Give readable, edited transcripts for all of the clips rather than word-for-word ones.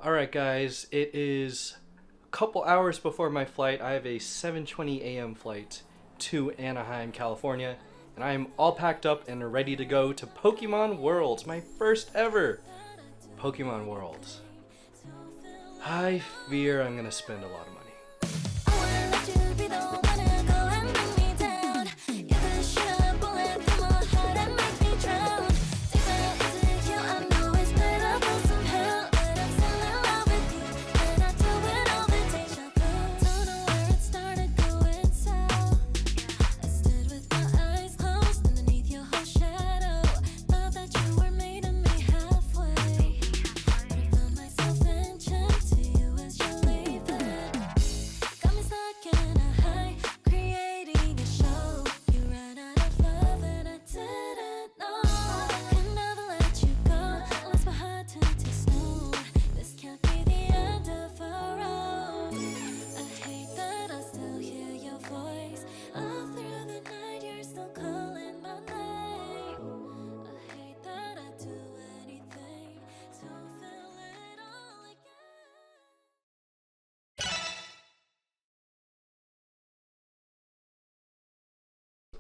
Alright guys, it is a couple hours before my flight. I have a 7:20 a.m. flight to Anaheim, California, and I am all packed up and ready to go to Pokémon Worlds, my first ever Pokémon Worlds. I fear I'm gonna spend a lot of money.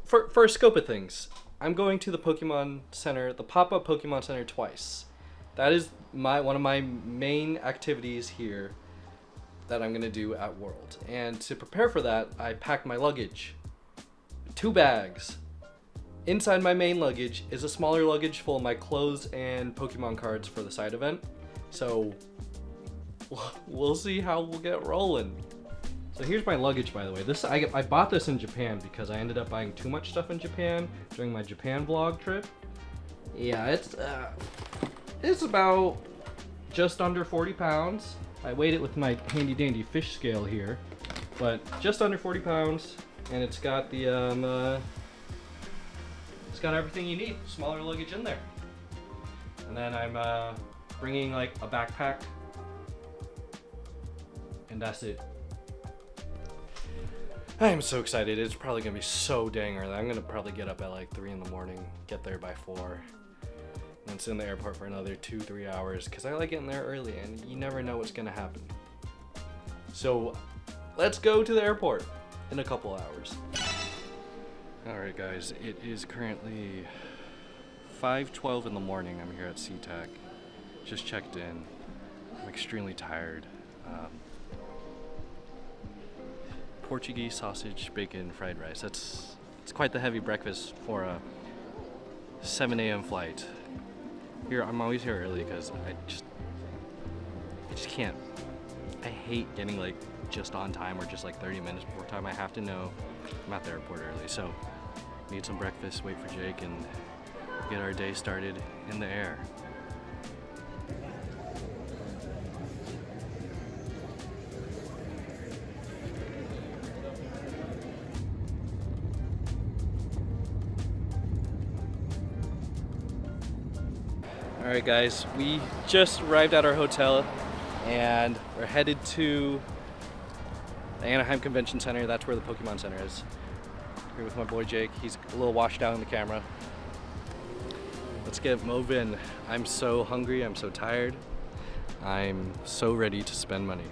For a scope of things, I'm going to the Pokémon Center, the pop-up Pokémon Center TWICE. That is one of my main activities here that I'm going to do at World. And to prepare for that, I packed my luggage. 2 bags. Inside my main luggage is a smaller luggage full of my clothes and Pokemon cards for the side event. So we'll see how we'll get rolling. So here's my luggage, by the way. I bought this in Japan because I ended up buying too much stuff in Japan during my Japan vlog trip. Yeah, it's about just under 40 pounds. I weighed it with my handy dandy fish scale here, but just under 40 pounds, and it's got the it's got everything you need. Smaller luggage in there, and then I'm bringing like a backpack, and that's it. I am so excited. It's probably gonna be so dang early. I'm gonna probably get up at like 3 in the morning, get there by 4, and then sit in the airport for another 2-3 hours because I like getting there early and you never know what's gonna happen. So let's go to the airport in a couple hours. Alright guys, it is currently 5:12 in the morning. I'm here at SeaTac. Just checked in. I'm extremely tired. Portuguese sausage, bacon, fried rice. It's quite the heavy breakfast for a 7 a.m. flight. Here, I'm always here early because I just can't. I hate getting like just on time or just like 30 minutes before time. I have to know I'm at the airport early. So need some breakfast, wait for Jake, and get our day started in the air. Alright guys, we just arrived at our hotel and we're headed to the Anaheim Convention Center. That's where the Pokemon Center is. Here with my boy Jake. He's a little washed out in the camera. Let's get moving. I'm so hungry, I'm so tired. I'm so ready to spend money.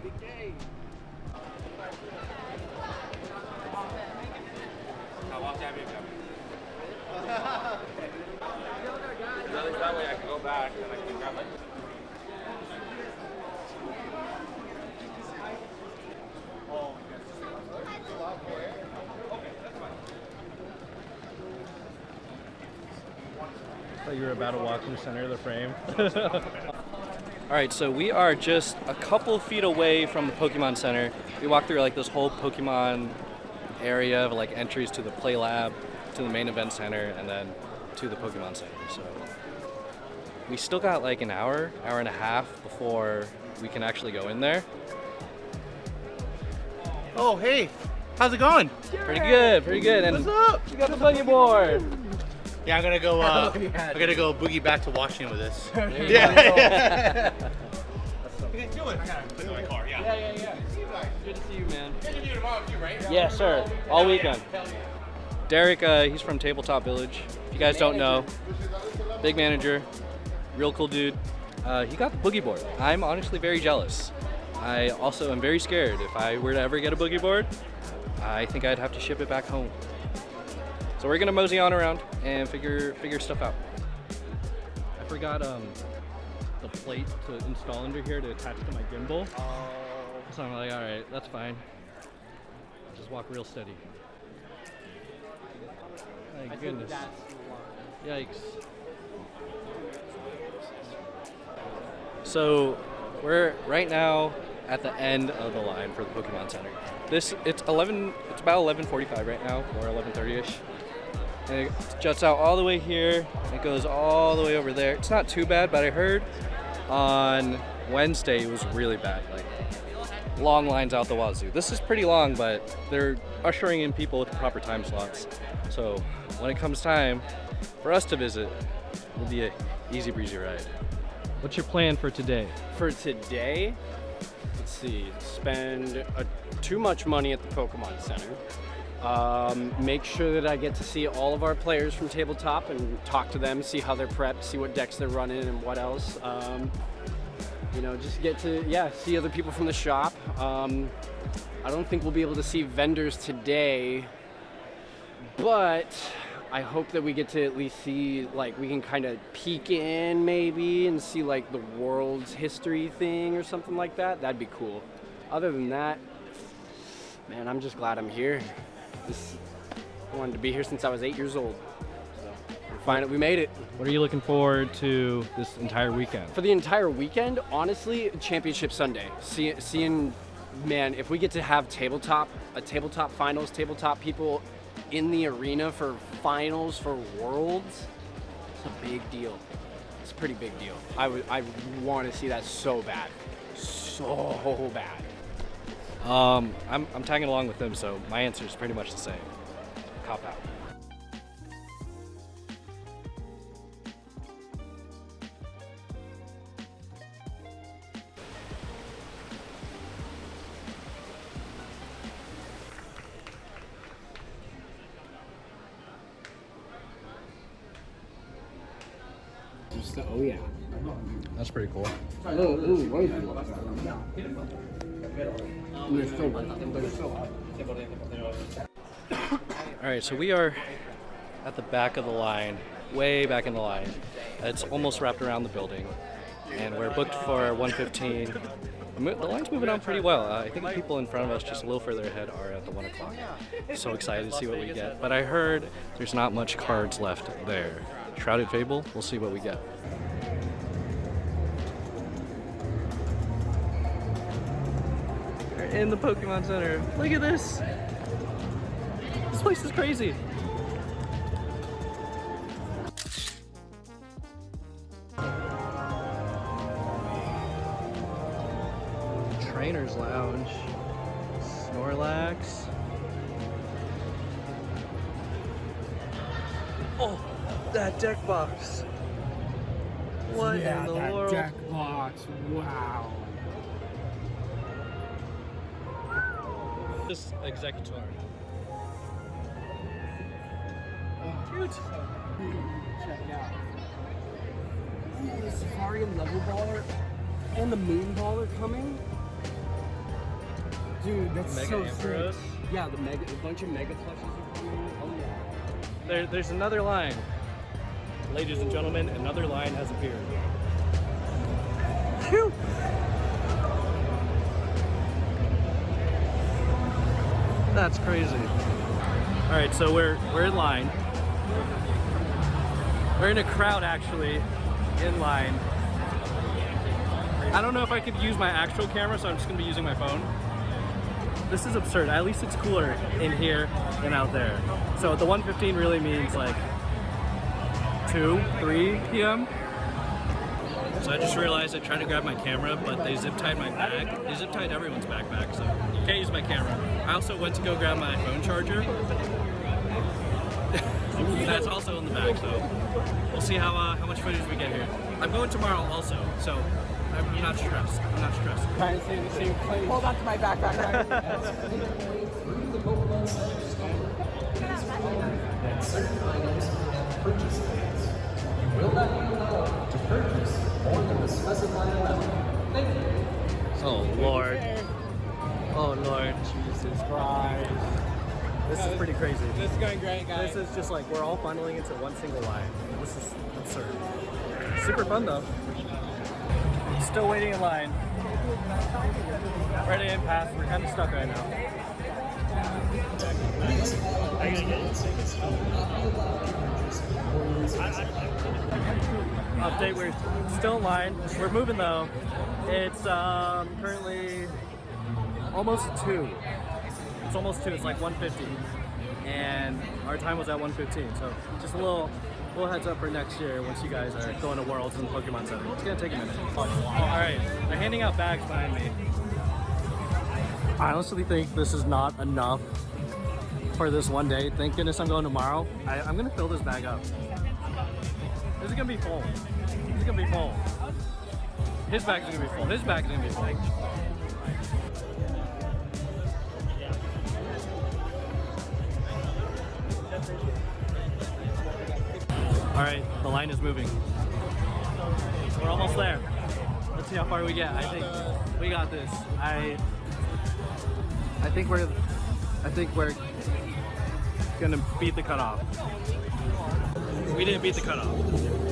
That way I can go back and I can grab it. I thought you were about to walk in the center of the frame. Alright, so we are just a couple feet away from the Pokemon Center. We walked through like this whole Pokemon area of like entries to the Play Lab, to the main event center, and then to the Pokemon Center. So we still got like an hour and a half before we can actually go in there. Oh, hey, how's it going? Pretty good. And what's up? You got the buggy board. Yeah, I'm gonna go. I'm gonna go boogie back to Washington with this. Yeah. Okay, do it. I gotta put it in my car. Yeah. Yeah. Good to see you, man. Good to see you tomorrow too, right? Yeah, sir. All weekend. Derek, he's from Tabletop Village. If you guys don't know, big manager, real cool dude. he got the boogie board. I'm honestly very jealous. I also am very scared. If I were to ever get a boogie board, I think I'd have to ship it back home. So we're gonna mosey on around and figure stuff out. I forgot the plate to install under here to attach to my gimbal. So I'm like, all right, that's fine. Just walk real steady. My goodness. Yikes. So we're right now at the end of the line for the Pokemon Center. It's about 11:45 right now, or 11:30ish. And it juts out all the way here. It goes all the way over there. It's not too bad, but I heard on Wednesday it was really bad. Like long lines out the wazoo. This is pretty long, but they're ushering in people with the proper time slots. So when it comes time for us to visit, it'll be a easy breezy ride. What's your plan for today? For today, let's see, spend too much money at the Pokemon Center. Make sure that I get to see all of our players from tabletop and talk to them, see how they're prepped, see what decks they're running and what else. You know, just get to, see other people from the shop. I don't think we'll be able to see vendors today, but I hope that we get to at least see, like, we can kind of peek in maybe and see like the world's history thing or something like that. That'd be cool. Other than that, man, I'm just glad I'm here. I wanted to be here since I was 8 years old. So we made it. What are you looking forward to this entire weekend? For the entire weekend, honestly, Championship Sunday. Seeing, man, if we get to have tabletop finals, tabletop people in the arena for finals for Worlds, it's a big deal. It's a pretty big deal. I want to see that so bad. So bad. I'm tagging along with them, so my answer is pretty much the same. Cop out. Oh yeah. That's pretty cool. Alright, so we are at the back of the line, way back in the line. It's almost wrapped around the building, and we're booked for 1:15. The line's moving on pretty well. I think the people in front of us, just a little further ahead, are at the 1 o'clock. So excited to see what we get. But I heard there's not much cards left there. Shrouded Fable, we'll see what we get. We're in the Pokemon Center. Look at this. This place is crazy. Trainer's Lounge. Snorlax. Oh, that deck box. What in the world? Deck box. Wow. This Executor. Cute. Check out. The Safari Level Baller and the Moon Baller coming. Dude, that's Mega so Ampharos. sick. Yeah, a bunch of Mega plushes are coming. Oh yeah. There's another line. Ladies and gentlemen, another line has appeared. Phew. That's crazy. All right, so we're in line. We're in a crowd actually, in line. I don't know if I could use my actual camera, so I'm just gonna be using my phone. This is absurd. At least it's cooler in here than out there. So the 1:15 really means like 2, 3 p.m. So I just realized I tried to grab my camera, but they zip tied my bag. They zip tied everyone's backpack, so can't use my camera. I also went to go grab my phone charger. That's also in the bag, so we'll see how much footage we get here. I'm going tomorrow also, so I'm not stressed. I'm not stressed. Trying to stay in the same place. Hold on to my backpack. Certain items have purchase limits. You will not be allowed to Oh Lord. Oh Lord. Jesus Christ. This is pretty crazy. This is going great, guys. This is just like we're all funneling into one single line. This is absurd. Super fun though. Still waiting in line. Ready in pass. We're kind of stuck right now. Update, we're still in line. We're moving though. It's currently almost 2. It's almost 2, it's like 1:50. And our time was at 1:15. So just a little heads up for next year once you guys are going to Worlds and Pokemon Center. It's gonna take a minute. Alright, they're handing out bags behind me. I honestly think this is not enough for this one day. Thank goodness I'm going tomorrow. I'm gonna fill this bag up. This is gonna be full. This is gonna be full. His bag's gonna be full. His bag's gonna be full. Alright, the line is moving. We're almost there. Let's see how far we get. I think we got this. I think we're gonna beat the cutoff. We didn't beat the cutoff,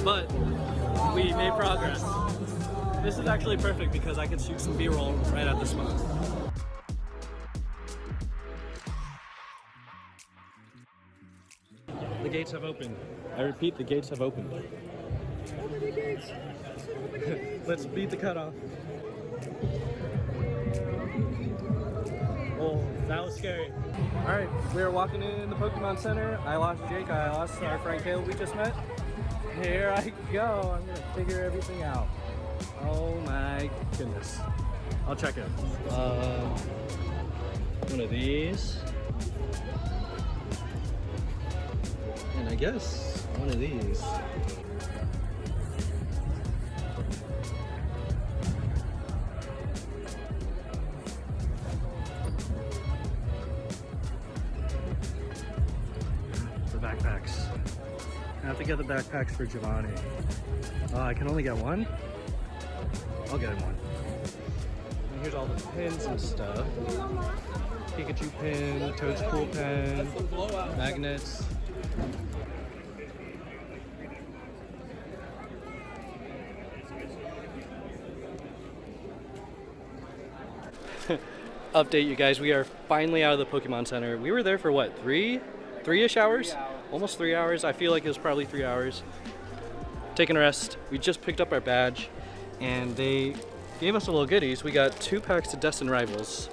but we made progress. This is actually perfect because I can shoot some B-roll right at this spot. The gates have opened. I repeat, the gates have opened. Open the gates! Let's beat the cutoff. Oh, that was scary. Alright, we are walking in the Pokemon Center. I lost Jake, I lost our friend Caleb we just met. Here I go, I'm gonna figure everything out. Oh my goodness. I'll check it. One of these. And I guess one of these. The backpacks. I have to get the backpacks for Giovanni. I can only get one? I'll get him one. And here's all the pins and stuff. Pikachu pin, Toad's Cool pen, magnets. Update, you guys, we are finally out of the Pokemon Center. We were there for what, three-ish hours? Almost 3 hours. I feel like it was probably 3 hours. Taking a rest. We just picked up our badge and they gave us a little goodies. We got 2 packs of Destined Rivals,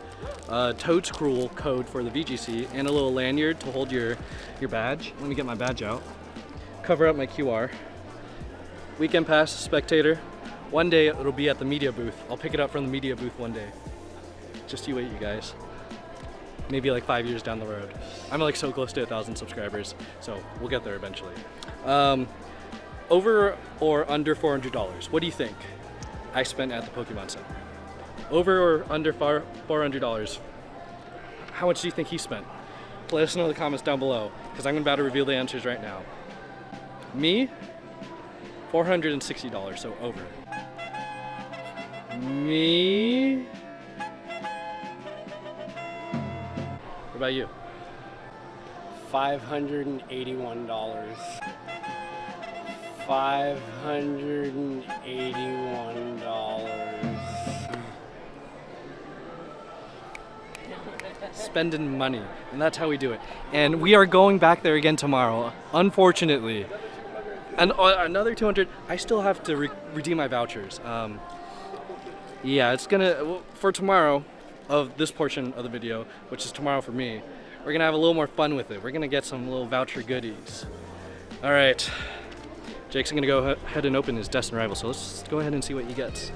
Toad's Cruel code for the VGC, and a little lanyard to hold your badge. Let me get my badge out. Cover up my QR. Weekend pass, spectator. One day it'll be at the media booth. I'll pick it up from the media booth one day. Just you wait, you guys. Maybe like 5 years down the road. I'm like so close to 1,000 subscribers, so we'll get there eventually. Over or under $400? What do you think I spent at the Pokemon Center? Over or under $400? How much do you think he spent? Let us know in the comments down below, because I'm about to reveal the answers right now. Me? $460, so over. Me? What about you? $581. $581. Spending money, and that's how we do it. And we are going back there again tomorrow, unfortunately. And another 200. I still have to redeem my vouchers. Yeah, it's gonna, for tomorrow of this portion of the video, which is tomorrow for me, we're gonna have a little more fun with it. We're gonna get some little voucher goodies. All right, Jake's gonna go ahead and open his Destined Rival, so let's go ahead and see what he gets.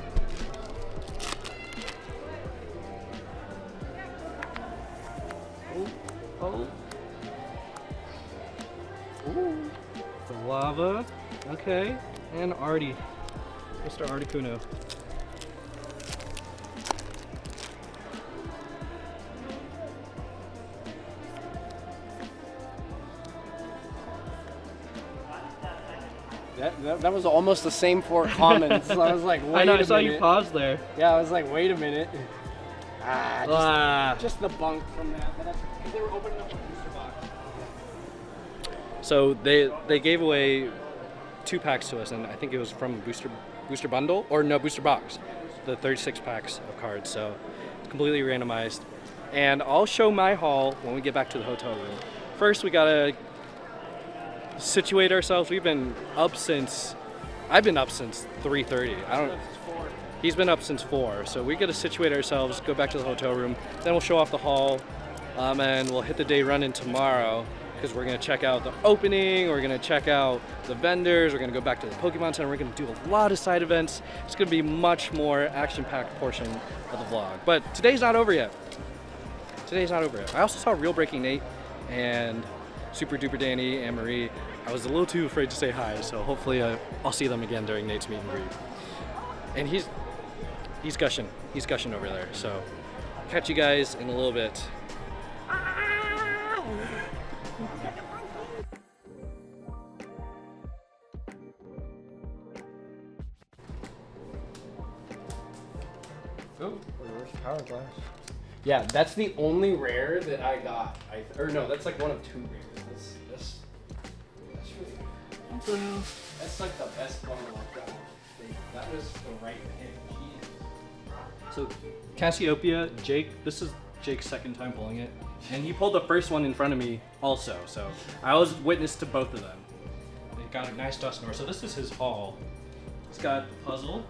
Oh. Ooh. The lava. Okay. And Artie. Mr. Articuno. That was almost the same 4 commons. So I was like, wait a minute. I saw you pause there. Yeah, I was like, wait a minute. Just the bunk from that. But they were opening up a booster box. So they gave away 2 packs to us, and I think it was from booster bundle or no booster box, the 36 packs of cards. So it's completely randomized, and I'll show my haul when we get back to the hotel room. First, we gotta situate ourselves. I've been up since 3:30. He's been up since 4, so we gotta situate ourselves, go back to the hotel room, then we'll show off the haul, and we'll hit the day running tomorrow, because we're gonna check out the opening, we're gonna check out the vendors, we're gonna go back to the Pokemon Center, we're gonna do a lot of side events. It's gonna be much more action-packed portion of the vlog. But today's not over yet. I also saw Real Breaking Nate and Super Duper Danny and Marie. I was a little too afraid to say hi, so hopefully I'll see them again during Nate's meet and greet. And he's gushing over there, so catch you guys in a little bit. Oh, reverse power glass. Yeah, that's the only rare that I got. Or no, that's like one of 2 rares. That's really good. That's like the best bundle I've got. That was the right pick. So Cassiopeia, Jake, this is Jake's 2nd time pulling it, and he pulled the first one in front of me also, so I was witness to both of them. They got a nice Dusknoir, so this is his haul. He's got the puzzle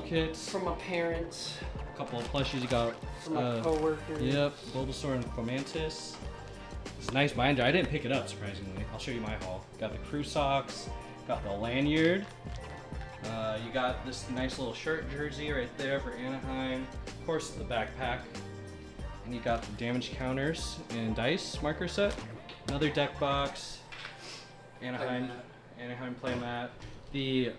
kits, From my parents. a couple of plushies. You got From my coworkers. Yep, Bulbasaur and Fomantis. It's a nice binder. I didn't pick it up, surprisingly. I'll show you my haul. Got the crew socks, got the lanyard. You got this nice little shirt jersey right there for Anaheim. Of course, the backpack. And you got the damage counters and dice marker set. Another deck box. Anaheim playmat. The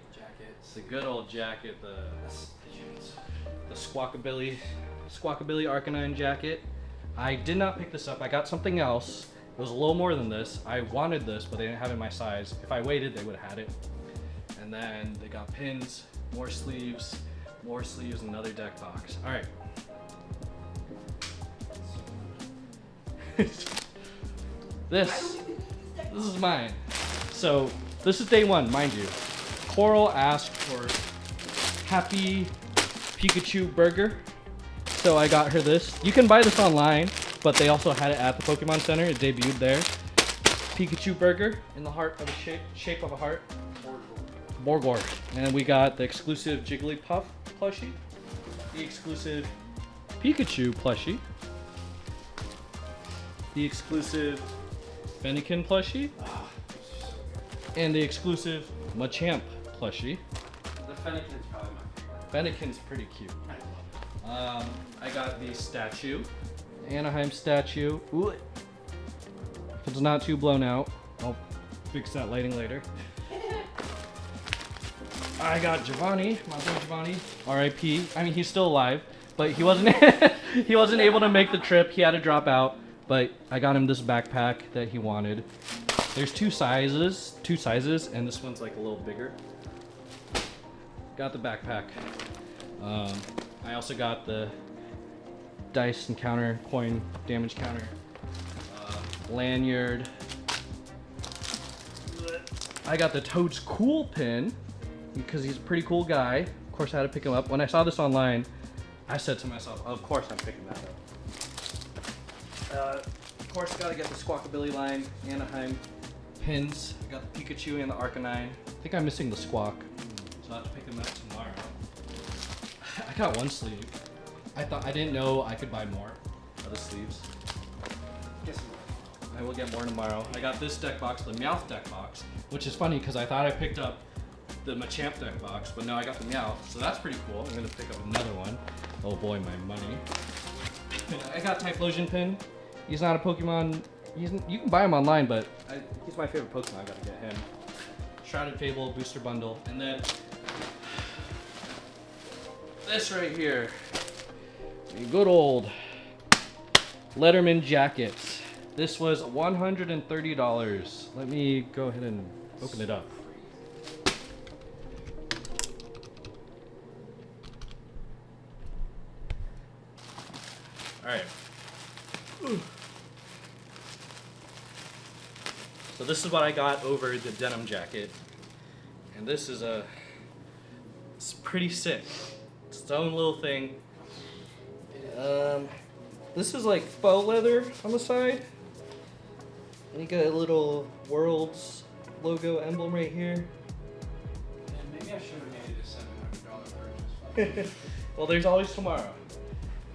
good old jacket. The Squawkabilly Arcanine jacket. I did not pick this up. I got something else. It was a little more than this. I wanted this, but they didn't have it in my size. If I waited, they would have had it. And then they got pins, more sleeves, another deck box. All right. This is mine. So this is day 1, mind you. Coral asked for Happy Pikachu burger, so I got her this. You can buy this online, but they also had it at the Pokemon Center. It debuted there. Pikachu burger in the heart of a shape of a heart. Borgor. And we got the exclusive Jigglypuff plushie, the exclusive Pikachu plushie, the exclusive Fennekin plushie, and the exclusive Machamp plushie. The Fennekin's probably my favorite. Fennekin's pretty cute. I got the statue, Anaheim statue. Ooh. If it's not too blown out, I'll fix that lighting later. I got Giovanni, my boy Giovanni, R.I.P. I mean, he's still alive, but he wasn't able to make the trip. He had to drop out, but I got him this backpack that he wanted. There's two sizes, and this one's like a little bigger. Got the backpack. I also got the dice and counter, coin damage counter, lanyard. I got the Toad's Cool pin because he's a pretty cool guy. Of course, I had to pick him up. When I saw this online, I said to myself, of course I'm picking that up. Of course, I gotta get the Squawkabilly line, Anaheim pins. I got the Pikachu and the Arcanine. I think I'm missing the Squawk, so I'll have to pick them up tomorrow. I got one sleeve. I didn't know I could buy more of the sleeves. I will get more tomorrow. I got this deck box, the Meowth deck box, which is funny because I thought I picked up the Machamp deck box, but now I got the Meowth, so that's pretty cool. I'm gonna pick up another one. Oh boy, my money. I got Typhlosion pin. He's not a Pokemon. You can buy him online, but he's my favorite Pokemon. I gotta get him. Shrouded Fable booster bundle, and then this right here, a good old Letterman jacket. This was $130. Let me go ahead and open it up. Alright. So this is what I got over the denim jacket. And this is it's pretty sick. It's its own little thing. This is like faux leather on the side. And you got a little Worlds logo emblem right here. Maybe I should have made it a $700 purchase. Well, there's always tomorrow.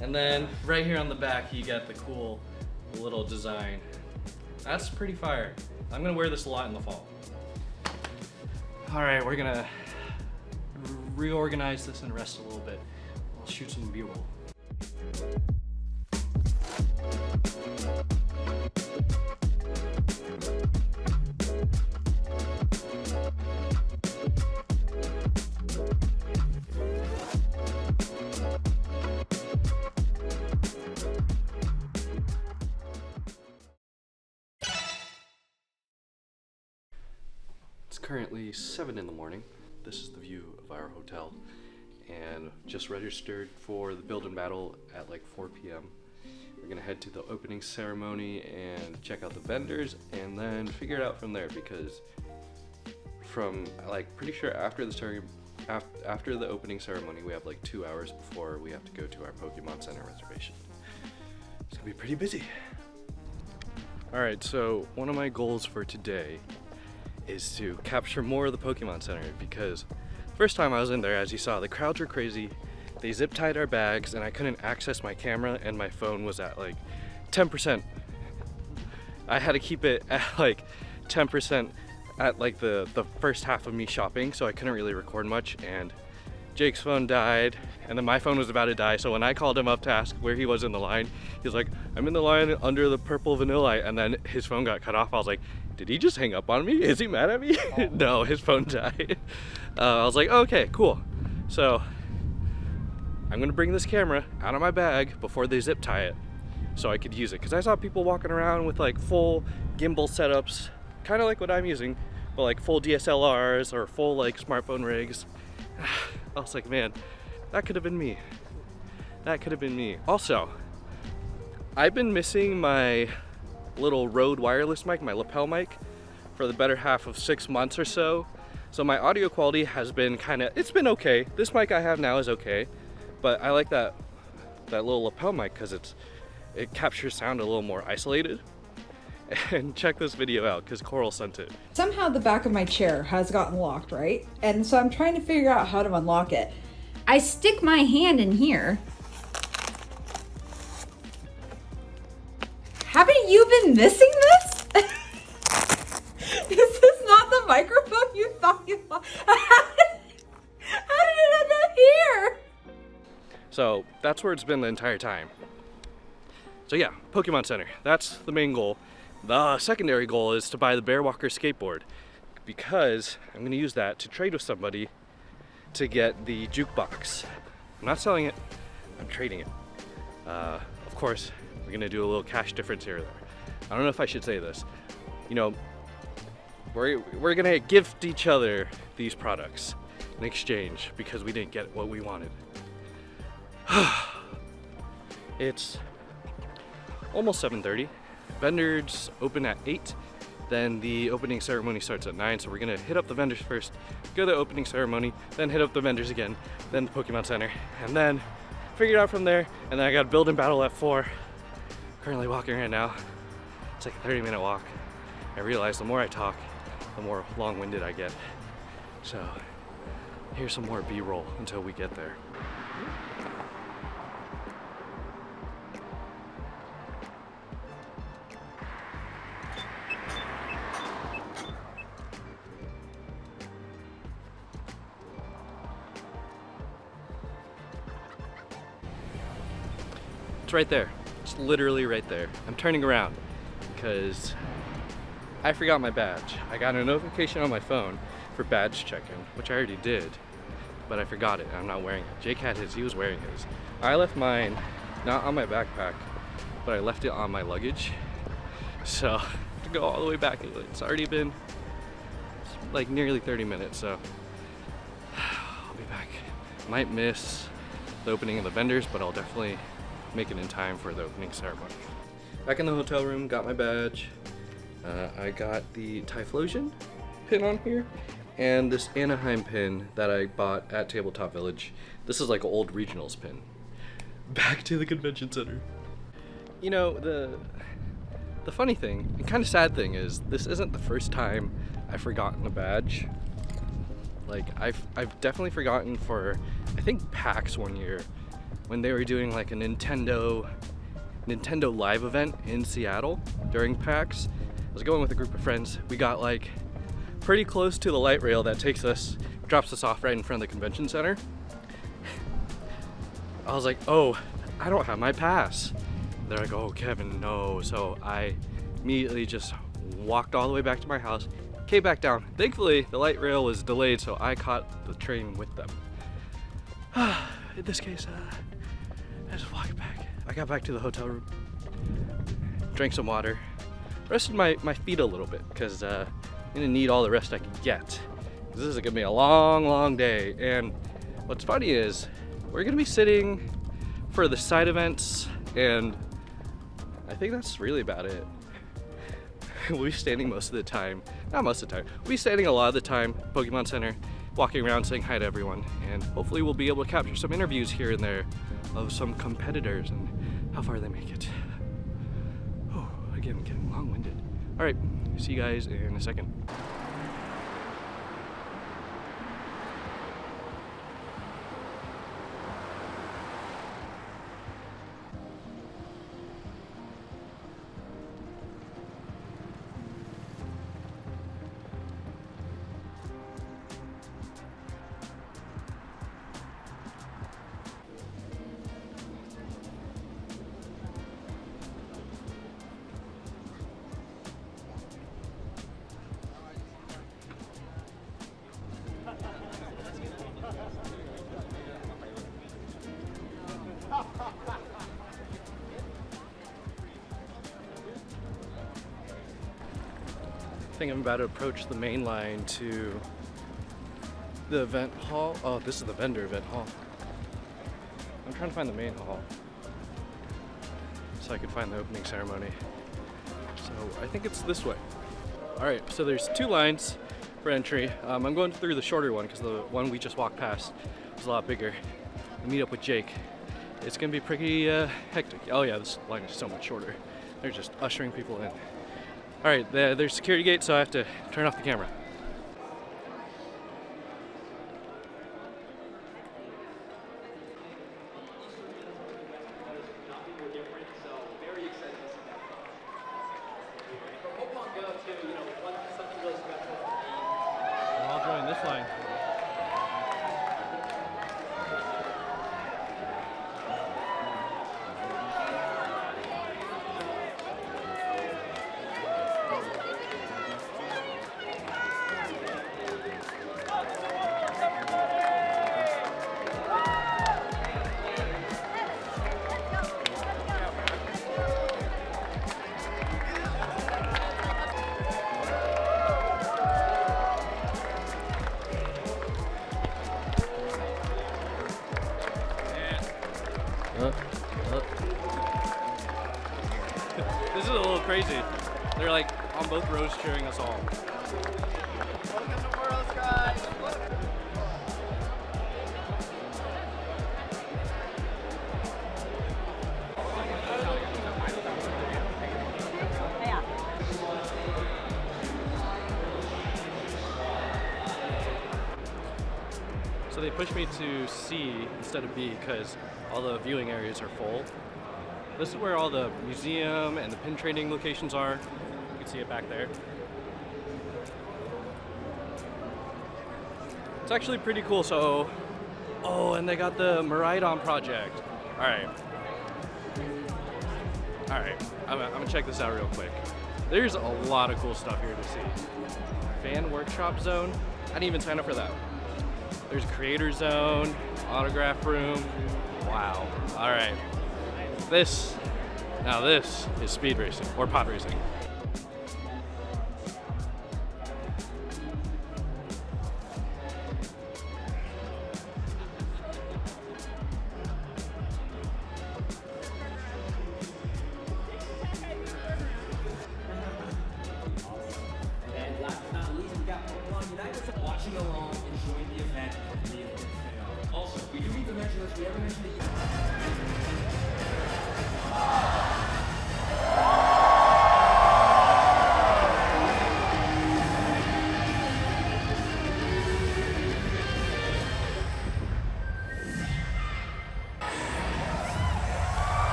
And then right here on the back, you got the cool little design. That's pretty fire. I'm gonna wear this a lot in the fall. All right, we're gonna reorganize this and rest a little bit. I'll shoot some B-roll. It's currently 7 in the morning. This is the view of our hotel, and just registered for the build and battle at like 4 p.m. We're gonna head to the opening ceremony and check out the vendors and then figure it out from there, because from like pretty sure after the opening ceremony we have like 2 hours before we have to go to our Pokémon Center reservation. It's gonna be pretty busy. Alright, so one of my goals for today is to capture more of the Pokémon Center, because first time I was in there, as you saw, the crowds were crazy. They zip tied our bags and I couldn't access my camera, and my phone was at like 10%. I had to keep it at like 10% at like the first half of me shopping, so I couldn't really record much, and Jake's phone died, and then my phone was about to die, so when I called him up to ask where he was in the line, he was like, I'm in the line under the purple vanilla, and then his phone got cut off. I was like, did he just hang up on me? Is he mad at me? No, his phone died. I was like, okay, cool. So I'm gonna bring this camera out of my bag before they zip tie it so I could use it, because I saw people walking around with like full gimbal setups, kind of like what I'm using, but like full DSLRs or full like smartphone rigs. I was like, man, that could have been me. That could have been me. Also, I've been missing my little Rode wireless mic, my lapel mic, for the better half of 6 months or so. So my audio quality has been it's been okay. This mic I have now is okay, but I like that little lapel mic because it captures sound a little more isolated. And check this video out because Coral sent it. Somehow the back of my chair has gotten locked, right? And so I'm trying to figure out how to unlock it. I stick my hand in here. Haven't you been missing this? This is not the microphone you thought you lost. How did it end up here? So that's where it's been the entire time. So yeah, Pokémon Center, that's the main goal. The secondary goal is to buy the Bear Walker skateboard, because I'm going to use that to trade with somebody to get the jukebox. I'm not selling it, I'm trading it. Of course, we're going to do a little cash difference here or there. I don't know if I should say this. You know, we're going to gift each other these products in exchange because we didn't get what we wanted. It's almost 7:30. Vendors open at 8, then the opening ceremony starts at 9, so we're gonna hit up the vendors first, go to the opening ceremony, then hit up the vendors again, then the Pokemon Center, and then figure it out from there, and then I got build and battle at 4. Currently walking right now. It's like a 30-minute walk. I realize the more I talk, the more long-winded I get. So here's some more B-roll until we get there. It's right there. It's literally right there. I'm turning around because I forgot my badge. I got a notification on my phone for badge check-in, which I already did, but I forgot it. I'm not wearing it. Jake had his, he was wearing his. I left mine not on my backpack, but I left it on my luggage. So I have to go all the way back. It's already been like nearly 30 minutes, so I'll be back. Might miss the opening of the vendors, but I'll definitely make it in time for the opening ceremony. Back in the hotel room, got my badge. I got the Typhlosion pin on here, and this Anaheim pin that I bought at Tabletop Village. This is like an old regionals pin. Back to the convention center. You know, the funny thing, and kind of sad thing is, this isn't the first time I've forgotten a badge. Like, I've definitely forgotten for, I think, PAX one year, when they were doing like a Nintendo live event in Seattle during PAX. I was going with a group of friends. We got like pretty close to the light rail that drops us off right in front of the convention center. I was like, oh, I don't have my pass. They're like, oh, Kevin, no. So I immediately just walked all the way back to my house, came back down. Thankfully, the light rail was delayed, so I caught the train with them. In this case, I just walked back. I got back to the hotel room, drank some water, rested my feet a little bit, because I'm gonna need all the rest I can get. This is gonna be a long, long day. And what's funny is, we're gonna be sitting for the side events, and I think that's really about it. We'll be standing most of the time, not most of the time, we'll be standing a lot of the time, Pokemon Center, walking around saying hi to everyone, and hopefully we'll be able to capture some interviews here and there of some competitors and how far they make it. Oh, again, I'm getting long-winded. All right, see you guys in a second. I think I'm about to approach the main line to the event hall. Oh, this is the vendor event hall. I'm trying to find the main hall so I can find the opening ceremony. So I think it's this way. All right, so there's two lines for entry. I'm going through the shorter one because the one we just walked past was a lot bigger. I meet up with Jake. It's gonna be pretty hectic. Oh yeah, this line is so much shorter. They're just ushering people in. All right, there's security gate, so I have to turn off the camera. I'll join this line. This is a little crazy. They're like on both rows cheering us all. Welcome to Worlds, guys. So they pushed me to C instead of B because all the viewing areas are full. This is where all the museum and the pin trading locations are. You can see it back there. It's actually pretty cool. So, oh, and they got the Miraidon project. All right. I'm gonna check this out real quick. There's a lot of cool stuff here to see. Fan workshop zone. I didn't even sign up for that. There's a creator zone, autograph room. Wow. All right. This is speed racing or pod racing.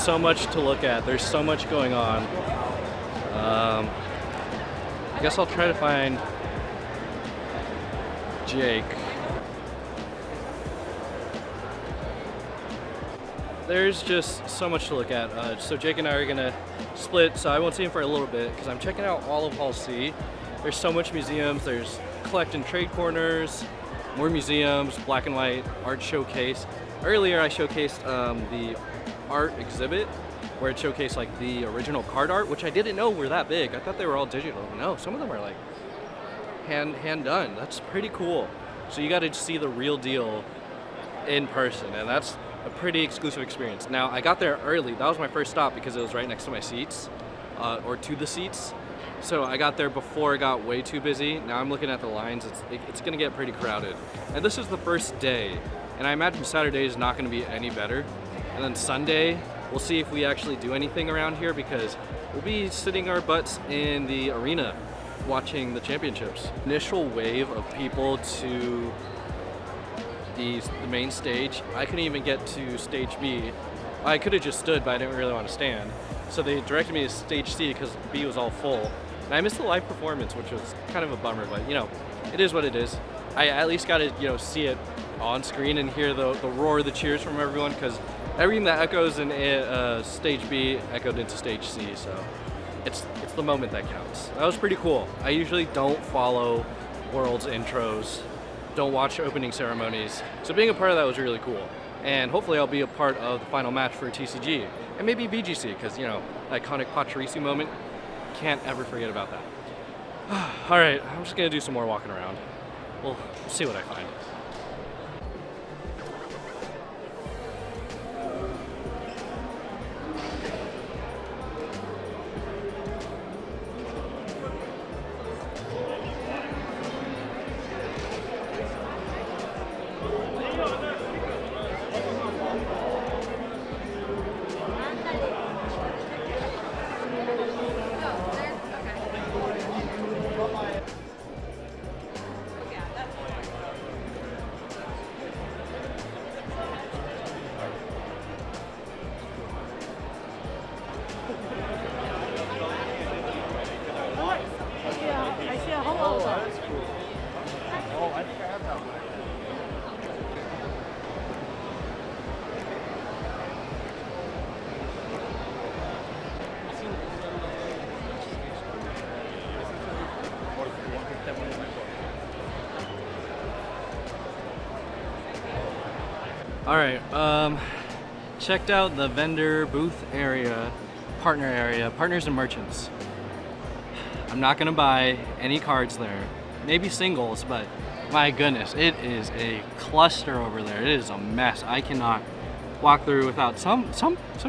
so much to look at. There's so much going on. I guess I'll try to find Jake. There's just so much to look at. So Jake and I are gonna split, so I won't see him for a little bit because I'm checking out all of Hall C. There's so much museums. There's collect and trade corners, more museums, black and white art showcase. Earlier I showcased the art exhibit where it showcased like the original card art, which I didn't know were that big. I thought they were all digital. No, some of them are like hand done. That's pretty cool. So you got to see the real deal in person, and that's a pretty exclusive experience. Now I got there early. That was my first stop because it was right next to my seats, or to the seats. So I got there before it got way too busy. Now I'm looking at the lines. It's gonna get pretty crowded. And this is the first day, and I imagine Saturday is not gonna be any better. And then Sunday, we'll see if we actually do anything around here because we'll be sitting our butts in the arena watching the championships. Initial wave of people to the main stage. I couldn't even get to stage B. I could have just stood, but I didn't really want to stand. So they directed me to stage C because B was all full. And I missed the live performance, which was kind of a bummer, but you know, it is what it is. I at least got to, you know, see it on screen and hear the roar, the cheers from everyone, because everything that echoes in stage B echoed into stage C, so it's the moment that counts. That was pretty cool. I usually don't follow Worlds intros, don't watch opening ceremonies, so being a part of that was really cool. And hopefully I'll be a part of the final match for TCG, and maybe VGC, because, you know, iconic Pachirisu moment, can't ever forget about that. Alright, I'm just gonna do some more walking around. We'll see what I find. Alright, checked out the vendor booth area, partners and merchants. I'm not gonna buy any cards there, maybe singles, but my goodness, it is a cluster over there. It is a mess. I cannot walk through without some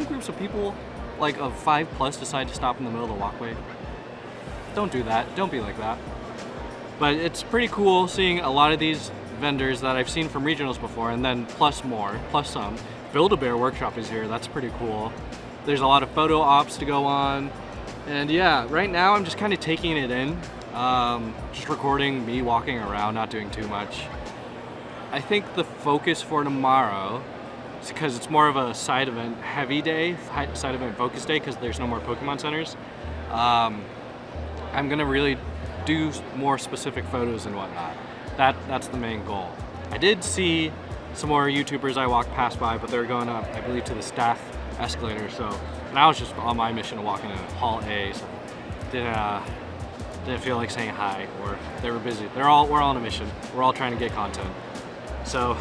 groups of people, like of 5+ decide to stop in the middle of the walkway. Don't do that, don't be like that. But it's pretty cool seeing a lot of these vendors that I've seen from regionals before, and then plus some. Build-A-Bear Workshop is here, that's pretty cool. There's a lot of photo ops to go on. And yeah, right now I'm just kind of taking it in. Just recording me walking around, not doing too much. I think the focus for tomorrow, because it's more of a side event heavy day, side event focus day, because there's no more Pokemon centers. I'm gonna really do more specific photos and whatnot. That's the main goal. I did see some more YouTubers I walked past by, but they're going up, I believe, to the staff escalator. So, and I was just on my mission to walk into Hall A, so didn't feel like saying hi, or they were busy. We're all on a mission. We're all trying to get content. So,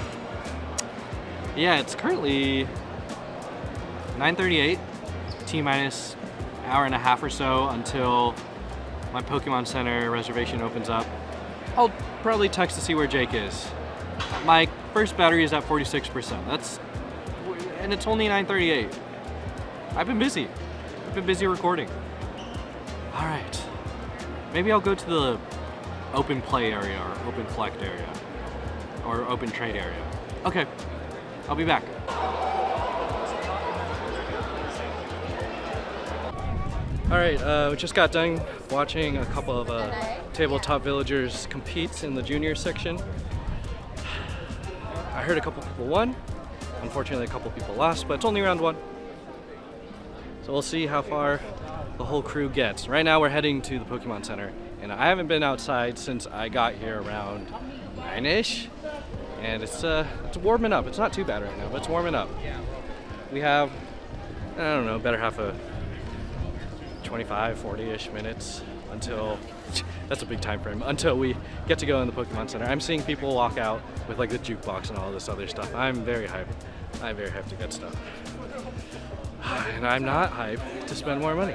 yeah, it's currently 9:38, T-minus hour and a half or so until my Pokemon Center reservation opens up. I'll probably text to see where Jake is. My first battery is at 46%. And it's only 9:38. I've been busy. I've been busy recording. All right. Maybe I'll go to the open play area or open collect area or open trade area. Okay, I'll be back. All right, we just got done watching a couple of tabletop villagers compete in the junior section. I heard a couple people won. Unfortunately, a couple people lost, but it's only round one. So we'll see how far the whole crew gets. Right now we're heading to the Pokemon Center, and I haven't been outside since I got here around 9-ish, and it's warming up. It's not too bad right now, but it's warming up. We have, I don't know, better half a 25, 40-ish minutes until, that's a big time frame, until we get to go in the Pokemon Center. I'm seeing people walk out with like the jukebox and all this other stuff. I'm very hyped. I'm very hyped to get stuff. And I'm not hyped to spend more money.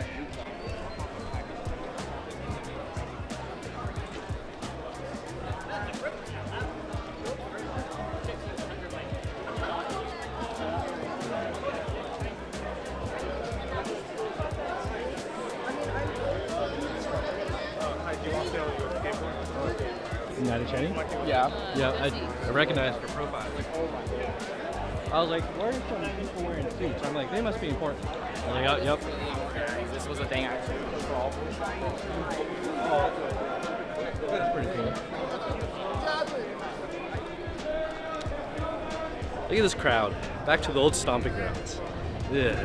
Yeah. Yeah, I recognized her profile. I was like, where are some people wearing suits? I'm like, they must be important. I'm like, yep. This was a thing actually. Oh, that's pretty cool. Look at this crowd. Back to the old stomping grounds. Yeah.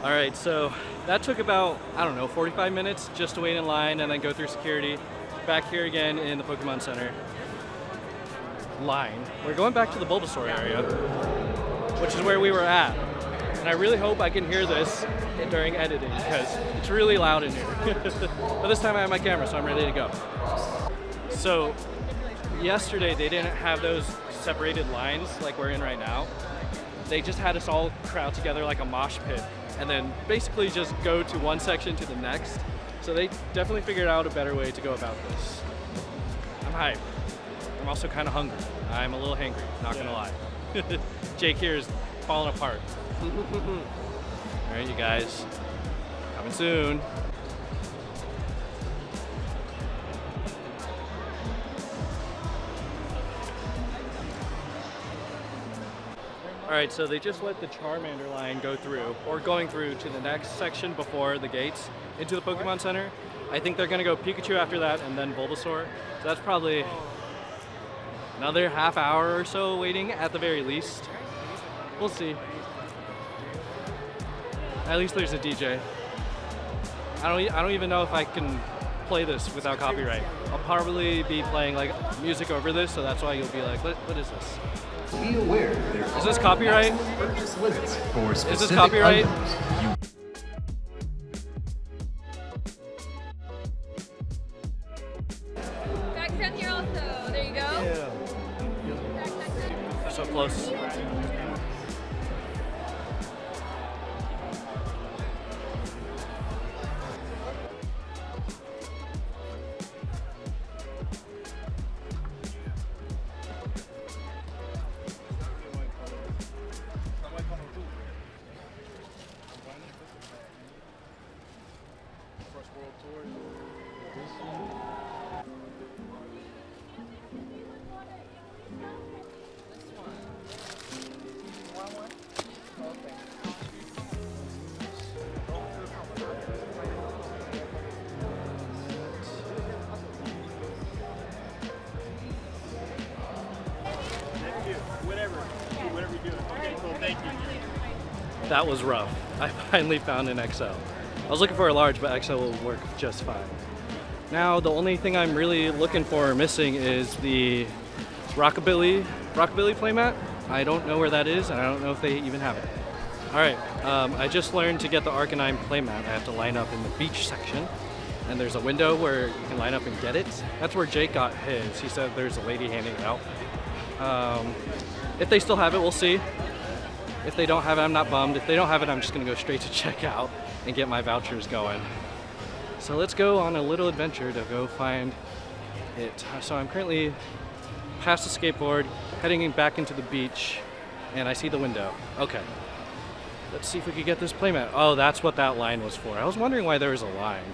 Alright, so that took about, I don't know, 45 minutes just to wait in line and then go through security. Back here again in the Pokemon Center. Line. We're going back to the Bulbasaur area, which is where we were at. And I really hope I can hear this during editing because it's really loud in here. But this time I have my camera, so I'm ready to go. So yesterday they didn't have those separated lines like we're in right now. They just had us all crowd together like a mosh pit and then basically just go to one section to the next. So they definitely figured out a better way to go about this. I'm hyped. I'm also kind of hungry. I'm a little hangry, not gonna lie. Jake here is falling apart. All right, you guys, coming soon. All right, so they just let the Charmander line go through, or going through to the next section before the gates into the Pokemon Center. I think they're gonna go Pikachu after that and then Bulbasaur. So that's probably another half hour or so waiting at the very least. We'll see. At least there's a DJ. I don't even know if I can play this without copyright. I'll probably be playing like music over this, so that's why you'll be like, what is this? Be aware there Is this copyright? purchase limits for specific Is this copyright? items. Back down here also. There you go. So close. That was rough. I finally found an XL. I was looking for a large, but XL will work just fine. Now, the only thing I'm really looking for or missing is the Rockabilly playmat. I don't know where that is, and I don't know if they even have it. All right, I just learned to get the Arcanine playmat. I have to line up in the beach section, and there's a window where you can line up and get it. That's where Jake got his. He said there's a lady handing it out. If they still have it, we'll see. If they don't have it, I'm not bummed. If they don't have it, I'm just gonna go straight to checkout and get my vouchers going. So let's go on a little adventure to go find it. So I'm currently past the skateboard, heading back into the beach, and I see the window. Okay. Let's see if we could get this playmat. Oh, that's what that line was for. I was wondering why there was a line.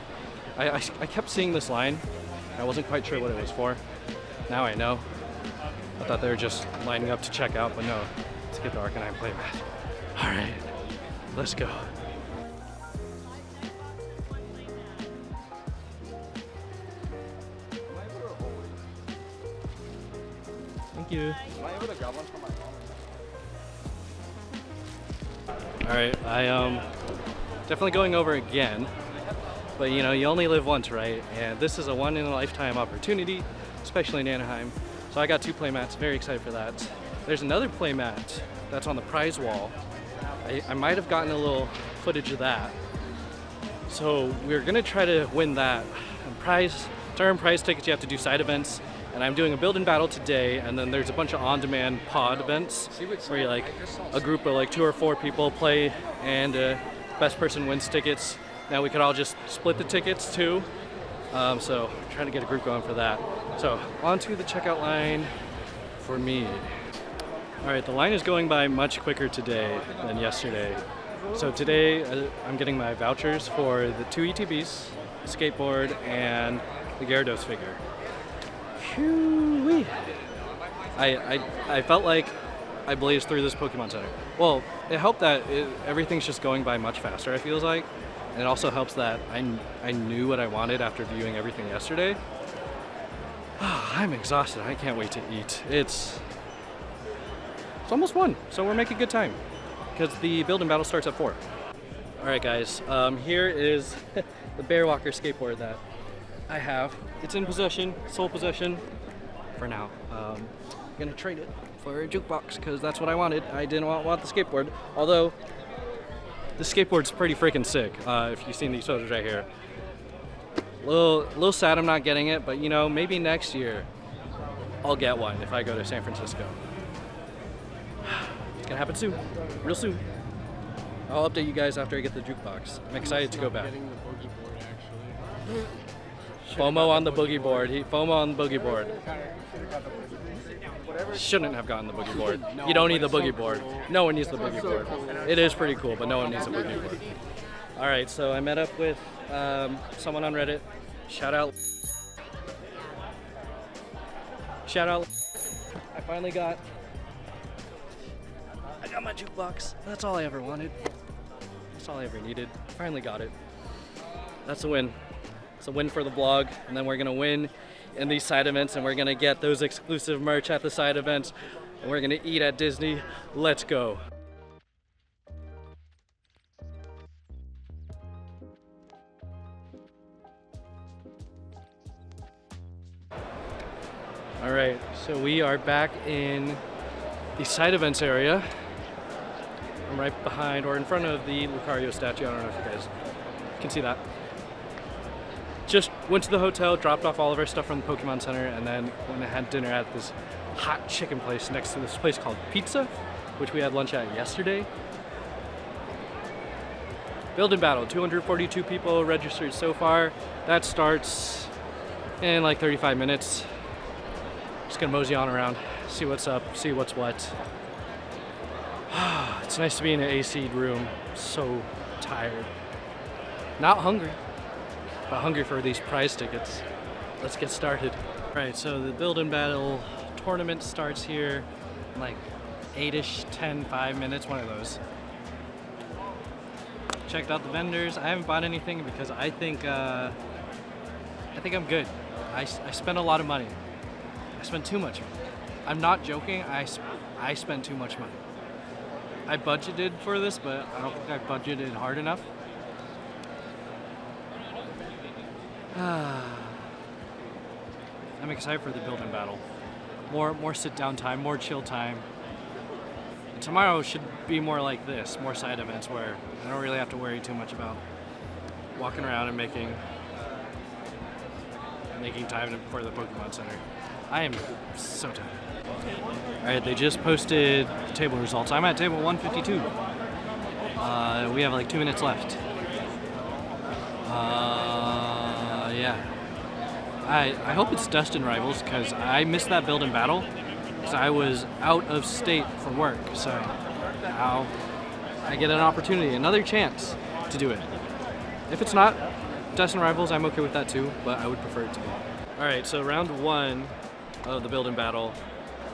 I kept seeing this line. I wasn't quite sure what it was for. Now I know. I thought they were just lining up to check out, but no. Let's get the Arcanine playmat. All right, let's go. Thank you. All right, I definitely going over again, but you know, you only live once, right? And this is a one-in-a-lifetime opportunity, especially in Anaheim. So I got 2 playmats, very excited for that. There's another playmat that's on the prize wall. I might have gotten a little footage of that. So we're gonna try to win that. And to earn prize tickets, you have to do side events. And I'm doing a build and battle today, and then there's a bunch of on-demand pod events where you like a group of like 2 or 4 people play, and best person wins tickets. Now we could all just split the tickets too. So trying to get a group going for that. So onto the checkout line for me. All right, the line is going by much quicker today than yesterday. So today I'm getting my vouchers for the 2 ETBs, the skateboard, and the Gyarados figure. Whee. I felt like I blazed through this Pokemon Center. Well, it helped that everything's just going by much faster, it feels like. And it also helps that I knew what I wanted after viewing everything yesterday. I'm exhausted. I can't wait to eat. It's almost 1, so we're making good time because the build and battle starts at 4. All right, guys. Here is the Bear Walker skateboard that I have. It's in possession, sole possession for now. I'm gonna trade it for a jukebox because that's what I wanted. I didn't want the skateboard, although the skateboard's pretty freaking sick. If you've seen these photos right here. Little sad I'm not getting it, but you know, maybe next year I'll get one if I go to San Francisco. It's gonna happen soon, real soon. I'll update you guys after I get the jukebox. I'm excited to go back. FOMO on the boogie board. FOMO on the boogie board. Shouldn't have gotten the boogie board. You don't need the boogie board. No one needs the boogie board. It is pretty cool, but no one needs a boogie board. All right, so I met up with someone on Reddit. Shoutout. I finally got my jukebox. That's all I ever wanted. That's all I ever needed. Finally got it. That's a win. It's a win for the vlog, and then we're gonna win in these side events, and we're gonna get those exclusive merch at the side events, and we're gonna eat at Disney. Let's go. All right, so we are back in the side events area. I'm right behind or in front of the Lucario statue. I don't know if you guys can see that. Just went to the hotel, dropped off all of our stuff from the Pokemon Center, and then went and had dinner at this hot chicken place next to this place called Pizza, which we had lunch at yesterday. Build and battle, 242 people registered so far. That starts in like 35 minutes. Just gonna mosey on around, see what's up, see what's what. It's nice to be in an AC'd room. So tired. Not hungry, but hungry for these prize tickets. Let's get started. All right, so the build and battle tournament starts here in like 8-ish, 10, 5 minutes, one of those. Checked out the vendors. I haven't bought anything because I think I'm good. I spent a lot of money. I spent too much money. I'm not joking. I spent too much money. I budgeted for this, but I don't think I budgeted hard enough. I'm excited for the build and battle. More sit down time, more chill time. And tomorrow should be more like this, more side events where I don't really have to worry too much about walking around and making time for the Pokemon Center. I am so tired. Alright, they just posted the table results. I'm at table 152. We have like 2 minutes left. Yeah. I hope it's Dustin Rivals because I missed that build and battle because I was out of state for work. So now I get an opportunity, another chance to do it. If it's not Destined Rivals, I'm okay with that too, but I would prefer it to be. Alright, so round 1 of the build and battle,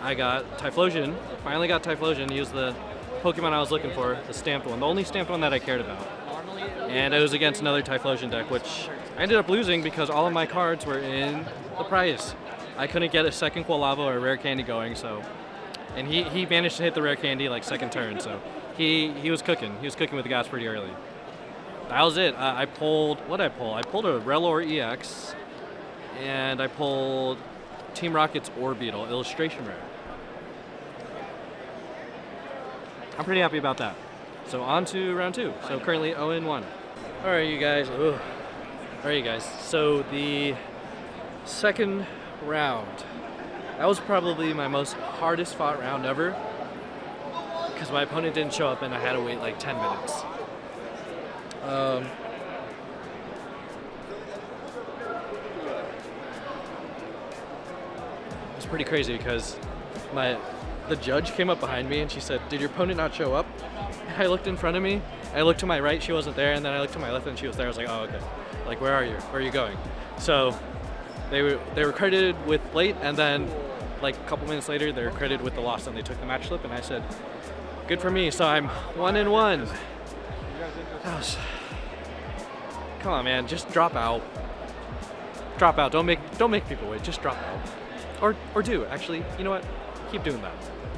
I got Typhlosion. Finally got Typhlosion. He was the Pokemon I was looking for, the stamped one, the only stamped one that I cared about. And it was against another Typhlosion deck, which I ended up losing because all of my cards were in the prize. I couldn't get a second Quilava or a rare candy going, so. And he managed to hit the rare candy like second turn, so he was cooking. He was cooking with the gas pretty early. That was it. I pulled, what did I pull? I pulled a Relor EX, and I pulled Team Rocket's Orbeetle Illustration Rare. I'm pretty happy about that. So on to round 2. So currently 0-1. Alright you guys. Alright you guys. So the second round. That was probably my most hardest fought round ever. Because my opponent didn't show up and I had to wait like 10 minutes. It's pretty crazy because the judge came up behind me and she said, "Did your opponent not show up?" And I looked in front of me, I looked to my right, she wasn't there, and then I looked to my left and she was there. I was like, oh, okay. Like, where are you? Where are you going? So they were credited with late, and then like a couple minutes later, they were credited with the loss and they took the match slip, and I said, good for me. So I'm 1-1. Come on, man, just drop out. Drop out. Don't make people wait. Just drop out. Or do, actually. You know what? Keep doing that.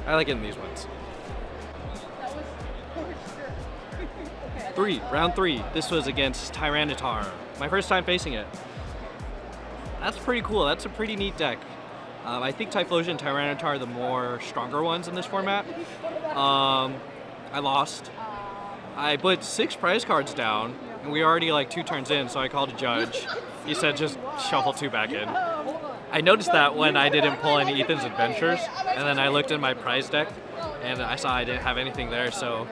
I like getting these ones. Round 3. This was against Tyranitar. My first time facing it. That's pretty cool. That's a pretty neat deck. I think Typhlosion and Tyranitar are the more stronger ones in this format. I lost. I put 6 prize cards down, and we were already like 2 turns in, so I called a judge. He said just shuffle 2 back in. I noticed that when I didn't pull any Ethan's Adventures, and then I looked in my prize deck, and I saw I didn't have anything there, so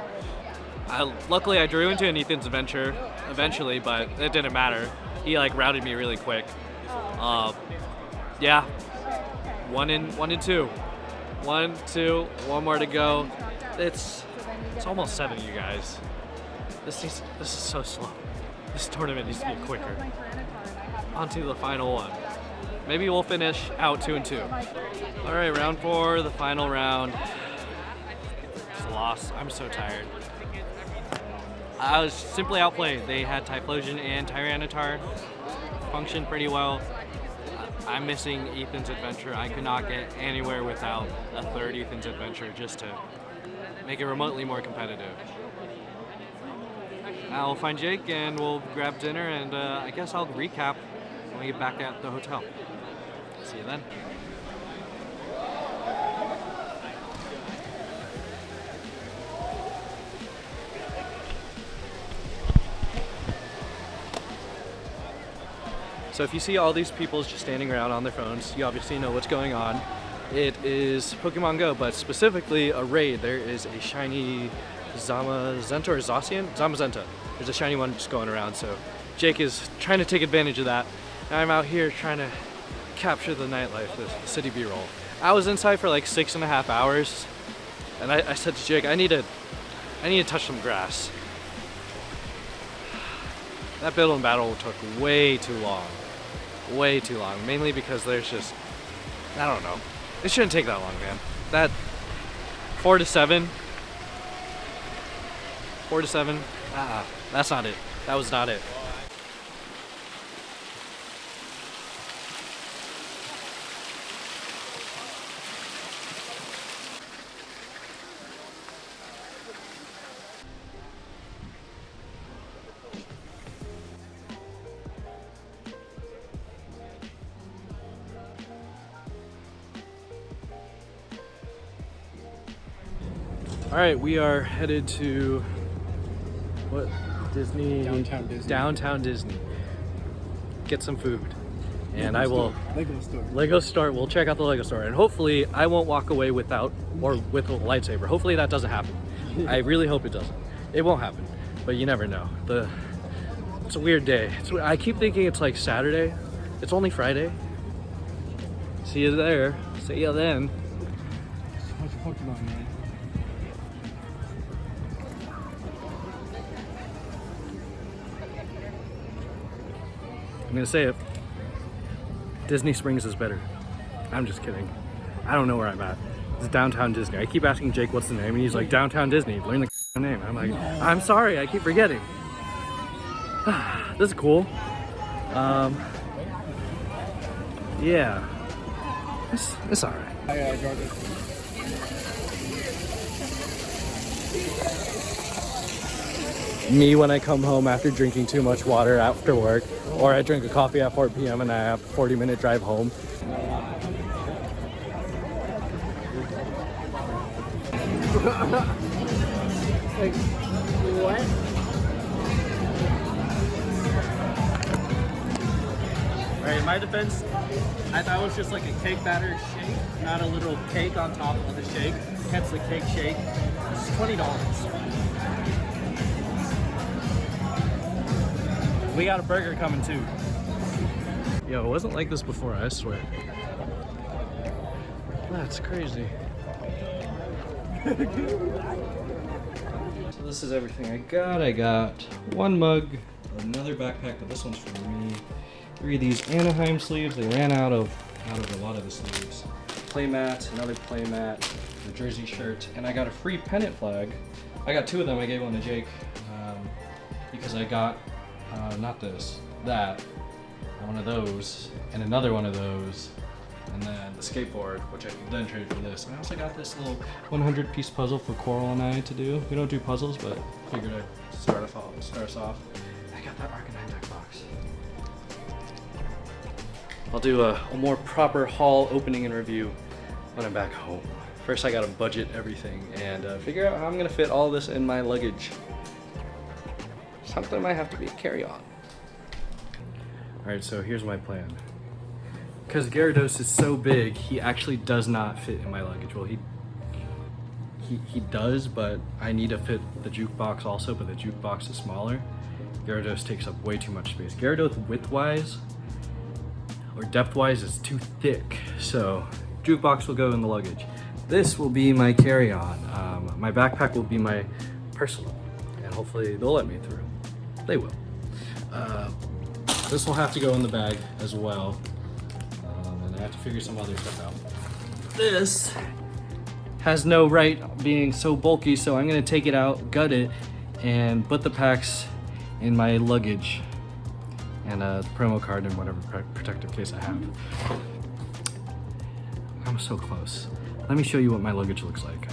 luckily I drew into an Ethan's Adventure eventually, but it didn't matter. He like routed me really quick. Yeah, 1-2. 1-2, 1 more to go. It's almost 7, you guys. This is so slow. This tournament needs to be quicker. On to the final one. Maybe we'll finish out 2-2. All right, round 4, the final round. Just lost. I'm so tired. I was simply outplayed. They had Typhlosion and Tyranitar. Functioned pretty well. I'm missing Ethan's Adventure. I could not get anywhere without a 3rd Ethan's Adventure just to make it remotely more competitive. I'll find Jake and we'll grab dinner, and I guess I'll recap when we get back at the hotel. See you then. So if you see all these people just standing around on their phones, you obviously know what's going on. It is Pokemon Go, but specifically a raid. There is a shiny Zamazenta or Zacian? Zamazenta. There's a shiny one just going around, so Jake is trying to take advantage of that. And I'm out here trying to capture the nightlife, the city B-roll. I was inside for like 6.5 hours, and I said to Jake, I need to touch some grass. That build and battle took way too long. Way too long, mainly because there's just, I don't know. It shouldn't take that long, man. That 4 to 7, that's not it. That was not it. All right, we are headed to what? Disney? Downtown Disney. Get some food. And I will... Lego store. We'll check out the Lego store. And hopefully I won't walk away without, or with a lightsaber. Hopefully that doesn't happen. I really hope it doesn't. It won't happen, but you never know. It's a weird day. I keep thinking it's like Saturday. It's only Friday. See you there. See you then. So much Pokemon, man. I'm gonna say it. Disney Springs is better. I'm just kidding. I don't know where I'm at. It's downtown Disney. I keep asking Jake what's the name, and he's like, downtown Disney. Learn the name. I'm like, I'm sorry, I keep forgetting. This is cool. Yeah. It's alright. Me when I come home after drinking too much water after work, or I drink a coffee at 4 p.m. and I have a 40-minute drive home. Like, what? Alright, in my defense, I thought it was just like a cake batter shake, not a little cake on top of the shake. Hence the cake shake. It's $20. We got a burger coming too. Yo, it wasn't like this before, I swear. That's crazy. So this is everything I got. I got one mug, another backpack, but this one's for me. 3 of these Anaheim sleeves. They ran out of a lot of the sleeves. Playmat, another playmat, a jersey shirt, and I got a free pennant flag. I got 2 of them. I gave one to Jake because I got not this, that, one of those, and another one of those, and then the skateboard, which I then traded for this. And I also got this little 100-piece puzzle for Coral and I to do. We don't do puzzles, but figured I'd start us off. I got that Arcanine deck box. I'll do a more proper haul opening and review when I'm back home. First I gotta budget everything and figure out how I'm gonna fit all this in my luggage. Something might have to be a carry-on. Alright, so here's my plan. Because Gyarados is so big, he actually does not fit in my luggage. Well, he does, but I need to fit the jukebox also, but the jukebox is smaller. Gyarados takes up way too much space. Gyarados width-wise, or depth-wise, is too thick, so jukebox will go in the luggage. This will be my carry-on. My backpack will be my personal, and hopefully they'll let me through. They will. This will have to go in the bag as well, and I have to figure some other stuff out. This has no right being so bulky, so I'm gonna take it out, gut it, and put the packs in my luggage, and a promo card and whatever protective case I have. I'm so close. Let me show you what my luggage looks like.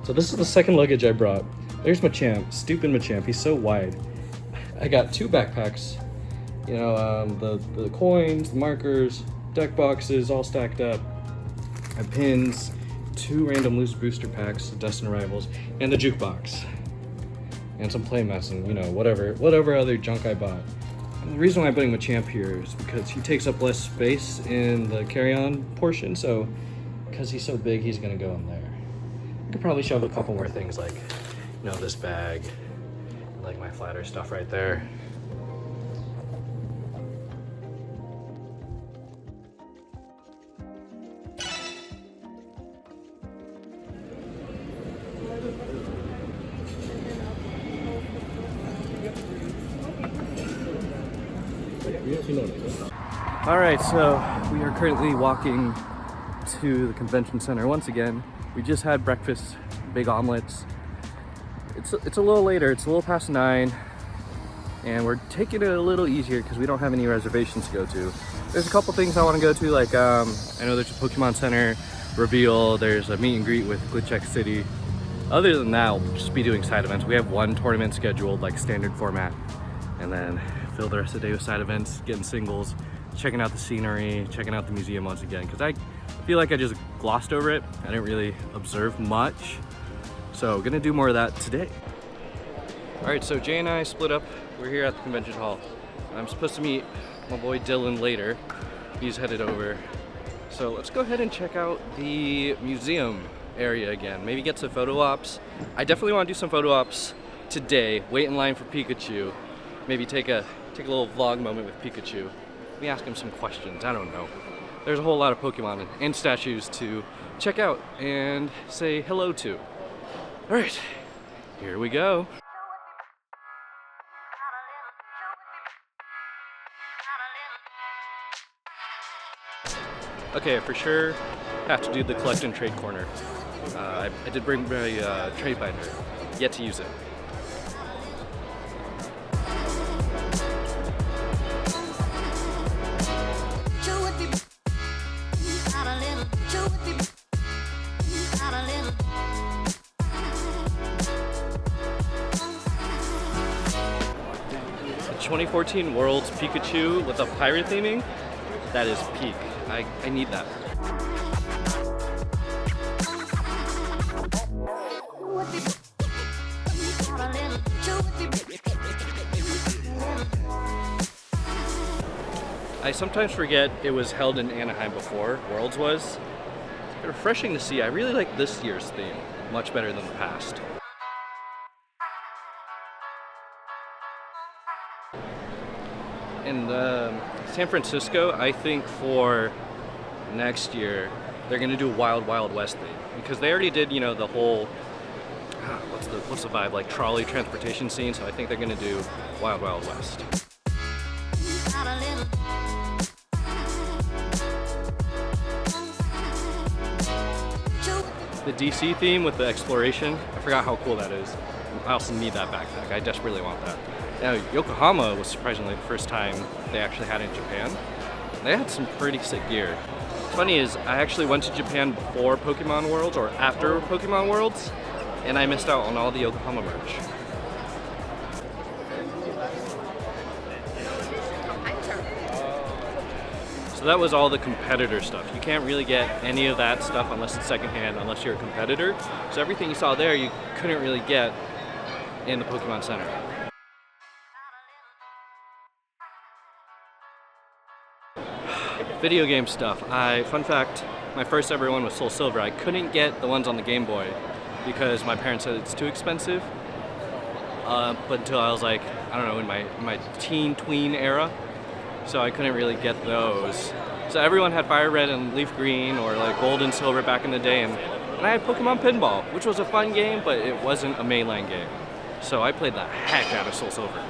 So this is the second luggage I brought. There's Machamp, stupid Machamp, he's so wide. I got 2 backpacks, you know, the coins, the markers, deck boxes all stacked up. I have pins, 2 random loose booster packs, Destined Rivals, and the jukebox. And some playmats and, you know, whatever other junk I bought. And the reason why I'm putting Machamp here is because he takes up less space in the carry-on portion, so because he's so big, he's gonna go in there. I could probably shove a couple more things like, you know, this bag, like my flatter stuff right there. All right, so we are currently walking to the convention center once again. We just had breakfast, big omelets. It's a little later, it's a little past 9, and we're taking it a little easier because we don't have any reservations to go to. There's a couple things I want to go to, like I know there's a Pokémon Center reveal, there's a meet and greet with Glitch City. Other than that, we'll just be doing side events. We have 1 tournament scheduled, like standard format, and then fill the rest of the day with side events, getting singles, checking out the scenery, checking out the museum once again, because I feel like I just glossed over it. I didn't really observe much. So gonna do more of that today. All right, so Jay and I split up. We're here at the convention hall. I'm supposed to meet my boy Dylan later. He's headed over. So let's go ahead and check out the museum area again. Maybe get some photo ops. I definitely want to do some photo ops today. Wait in line for Pikachu. Maybe take a little vlog moment with Pikachu. Maybe ask him some questions, I don't know. There's a whole lot of Pokemon and statues to check out and say hello to. All right, here we go. Okay, for sure, have to do the collect and trade corner. I did bring my trade binder, yet to use it. The 2014 Worlds Pikachu with a pirate theming, that is peak. I need that. I sometimes forget it was held in Anaheim before Worlds was. It's refreshing to see. I really like this year's theme much better than the past. In San Francisco, I think for next year they're gonna do Wild Wild West theme because they already did, you know, the whole what's the vibe, like trolley transportation scene. So I think they're gonna do Wild Wild West. The DC theme with the exploration, I forgot how cool that is. I also need that backpack. I desperately want that. Now, Yokohama was surprisingly the first time they actually had it in Japan. They had some pretty sick gear. What's funny is I actually went to Japan before Pokémon Worlds or after Pokémon Worlds, and I missed out on all the Yokohama merch. So that was all the competitor stuff. You can't really get any of that stuff unless it's secondhand, unless you're a competitor. So everything you saw there, you couldn't really get in the Pokémon Center. Video game stuff. Fun fact, my first ever one was Soul Silver. I couldn't get the ones on the Game Boy because my parents said it's too expensive. But until I was like, I don't know, in my tween era. So I couldn't really get those. So everyone had Fire Red and Leaf Green or like Gold and Silver back in the day, and I had Pokemon Pinball, which was a fun game, but it wasn't a mainline game. So I played the heck out of Soul Silver.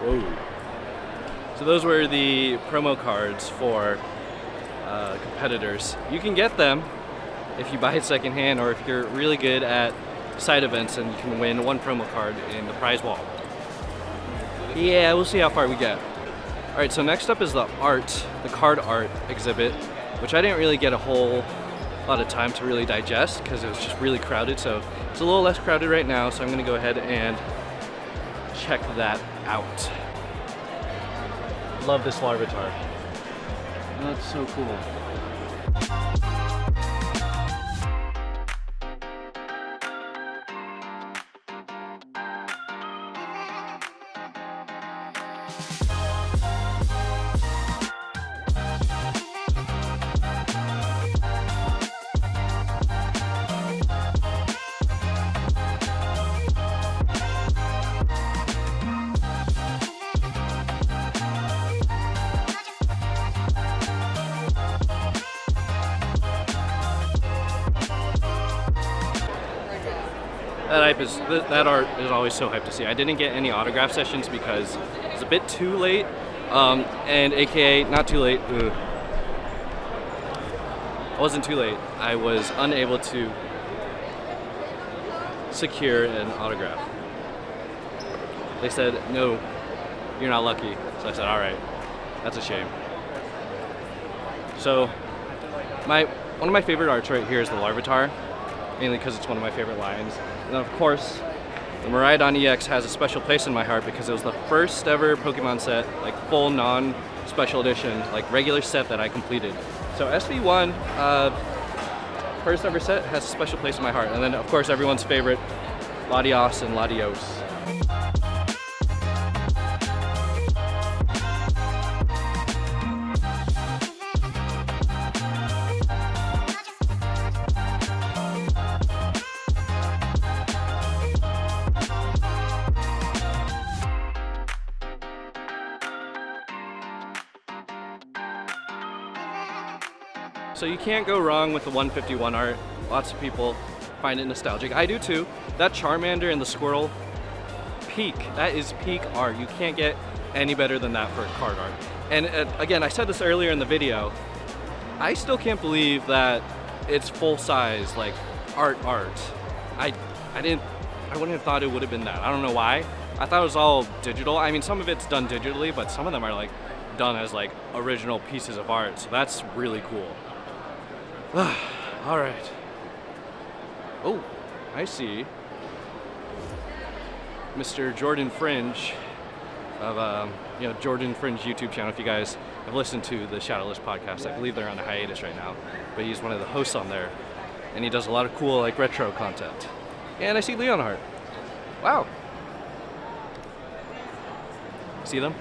Whoa. So those were the promo cards for competitors. You can get them if you buy it secondhand or if you're really good at side events, and you can win one promo card in the prize wall. Yeah, we'll see how far we get. All right, so next up is the card art exhibit, which I didn't really get a whole lot of time to really digest because it was just really crowded. So it's a little less crowded right now, so I'm gonna go ahead and check that out. Love this Larvitar. That's so cool. That art is always so hyped to see. I didn't get any autograph sessions because it was a bit too late, and AKA not too late. I wasn't too late. I was unable to secure an autograph. They said, no, you're not lucky. So I said, all right, that's a shame. So one of my favorite arts right here is the Larvitar, mainly because it's one of my favorite lines. And then of course, the Miraidon EX has a special place in my heart because it was the first ever Pokemon set, like full non-special edition, like regular set that I completed. So SV1, first ever set, has a special place in my heart. And then of course everyone's favorite, Latios and Latios. So you can't go wrong with the 151 art. Lots of people find it nostalgic. I do too. That Charmander and the squirrel peak. That is peak art. You can't get any better than that for card art. And again, I said this earlier in the video, I still can't believe that it's full size, like art. I wouldn't have thought it would have been that. I don't know why. I thought it was all digital. I mean, some of it's done digitally, but some of them are like done as like original pieces of art. So that's really cool. All right. Oh, I see. Mr. Jordan Fringe of Jordan Fringe YouTube channel. If you guys have listened to the Shoutout podcast, I believe they're on a hiatus right now, but he's one of the hosts on there, and he does a lot of cool like retro content. And I see Leonhardt. Wow. See them?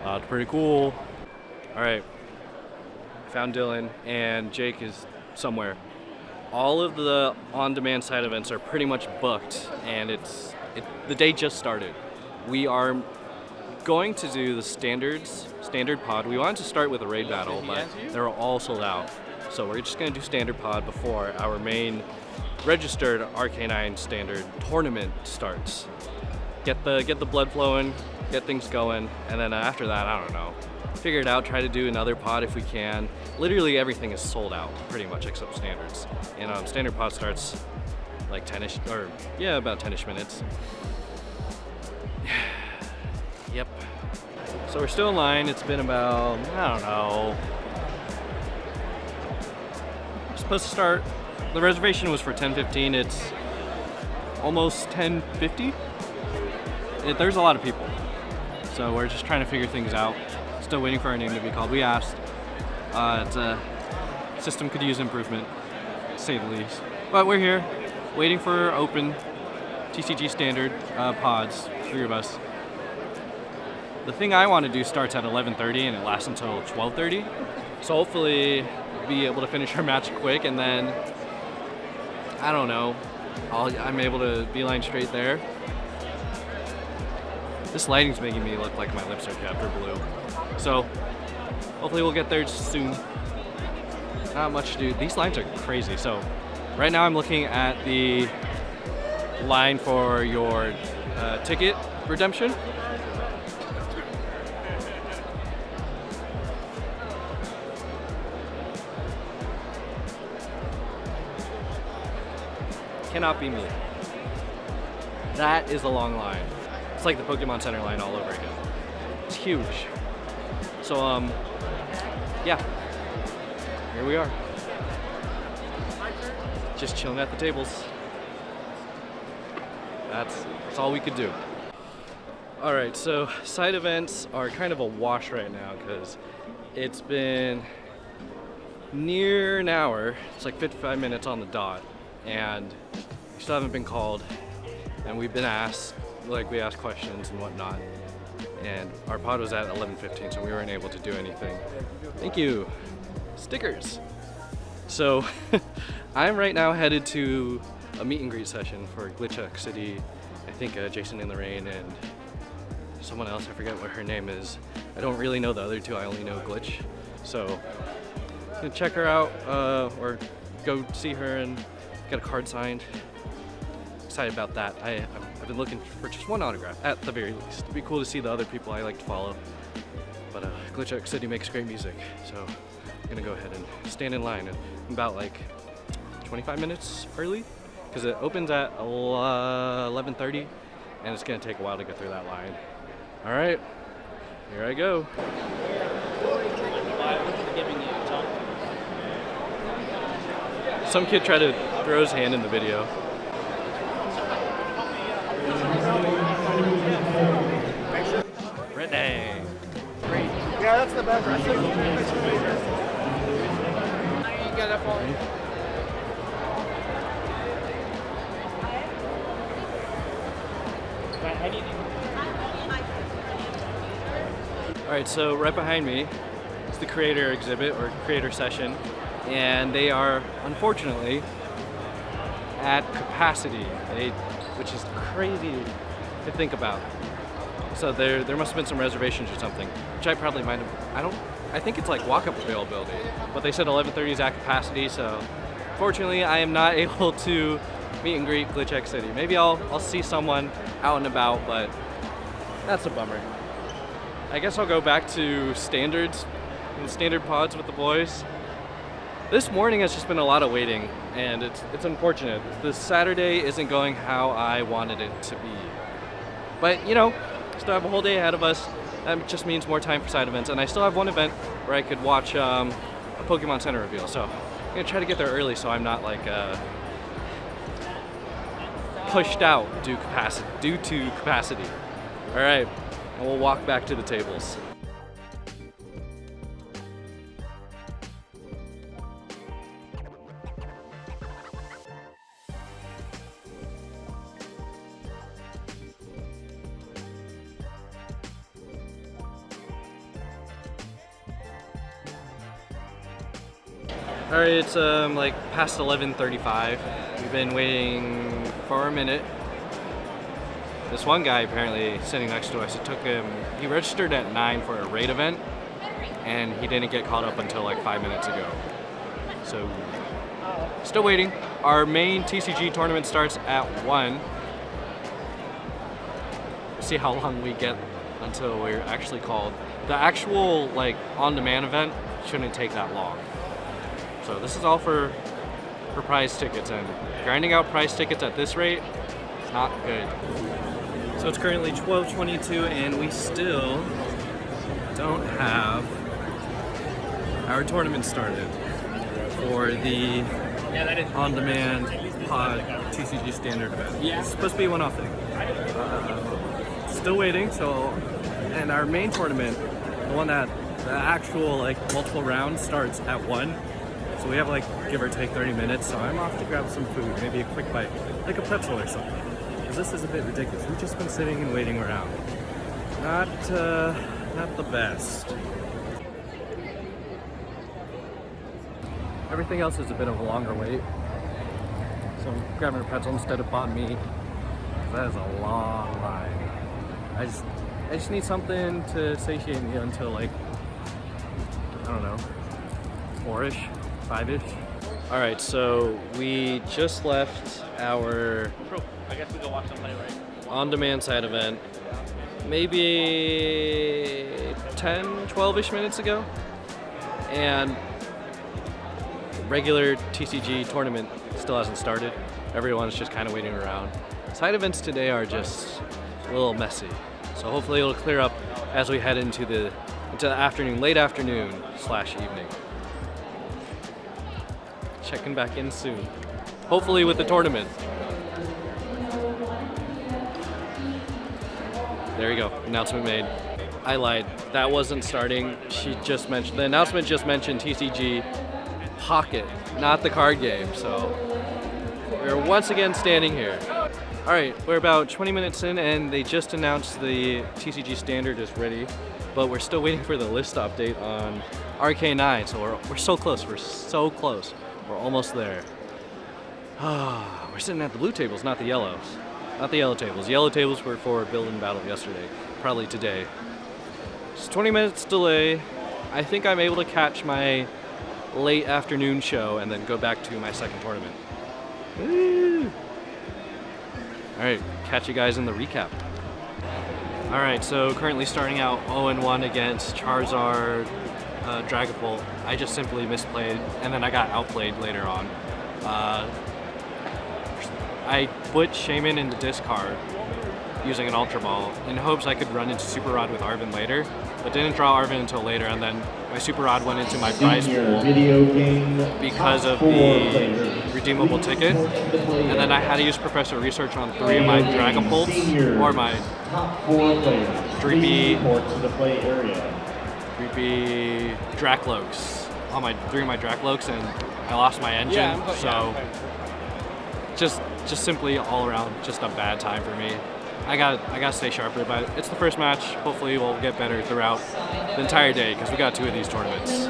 That's pretty cool. All right. Found Dylan, and Jake is somewhere. All of the on-demand side events are pretty much booked, and the day just started. We are going to do the standard pod. We wanted to start with a raid battle, but they're all sold out. So we're just gonna do standard pod before our main registered Arcanine standard tournament starts. Get the blood flowing, get things going, and then after that, I don't know. Figure it out, try to do another pod if we can. Literally everything is sold out, pretty much, except standards. And standard pod starts like 10-ish, or yeah, about 10-ish minutes. Yep. So we're still in line. It's been about, I don't know. We're supposed to start, the reservation was for 10:15. It's almost 10:50. There's a lot of people. So we're just trying to figure things out. Still waiting for our name to be called. We asked. It's a system could use improvement, to say the least. But we're here, waiting for open TCG standard pods, 3 of us. The thing I want to do starts at 11:30 and it lasts until 12:30. So hopefully be able to finish our match quick, and then, I don't know, I'm able to beeline straight there. This lighting's making me look like my lips are chapter blue. So, hopefully we'll get there soon. Not much to do. These lines are crazy. So, right now I'm looking at the line for your ticket redemption. Cannot be me. That is a long line. It's like the Pokémon Center line all over again. It's huge. So, yeah. Here we are. Just chilling at the tables. That's all we could do. All right, so side events are kind of a wash right now because it's been near an hour. It's like 55 minutes on the dot, and we still haven't been called, and we've been asked, like we asked questions and whatnot, and our pod was at 11:15, so we weren't able to do anything. Thank you. Stickers. So I'm right now headed to a meet and greet session for Glitchuck City. I think Jason in the Rain and someone else, I forget what her name is. I don't really know the other two, I only know Glitch. So I'm gonna check her out, or go see her and get a card signed. Excited about that. I've been looking for just one autograph, at the very least. It'd be cool to see the other people I like to follow. But Glitchuck City makes great music, so I'm gonna go ahead and stand in line. I'm about like 25 minutes early, because it opens at 11:30, and it's gonna take a while to get through that line. All right, here I go. Some kid tried to throw his hand in the video. Brittany. Great. Yeah, that's the best. I think you got that for me. All right, so right behind me is the creator exhibit or creator session, and they are unfortunately at capacity, which is crazy to think about. So there must have been some reservations or something, which I probably might have. I think it's like walk-up availability, but they said 11:30 is at capacity, so Unfortunately, I am not able to meet and greet Glitch X City. Maybe I'll see someone out and about, but that's a bummer. I guess I'll go back to standards and standard pods with the boys. This morning has just been a lot of waiting, and it's unfortunate. This Saturday isn't going how I wanted it to be. But, you know, still have a whole day ahead of us. That just means more time for side events, and I still have one event where I could watch a Pokémon Center reveal. So I'm gonna try to get there early so I'm not like pushed out due to capacity. All right, and we'll walk back to the tables. All right, it's like past 11:35. We've been waiting for a minute. This one guy apparently sitting next to us, it took him, he registered at 9 for a raid event, and he didn't get caught up until like 5 minutes ago. So, still waiting. Our main TCG tournament starts at 1. See how long we get until we're actually called. The actual like on-demand event shouldn't take that long. So this is all for prize tickets, and grinding out prize tickets at this rate is not good. So it's currently 12:22 and we still don't have our tournament started for the on-demand pod TCG standard event. It's supposed to be a one-off thing. Still waiting, and our main tournament, the one that the actual like multiple rounds starts at 1. So we have like give or take 30 minutes, so I'm off to grab some food, maybe a quick bite, like a pretzel or something. Because this is a bit ridiculous. We've just been sitting and waiting around. Not the best. Everything else is a bit of a longer wait. So I'm grabbing a pretzel instead of banh mi. That is a long line. I just need something to satiate me until like, I don't know, 4-ish. 5-ish. All right, so we just left our I guess we go watch them play, right? on-demand side event maybe 10, 12-ish minutes ago, and regular TCG tournament still hasn't started. Everyone's just kind of waiting around. Side events today are just a little messy, so hopefully it'll clear up as we head into the afternoon, late afternoon / evening. Checking back in soon. Hopefully with the tournament. There you go, announcement made. I lied, that wasn't starting. The announcement just mentioned TCG Pocket, not the card game, so we're once again standing here. All right, we're about 20 minutes in and they just announced the TCG standard is ready, but we're still waiting for the list update on RK9, so we're so close, We're almost there. We're sitting at the blue tables, not the yellows. Not the yellow tables. Yellow tables were for build and battle yesterday, probably today. It's 20 minutes delay. I think I'm able to catch my late afternoon show and then go back to my second tournament. Woo! All right, catch you guys in the recap. All right, so currently starting out 0-1 against Charizard, Dragapult. I just simply misplayed, and then I got outplayed later on. I put Shaman in the discard using an Ultra Ball in hopes I could run into Super Rod with Arven later, but didn't draw Arven until later, and then my Super Rod went into my prize pool because of the redeemable ticket, and then I had to use Professor Research on 3 of my Dragapults, or my Dreepy Dracloaks, on my 3 of my Dracloaks, and I lost my engine, so just simply all around just a bad time for me. I gotta stay sharper, but it's the first match. Hopefully we'll get better throughout the entire day because we got 2 of these tournaments.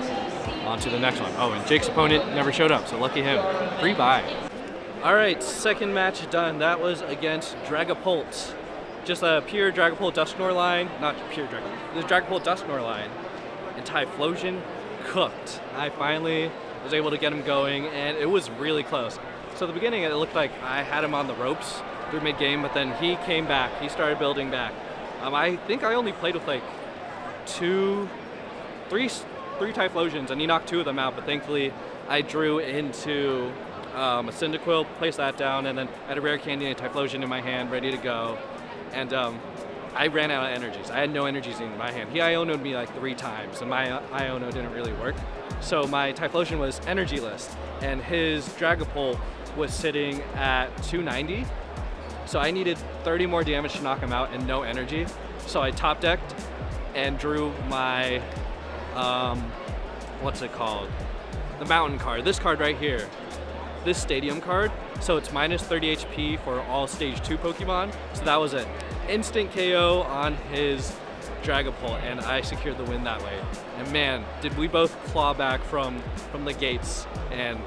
On to the next one. Oh, and Jake's opponent never showed up, so lucky him. Free bye. All right, second match done. That was against Dragapult. Just a pure Dragapult Dusknoir line, not pure Dragapult, the Dragapult Dusknoir line. And Typhlosion cooked. I finally was able to get him going, and it was really close. So at the beginning, it looked like I had him on the ropes through mid-game, but then he came back. He started building back. I think I only played with like three Typhlosions, and he knocked 2 of them out, but thankfully I drew into a Cyndaquil, placed that down, and then I had a Rare Candy and a Typhlosion in my hand, ready to go. And I ran out of energies. I had no energies in my hand. He Iono'd me like 3 times, and my Iono didn't really work. So my Typhlosion was energyless, and his Dragapult was sitting at 290. So I needed 30 more damage to knock him out and no energy. So I top decked and drew my, what's it called? The mountain card, this card right here. This stadium card. So it's minus 30 HP for all stage 2 Pokemon. So that was an instant KO on his Dragapult, and I secured the win that way. And man, did we both claw back from the gates, and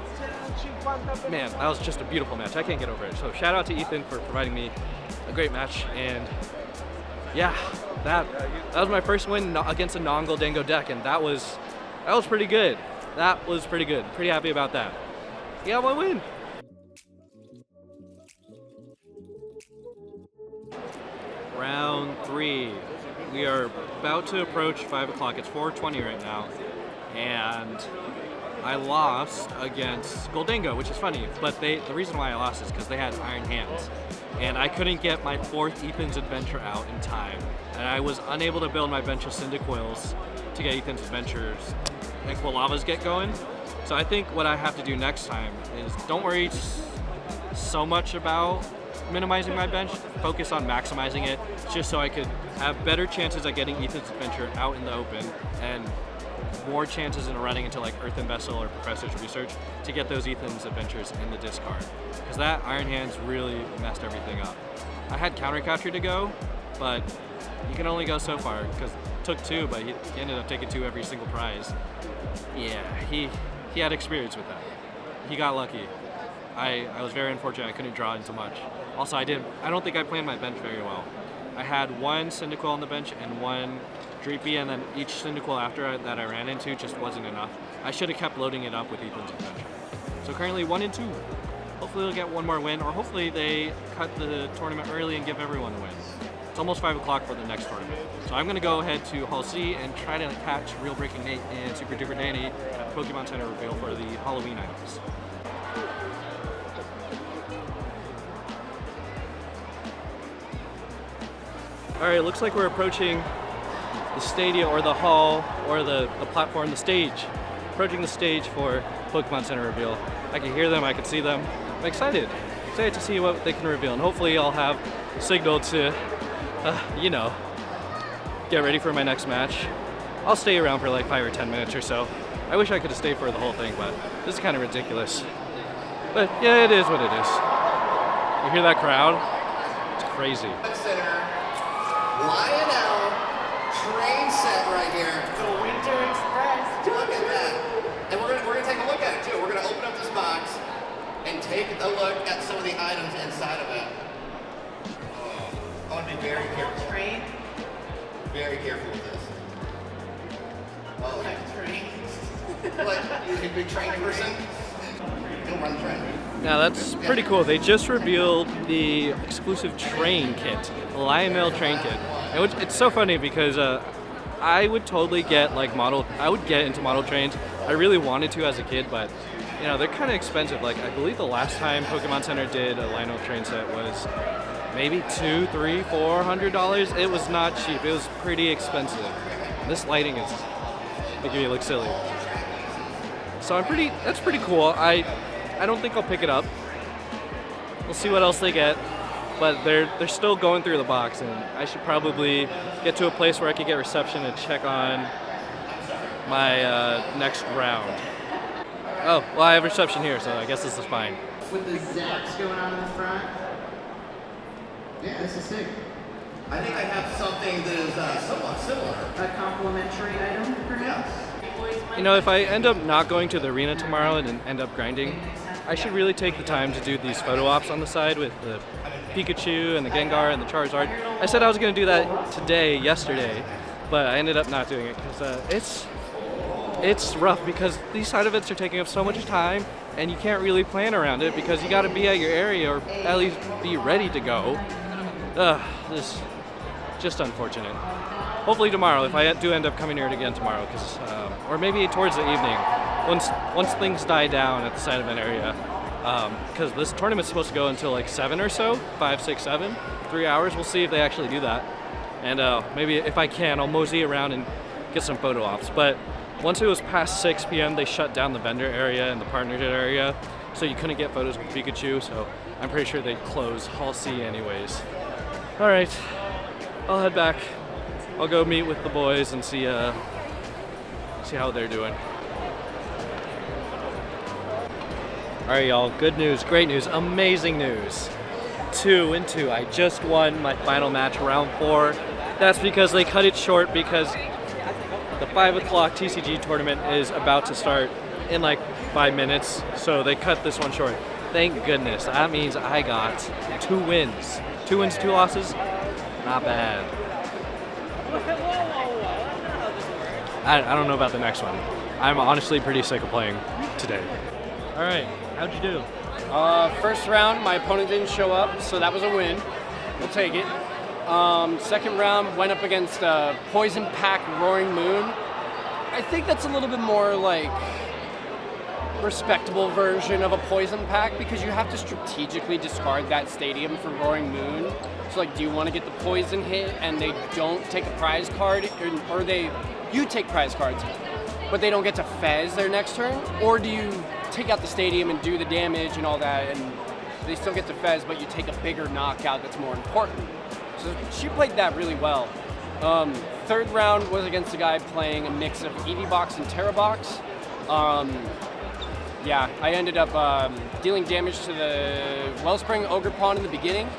man, that was just a beautiful match. I can't get over it. So shout out to Ethan for providing me a great match, and yeah, that was my first win against a non-Goldango deck, and that was pretty good. That was pretty good. Pretty happy about that. Yeah, one win. Round 3. We are about to approach 5 o'clock. It's 4:20 right now, and I lost against Goldango, which is funny, but the reason why I lost is because they had Iron Hands, and I couldn't get my 4th Ethan's Adventure out in time, and I was unable to build my bench of Cyndaquils to get Ethan's Adventures and Quilavas get going. So I think what I have to do next time is don't worry so much about minimizing my bench, focus on maximizing it, just so I could have better chances at getting Ethan's Adventure out in the open, and more chances in running into like Earthen Vessel or Professor's Research to get those Ethan's Adventures in the discard. Because that Iron Hands really messed everything up. I had Counter Capture to go, but you can only go so far, because it took 2, but he ended up taking 2 every single prize. Yeah, he had experience with that. He got lucky. I was very unfortunate I couldn't draw into much. Also, I don't think I planned my bench very well. I had 1 Cyndaquil on the bench and 1 Dreepy, and then each Cyndaquil after that I ran into just wasn't enough. I should have kept loading it up with Ethan's Adventure. So currently 1-2. Hopefully we'll get 1 more win, or hopefully they cut the tournament early and give everyone a win. It's almost 5 o'clock for the next tournament. So I'm gonna go ahead to Hall C and try to catch Real Breaking Nate and Super Duper Danny at the Pokemon Center reveal for the Halloween items. Alright, looks like we're approaching the stadium, or the hall, or the platform, the stage. Approaching the stage for Pokemon Center reveal. I can hear them, I can see them. I'm excited to see what they can reveal, and hopefully I'll have signal to, get ready for my next match. I'll stay around for like 5 or 10 minutes or so. I wish I could have stayed for the whole thing, but this is kind of ridiculous. But yeah, it is what it is. You hear that crowd? It's crazy. Lionel train set right here. The Winter Express. Look at that. And we're gonna take a look at it too. We're gonna open up this box and take a look at some of the items inside of it. Oh, I want to be very careful. Train. Very careful with this. Oh, train. Like, you a big train person? Don't run the train. Now that's pretty cool. They just revealed the exclusive train kit, the lmao train kit. And it's so funny because I would totally get I would get into model trains. I really wanted to as a kid, but they're kind of expensive. Like, I believe the last time Pokemon Center did a lmao train set was maybe $200, $300, $400. It was not cheap. It was pretty expensive. This lighting is making me look silly. So that's pretty cool. I don't think I'll pick it up. We'll see what else they get, but they're still going through the box, and I should probably get to a place where I can get reception and check on my next round. Oh, well, I have reception here, so I guess this is fine. With the zaps going on in the front. Yeah, this is sick. I think I have something that is somewhat similar. A complimentary item, perhaps? If I end up not going to the arena tomorrow and end up grinding, I should really take the time to do these photo ops on the side with the Pikachu and the Gengar and the Charizard. I said I was going to do that yesterday, but I ended up not doing it because it's rough because these side events are taking up so much time and you can't really plan around it because you got to be at your area or at least be ready to go. This is just unfortunate. Hopefully tomorrow, if I do end up coming here again tomorrow, because or maybe towards the evening, once things die down at the side event area, because this tournament's supposed to go until like 7 or so, 5, 6, 7, 3 hours. We'll see if they actually do that, and maybe if I can, I'll mosey around and get some photo ops. But once it was past 6 p.m., they shut down the vendor area and the partnership area, so you couldn't get photos with Pikachu. So I'm pretty sure they'd close Hall C anyways. All right, I'll head back. I'll go meet with the boys and see how they're doing. All right, y'all. Good news, great news, amazing news. 2-2. I just won my final match, round 4. That's because they cut it short because the 5 o'clock TCG tournament is about to start in like 5 minutes, so they cut this one short. Thank goodness. That means I got 2 wins. 2 wins, 2 losses. Not bad. I don't know about the next one. I'm honestly pretty sick of playing today. All right, how'd you do? First round, my opponent didn't show up, so that was a win. We'll take it. Second round, went up against Poison Pack Roaring Moon. I think that's a little bit more like respectable version of a Poison Pack because you have to strategically discard that stadium for Roaring Moon. So like, do you want to get the poison hit and they don't take a prize card, or you take prize cards, but they don't get to fez their next turn? Or do you take out the stadium and do the damage and all that, and they still get to fez, but you take a bigger knockout that's more important? So she played that really well. Third round was against a guy playing a mix of EV Box and Terra Box. Yeah, I ended up dealing damage to the Wellspring Ogre Pawn in the beginning,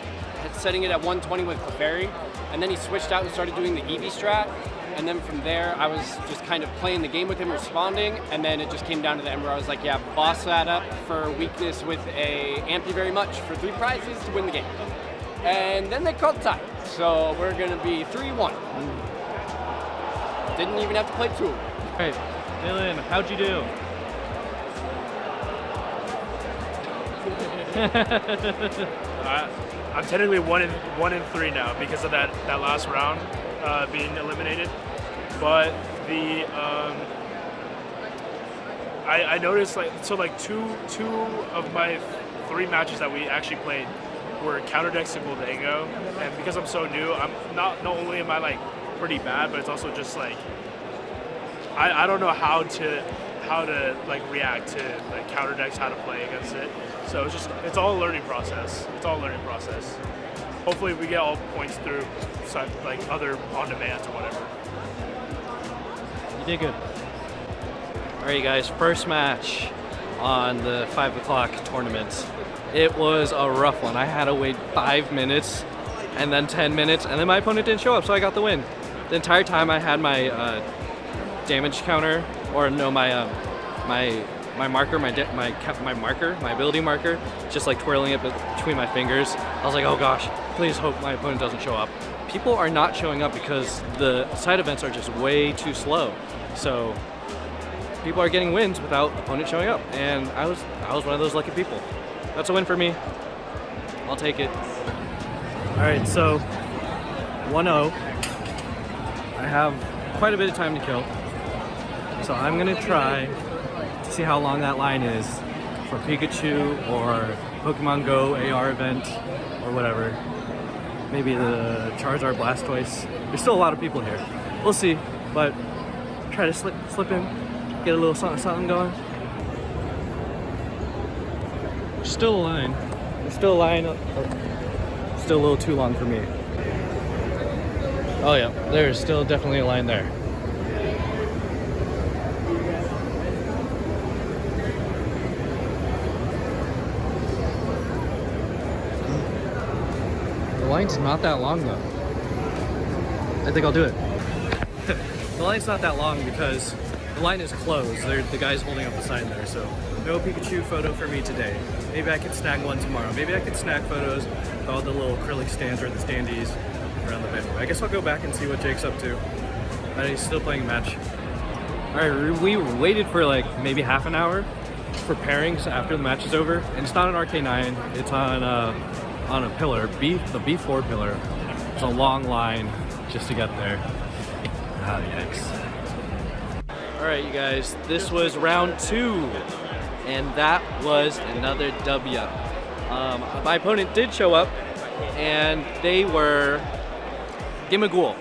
setting it at 120 with Clefairy, and then he switched out and started doing the EV strat, and then from there I was just kind of playing the game with him, responding, and then it just came down to the end where I was like, yeah, boss that up for weakness with a Amp You Very Much for 3 prizes to win the game. And then they called tie, so we're gonna be 3-1. Didn't even have to play 2. All right, Eleine, how'd you do? I'm technically 1-3 now because of that last round being eliminated. But the I noticed like two of my 3 matches that we actually played were counter decks to Goldango, and because I'm so new, I'm not only am I like pretty bad, but it's also just like I don't know how to like react to like counter decks, how to play against it. So it's all a learning process. Hopefully we get all points through like other on demands or whatever. You did good. All right, you guys, first match on the 5 o'clock tournament. It was a rough one. I had to wait 5 minutes and then 10 minutes, and then my opponent didn't show up, so I got the win. The entire time I had my damage counter, or no, my marker, my ability marker, just like twirling it between my fingers. I was like, oh gosh, please hope my opponent doesn't show up. People are not showing up because the side events are just way too slow. So people are getting wins without the opponent showing up, and I was one of those lucky people. That's a win for me. I'll take it. All right, so 1-0. I have quite a bit of time to kill, so I'm gonna try to see how long that line is for Pikachu or Pokemon Go AR event or whatever. Maybe the Charizard Blastoise. There's still a lot of people here. We'll see, but try to slip in, get a little something going. Still a line. There's still a line. Still a little too long for me. Oh yeah, there's still definitely a line there. The line's not that long though. I think I'll do it. The line's not that long because the line is closed. The guy's holding up the sign there, so no Pikachu photo for me today. Maybe I could snag one tomorrow. Maybe I could snag photos with all the little acrylic stands or the standees around the venue. I guess I'll go back and see what Jake's up to. He's still playing a match. All right, we waited for like maybe half an hour for pairings after the match is over, and it's not an RK9. It's on a pillar, the B4 pillar. It's a long line just to get there. Ah, yikes. All right, you guys, this was round 2, and that was another W. My opponent did show up, and they were Gimmighoul.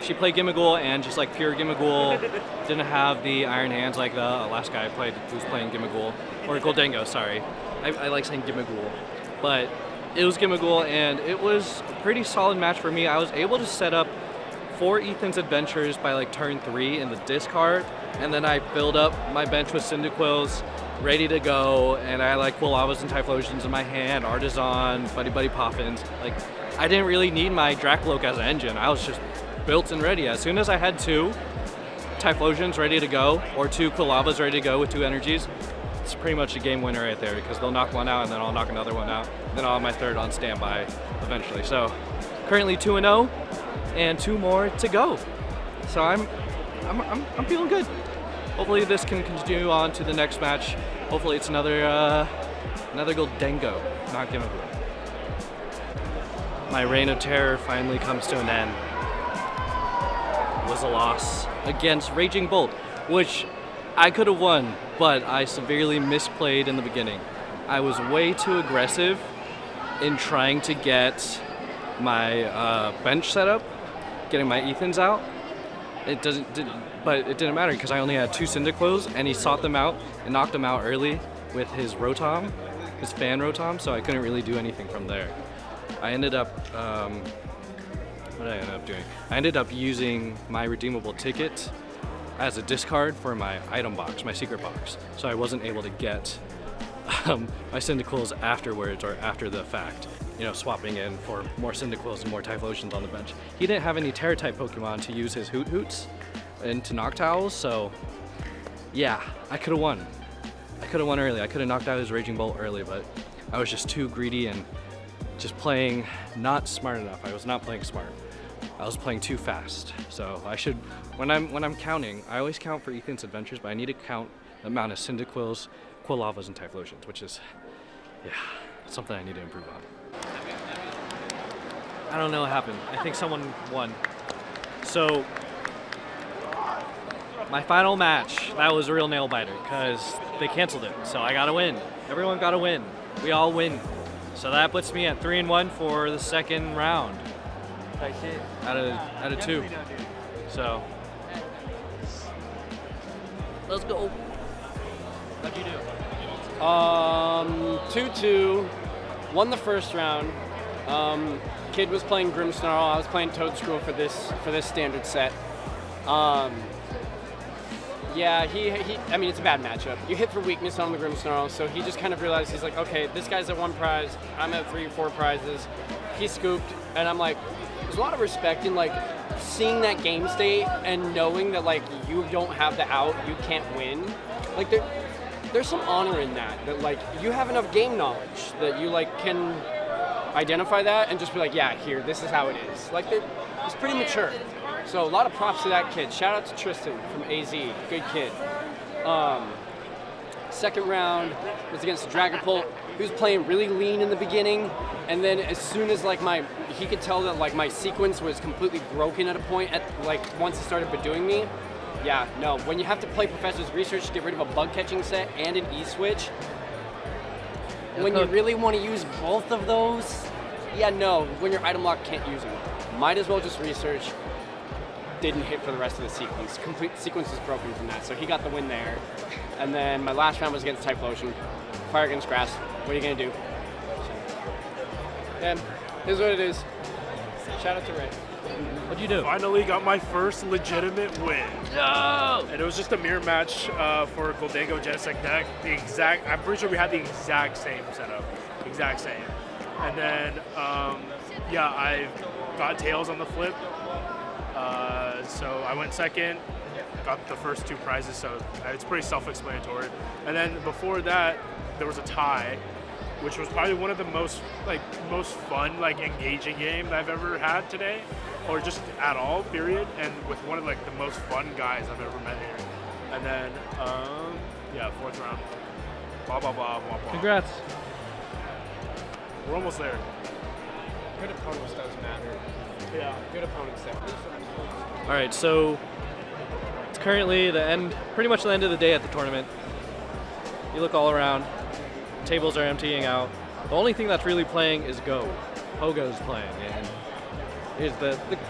She played Gimmighoul, and just like pure Gimmighoul, didn't have the iron hands like the last guy played who was playing Gimmighoul, or Goldango, sorry. I like saying Gimmighoul, but it was Gimmighoul, and it was a pretty solid match for me. I was able to set up 4 Ethan's Adventures by like turn 3 in the discard, and then I filled up my bench with Cyndaquils, ready to go, and I had like Quillavas and Typhlosions in my hand, Artisan, Buddy Buddy Poffins. Like, I didn't really need my Dracloak as an engine. I was just built and ready. As soon as I had 2 Typhlosions ready to go, or 2 Quillavas ready to go with 2 energies, it's pretty much a game winner right there, because they'll knock one out and then I'll knock another one out. Then I'll have my 3rd on standby eventually. So currently 2-0 and 2 more to go. So I'm feeling good. Hopefully this can continue on to the next match. Hopefully it's another Goldango, not Gimmighoul. My reign of terror finally comes to an end. It was a loss against Raging Bolt, which I could have won, but I severely misplayed in the beginning. I was way too aggressive in trying to get my bench set up, getting my Ethans out. But it didn't matter because I only had 2 Cyndaquils, and he sought them out and knocked them out early with his Rotom, his fan Rotom, so I couldn't really do anything from there. I ended up, what did I end up doing? I ended up using my redeemable ticket as a discard for my item box, my secret box. So I wasn't able to get my Cyndaquils afterwards or after the fact, you know, swapping in for more Cyndaquils and more Typhlosions on the bench. He didn't have any Terra-type Pokemon to use his Hoot Hoots into Noctowls, so yeah, I could have won. I could have won early. I could have knocked out his Raging Bolt early, but I was just too greedy and just playing not smart enough. I was not playing smart. I was playing too fast. So I should, when I'm counting, I always count for Ethan's Adventures, but I need to count the amount of Cyndaquils, Quillavas, and Typhlosions, which is, yeah, something I need to improve on. I don't know what happened. I think someone won. So my final match, that was a real nail biter because they canceled it. So I gotta win. Everyone gotta win. We all win. So that puts me at 3-1 for the second round. Out of 2. So let's go. What'd you do? 2-2. Won the first round. Kid was playing Grimmsnarl. I was playing Toadscruel for this standard set. Yeah, I mean, it's a bad matchup. You hit for weakness on the Grimmsnarl, so he just kind of realized, he's like, okay, this guy's at 1 prize, I'm at 3 or 4 prizes. He scooped, and I'm like, there's a lot of respect in like seeing that game state and knowing that like you don't have the out, you can't win. Like there's some honor in that like you have enough game knowledge that you like can identify that and just be like, yeah, here, this is how it is. Like it's pretty mature. So a lot of props to that kid. Shout out to Tristan from AZ, good kid. Second round was against Dragapult. He was playing really lean in the beginning, and then as soon as like he could tell that like my sequence was completely broken at a point at like once he started bedoing me. Yeah, no. When you have to play Professor's Research to get rid of a bug catching set and an E-switch, when you really want to use both of those, yeah, no. When your item lock can't use them, might as well just research. Didn't hit for the rest of the sequence. Complete sequence is broken from that, so he got the win there. And then my last round was against Typhlosion. Fire against grass. What are you gonna do? Yeah, it is what it is. Shout out to Ray. What'd you do? Finally got my first legitimate win. No! And it was just a mirror match for Goldango Genesect deck. I'm pretty sure we had the exact same setup. Exact same. And then, yeah, I got Tails on the flip. So I went second, got the first 2 prizes, so it's pretty self-explanatory. And then before that, there was a tie, which was probably one of the most fun, engaging games I've ever had today, or just at all, period. And with one of the most fun guys I've ever met here. And then, yeah, 4th round. Blah, blah, blah, blah, blah. Congrats. We're almost there. Good opponents does matter. Yeah. Good opponents there. All right, so it's currently the end, pretty much the end of the day at the tournament. You look all around, tables are emptying out. The only thing that's really playing is Go. Pogo's playing, and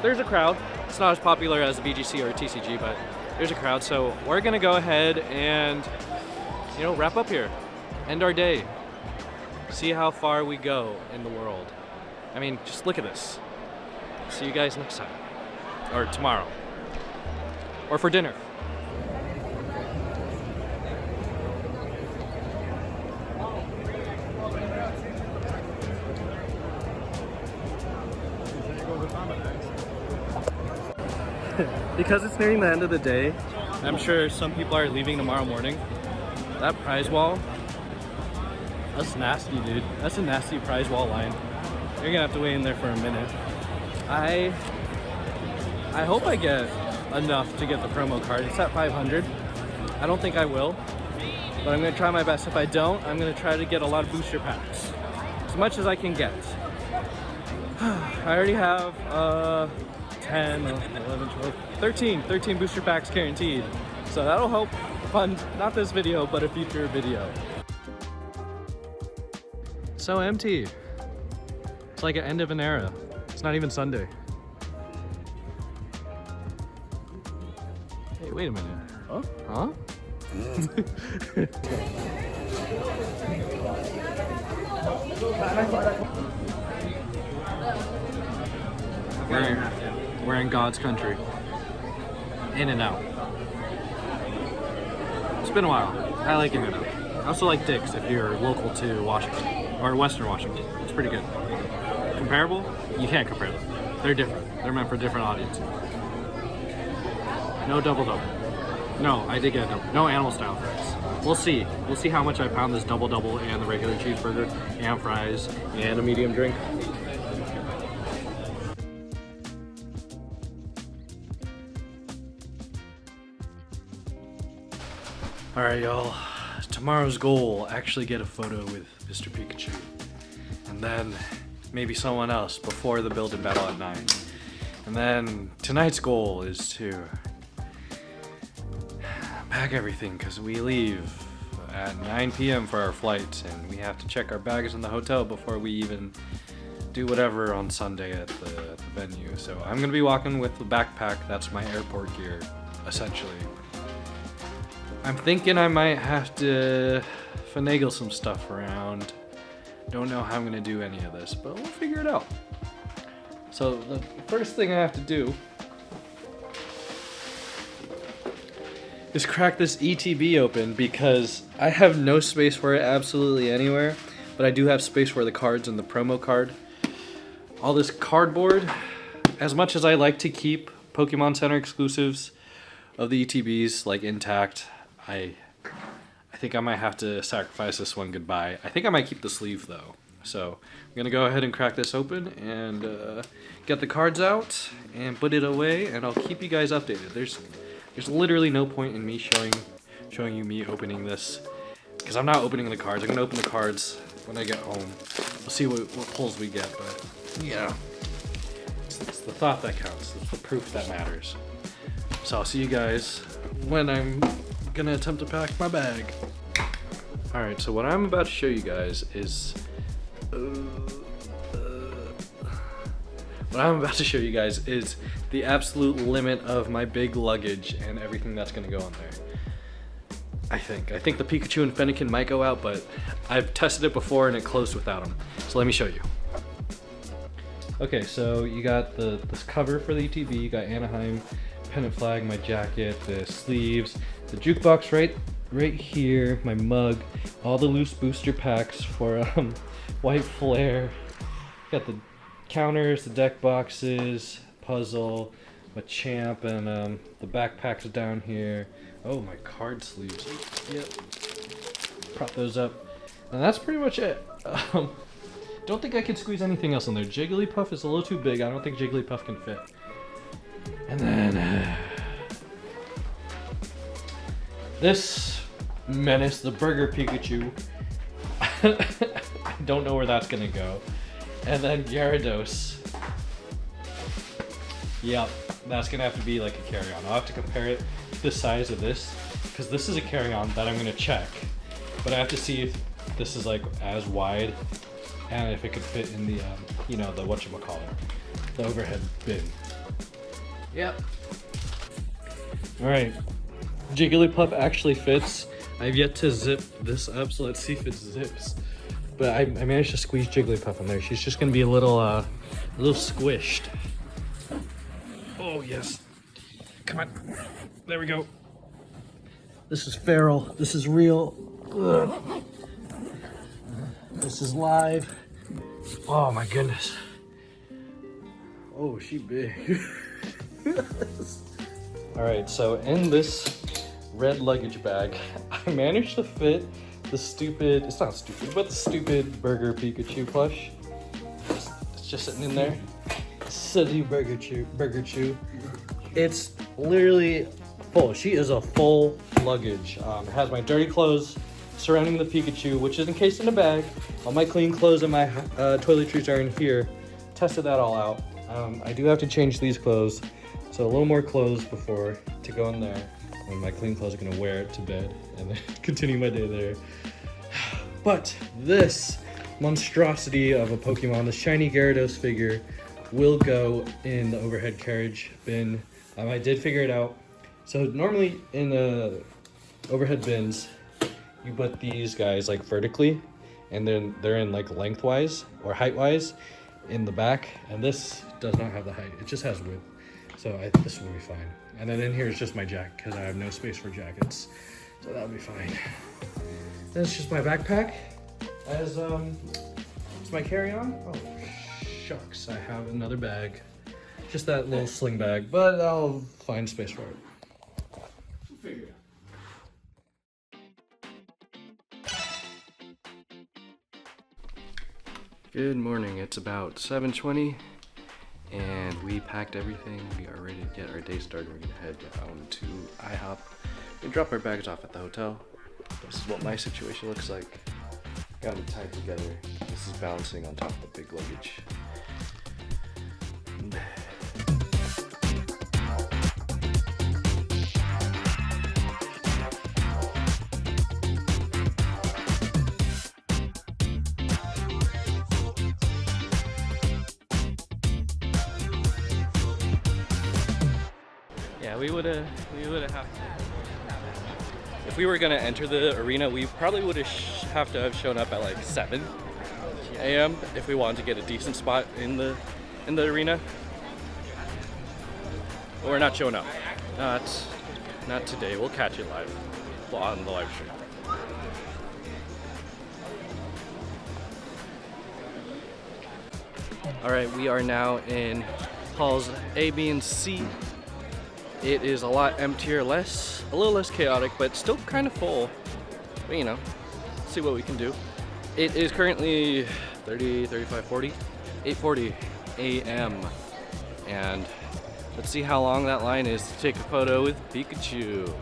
there's a crowd. It's not as popular as the BGC or TCG, but there's a crowd. So we're gonna go ahead and, you know, wrap up here, end our day, see how far we go in the world. I mean, just look at this. See you guys next time, or tomorrow, or for dinner. Because it's nearing the end of the day, I'm sure some people are leaving tomorrow morning. That prize wall, that's nasty, dude. That's a nasty prize wall line. You're gonna have to wait in there for a minute. I hope I get enough to get the promo card. It's at 500. I don't think I will, but I'm gonna try my best. If I don't, I'm gonna try to get a lot of booster packs, as much as I can get. I already have 10, 11, 12, 13 booster packs guaranteed. So that'll help fund, not this video, but a future video. So empty. It's like an end of an era. It's not even Sunday. Hey, wait a minute. Huh? Huh? We're in God's country. In and out. It's been a while. I like In and Out. I also like Dick's if you're local to Washington, or Western Washington. It's pretty good. Comparable? You can't compare them. They're different. They're meant for different audiences. No double-double. No, I did get a double. No animal style fries. We'll see. We'll see how much I pound this double-double and the regular cheeseburger and fries and a medium drink. Alright, y'all. Tomorrow's goal, actually get a photo with Mr. Pikachu. And then maybe someone else before the build-in battle at 9. And then tonight's goal is to pack everything, because we leave at 9 p.m. for our flight, and we have to check our bags in the hotel before we even do whatever on Sunday at the venue. So I'm gonna be walking with the backpack. That's my airport gear, essentially. I'm thinking I might have to finagle some stuff around. Don't know how I'm gonna do any of this, but we'll figure it out. So the first thing I have to do is crack this ETB open, because I have no space for it absolutely anywhere, but I do have space for the cards and the promo card. All this cardboard, as much as I like to keep Pokémon Center exclusives of the ETBs like intact, I think I might have to sacrifice this one goodbye. I think I might keep the sleeve though. So I'm gonna go ahead and crack this open and get the cards out and put it away, and I'll keep you guys updated. There's literally no point in me showing you me opening this, because I'm not opening the cards. I'm gonna open the cards when I get home. We'll see what pulls we get, but yeah, it's the thought that counts. It's the proof that matters. So I'll see you guys when I'm gonna attempt to pack my bag. All right, so what I'm about to show you guys is the absolute limit of my big luggage and everything that's gonna go in there. I think the Pikachu and Fennekin might go out, but I've tested it before and it closed without them. So let me show you. Okay, so you got this cover for the ETB, you got Anaheim, pennant flag, my jacket, the sleeves, the jukebox right here, my mug, all the loose booster packs for White Flare. Got the counters, the deck boxes, puzzle, my champ, and the backpacks down here. Oh, my card sleeves. Yep. Prop those up. And that's pretty much it. Don't think I can squeeze anything else in there. Jigglypuff is a little too big. I don't think Jigglypuff can fit. And then This menace, the Burger Pikachu. I don't know where that's gonna go. And then Gyarados. Yep, that's gonna have to be like a carry-on. I'll have to compare it to the size of this, because this is a carry-on that I'm gonna check. But I have to see if this is like as wide and if it could fit in the, you know, the whatchamacallit, the overhead bin. Yep. All right, Jigglypuff actually fits. I've yet to zip this up, so let's see if it zips. But I managed to squeeze Jigglypuff in there. She's just gonna be a little squished. Oh yes, come on, there we go. This is feral, this is real. Ugh. This is live. Oh my goodness. Oh, she big. All right, so in this red luggage bag, I managed to fit the stupid, it's not stupid, but the stupid Burger Pikachu plush. It's just sitting in there. Silly Burger Chew. It's literally full. She is a full luggage. It has my dirty clothes surrounding the Pikachu, which is encased in a bag. All my clean clothes and my toiletries are in here. Tested that all out. I do have to change these clothes, so a little more clothes before to go in there. And my clean clothes are gonna wear it to bed and then continue my day there. But this monstrosity of a Pokemon, the shiny Gyarados figure, will go in the overhead carriage bin. I did figure it out. So normally in the overhead bins, you put these guys like vertically, and then they're in like lengthwise or heightwise in the back. And this does not have the height; it just has width. So this will be fine. And then in here is just my jacket because I have no space for jackets, so that'll be fine. That's just my backpack. As it's my carry-on. Oh shucks, I have another bag. Just that little sling bag, but I'll find space for it. We'll figure it out. Good morning, it's about 7:20 and we packed everything. We are ready to get our day started. We're gonna head down to IHOP and drop our bags off at the hotel. This is what my situation looks like. Got them tied together. This is balancing on top of the big luggage. Yeah, we would have if we were gonna enter the arena, we probably would have to have shown up at like 7 a.m. if we wanted to get a decent spot in the arena. But we're not showing up. Not today. We'll catch it live on the live stream. All right, we are now in halls A, B, and C. It is a lot emptier, a little less chaotic, but still kind of full. But you know, see what we can do. It is currently 30, 35, 40, 8:40 a.m. And let's see how long that line is to take a photo with Pikachu.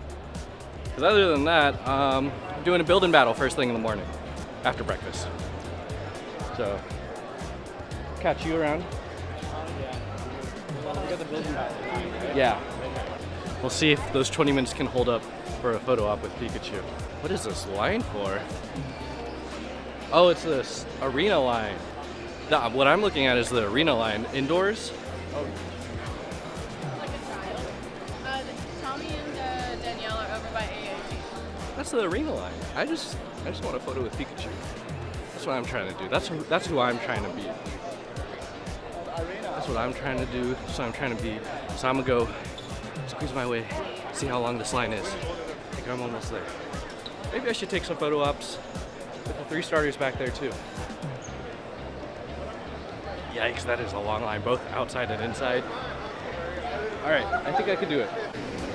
Because other than that, I'm doing a building battle first thing in the morning, after breakfast. So, catch you around. Yeah. We'll see if those 20 minutes can hold up for a photo op with Pikachu. What is this line for? Oh, it's this arena line. What I'm looking at is the arena line indoors. Oh. Tommy and Danielle are over by AAG. That's the arena line. I just want a photo with Pikachu. That's what I'm trying to do. That's who I'm trying to be. That's what I'm trying to do. So I'm trying to be. So I'm gonna go squeeze my way, see how long this line is. I think I'm almost there. Maybe I should take some photo ops with the 3 starters back there too. Yikes, that is a long line, both outside and inside. All right, I think I could do it.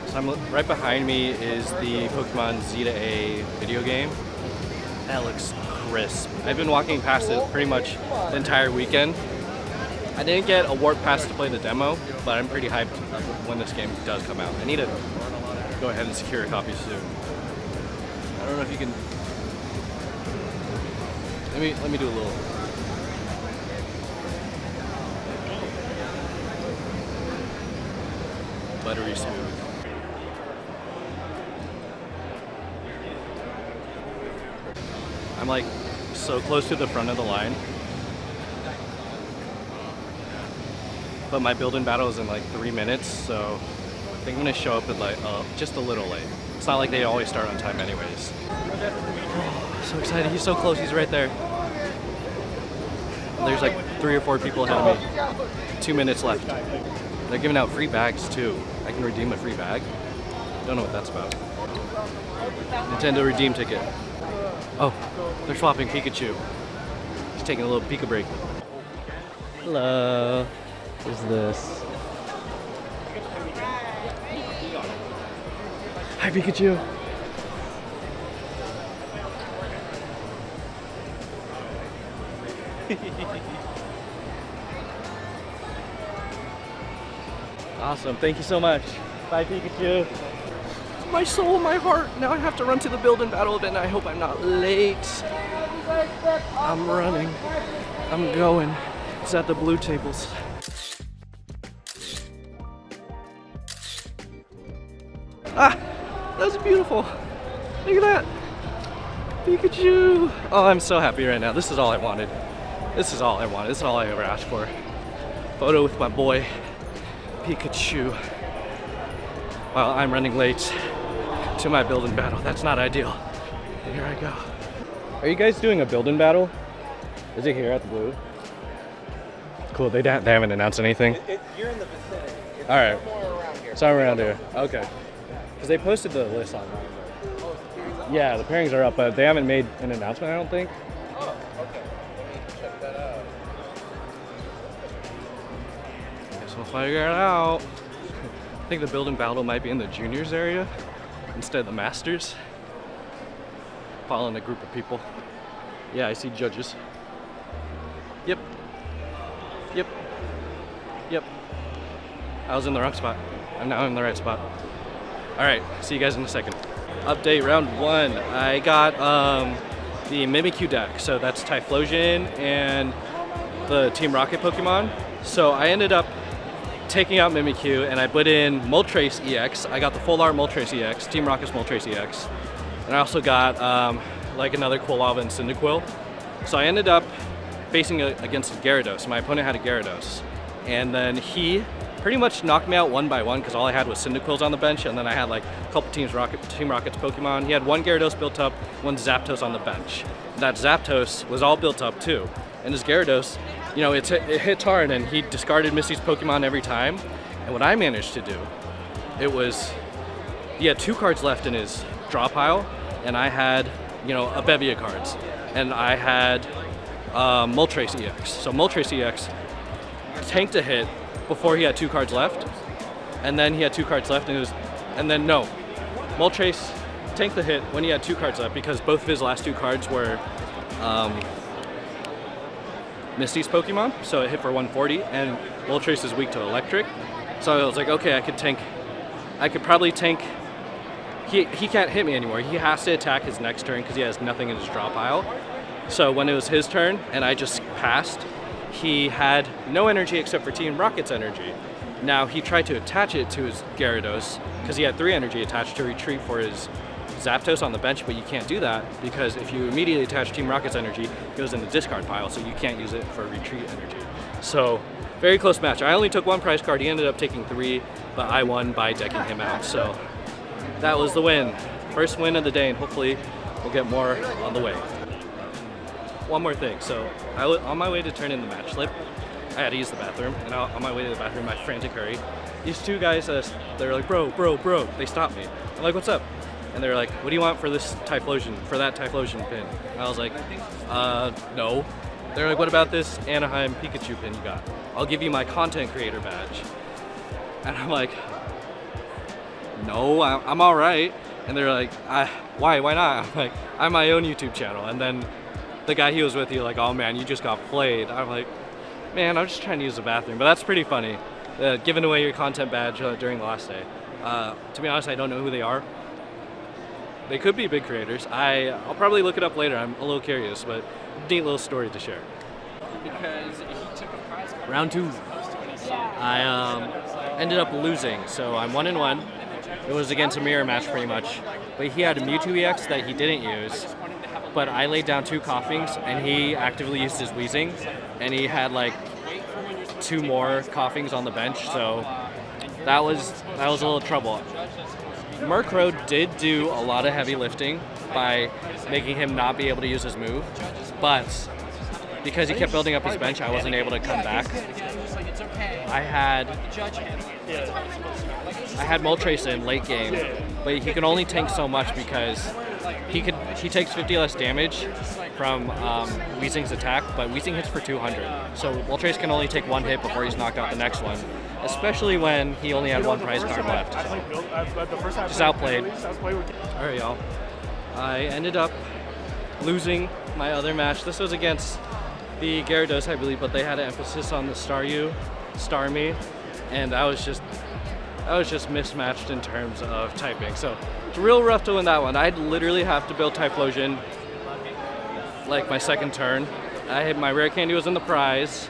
So right behind me is the Pokemon Z to A video game. That looks crisp. I've been walking past it pretty much the entire weekend. I didn't get a warp pass to play the demo, but I'm pretty hyped when this game does come out. I need to go ahead and secure a copy soon. I don't know if you can. Let me do a little. Buttery smooth. I'm like so close to the front of the line. But my build and battle is in like 3 minutes, so I think I'm gonna show up at like just a little late. It's not like they always start on time anyways. Oh, so excited, he's so close, he's right there. There's like 3 or 4 people ahead of me. 2 minutes left. They're giving out free bags too. I can redeem a free bag. Don't know what that's about. Nintendo redeem ticket. Oh, they're swapping Pikachu. He's taking a little Pika break. Hello. Who's this? Hi, Pikachu. Awesome, thank you so much. Bye, Pikachu. My soul, my heart. Now I have to run to the build and battle event. I hope I'm not late. I'm running. I'm going. It's at the blue tables. Ah, that was beautiful. Look at that. Pikachu. Oh, I'm so happy right now. This is all I wanted. This is all I wanted. This is all I ever asked for. Photo with my boy, Pikachu. While I'm running late to my build and battle. That's not ideal. And here I go. Are you guys doing a build and battle? Is it here at the blue? Cool, they haven't announced anything. You're in the vicinity. It's all right. somewhere around here. Somewhere around here. Okay. Because they posted the list online. Yeah, the pairings are up, but they haven't made an announcement, I don't think. Oh, okay. Let me check that out. Guess we'll figure it out. I think the build and battle might be in the juniors area instead of the masters. Following a group of people. Yeah, I see judges. Yep. Yep. Yep. I was in the wrong spot. I'm now in the right spot. Alright, see you guys in a second. Update round 1. I got the Mimikyu deck. So that's Typhlosion and the Team Rocket Pokemon. So I ended up taking out Mimikyu and I put in Moltres EX. I got the full art Moltres EX, Team Rocket's Moltres EX. And I also got like another Quilava and Cyndaquil. So I ended up facing against a Gyarados. My opponent had a Gyarados. And then he pretty much knocked me out one by one because all I had was Cyndaquils on the bench, and then I had like a couple Team Rocket's Pokemon. He had one Gyarados built up, one Zapdos on the bench. That Zapdos was all built up too. And his Gyarados, you know, it hits hard and he discarded Misty's Pokemon every time. And what I managed to do, it was, he had 2 cards left in his draw pile, and I had, you know, a bevy of cards. And I had Moltres EX. So Moltres EX tanked a hit before he had 2 cards left, and then he had 2 cards left, and Moltres tanked the hit when he had 2 cards left because both of his last 2 cards were Misty's Pokemon, so it hit for 140, and Moltres is weak to electric. So I was like, okay, I could probably tank. He can't hit me anymore. He has to attack his next turn because he has nothing in his draw pile. So when it was his turn and I just passed, he had no energy except for Team Rocket's energy. Now he tried to attach it to his Gyarados because he had 3 energy attached to retreat for his Zapdos on the bench, but you can't do that because if you immediately attach Team Rocket's energy, it goes in the discard pile, so you can't use it for retreat energy. So very close match. I only took 1 prize card. He ended up taking 3, but I won by decking him out. So that was the win. First win of the day, and hopefully we'll get more on the way. One more thing. So on my way to turn in the match slip, I had to use the bathroom, and on my way to the bathroom, my frantic hurry, these 2 guys, they're like, bro, they stopped me. I'm like, what's up? And they're like, what do you want for this Typhlosion, for that Typhlosion pin? And I was like, no. They're like, what about this Anaheim Pikachu pin you got? I'll give you my content creator badge. And I'm like, no, I'm all right. And they're like, why not? I'm like, I have my own YouTube channel. And then the guy he was with, he was like, oh man, you just got played. I'm like, man, I'm just trying to use the bathroom. But that's pretty funny, giving away your content badge during the last day. To be honest, I don't know who they are. They could be big creators. I'll probably look it up later. I'm a little curious, but neat little story to share. Because he took a prize card. Round 2. I ended up losing, so I'm 1-1. It was against a mirror match pretty much, but he had a Mewtwo EX that he didn't use. But I laid down 2 coughings, and he actively used his wheezing, and he had like 2 more coughings on the bench, so that was a little trouble. Murkrow did do a lot of heavy lifting by making him not be able to use his move, but because he kept building up his bench, I wasn't able to come back. I had Moltres in late game, but he could only tank so much because he takes 50 less damage from Weezing's attack, but Weezing hits for 200. So Moltres can only take 1 hit before he's knocked out the next one, especially when he only had 1 prize card left. So just outplayed. All right, y'all. I ended up losing my other match. This was against the Gyarados, I believe, but they had an emphasis on the Star Me, and I was just mismatched in terms of typing. So it's real rough to win that one. I'd literally have to build Typhlosion like my second turn. My rare candy was in the prize,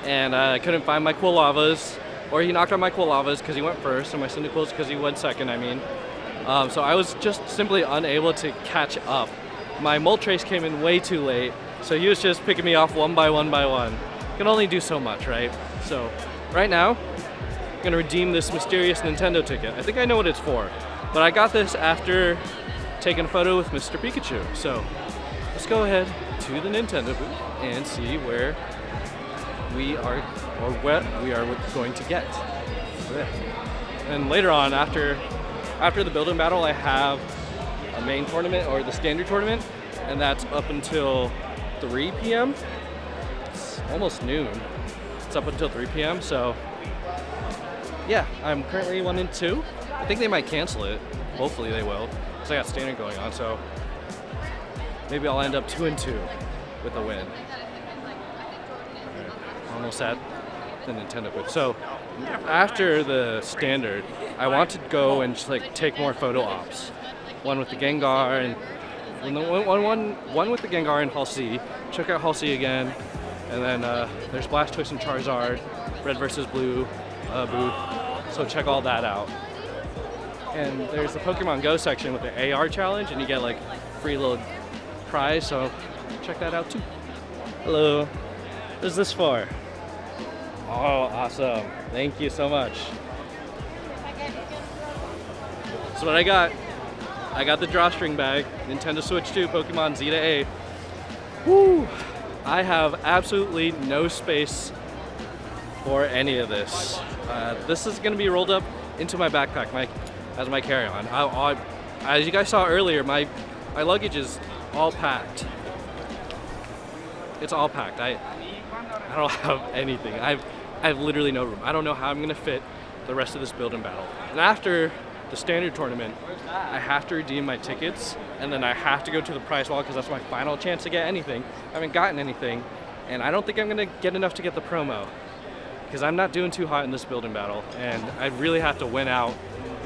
and I couldn't find my Quillavas, or he knocked out my Quillavas because he went first, and my Cyndaquils because he went second, I mean. So I was just simply unable to catch up. My Moltres came in way too late, so he was just picking me off one by one. Can only do so much, right? So right now, I'm gonna redeem this mysterious Nintendo ticket. I think I know what it's for, but I got this after taking a photo with Mr. Pikachu. So let's go ahead to the Nintendo booth and see where we are, or what we are going to get. And later on, after the build-in battle, I have a main tournament, or the standard tournament, and that's up until 3 p.m. It's almost noon. It's up until 3 p.m. So yeah, I'm currently 1-2. I think they might cancel it. Hopefully they will, because I got standard going on. So maybe I'll end up 2-2 with a win. Almost at the Nintendo booth. So after the standard, I want to go and just like take more photo ops. One with the Gengar and one with the Gengar in Hall C. Check out Hall C again, and then there's Blastoise and Charizard, Red versus Blue booth. So check all that out. And there's the Pokemon Go section with the AR challenge, and you get like free little prize. So check that out too. Hello. What is this for? Oh, awesome. Thank you so much. So what I got the drawstring bag, Nintendo Switch 2, Pokemon Z to A. Woo! I have absolutely no space for any of this. This is gonna be rolled up into my backpack as my carry-on. As you guys saw earlier, my luggage is all packed. It's all packed. I don't have anything. I've literally no room. I don't know how I'm gonna fit the rest of this build-in battle. And after the standard tournament, I have to redeem my tickets, and then I have to go to the prize wall because that's my final chance to get anything. I haven't gotten anything, and I don't think I'm gonna get enough to get the promo because I'm not doing too hot in this build-in battle, and I really have to win out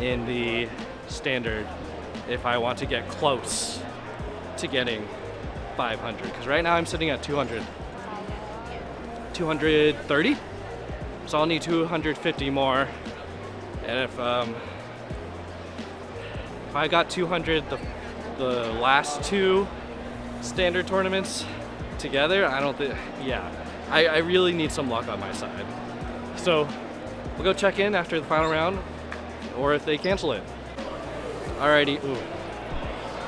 in the standard if I want to get close to getting 500, because right now I'm sitting at 230, so I'll need 250 more, and if I got 200 the last 2 standard tournaments together, I don't think, yeah, I really need some luck on my side. So we'll go check in after the final round, or if they cancel it. Alrighty,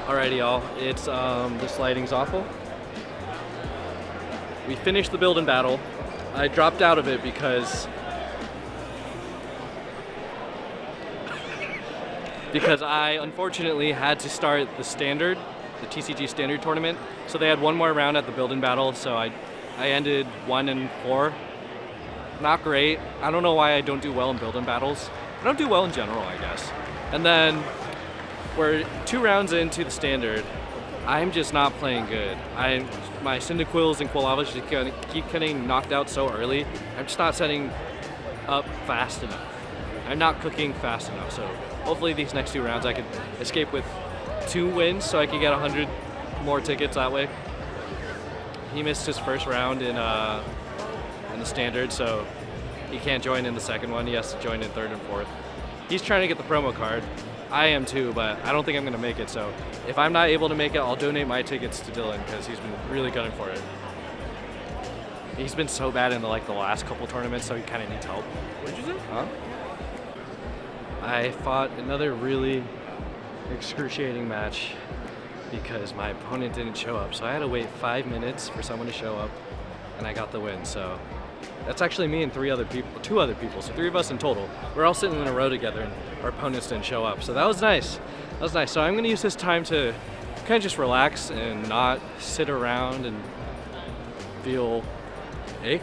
alrighty y'all, it's, this lighting's awful. We finished the build-in battle. I dropped out of it because I unfortunately had to start the standard, the TCG standard tournament. So they had one more round at the build-in battle, so I ended 1-4. Not great. I don't know why I don't do well in build-in battles. I don't do well in general, I guess. And then we're 2 rounds into the standard. I'm just not playing good. My Cyndaquils and Quillavas just keep getting knocked out so early. I'm just not setting up fast enough. I'm not cooking fast enough, so hopefully these next 2 rounds I can escape with 2 wins so I could get 100 more tickets that way. He missed his first round in the standard, so he can't join in the second one. He has to join in third and fourth. He's trying to get the promo card. I am too, but I don't think I'm gonna make it. So if I'm not able to make it, I'll donate my tickets to Dylan because he's been really gunning for it. He's been so bad in the last couple tournaments, so he kind of needs help. What did you say? Huh? I fought another really excruciating match because my opponent didn't show up. So I had to wait 5 minutes for someone to show up, and I got the win. So that's actually me and 2 other people, so 3 of us in total. We're all sitting in a row together, and our opponents didn't show up. So that was nice. That was nice. So I'm gonna use this time to kind of just relax and not sit around and feel ache.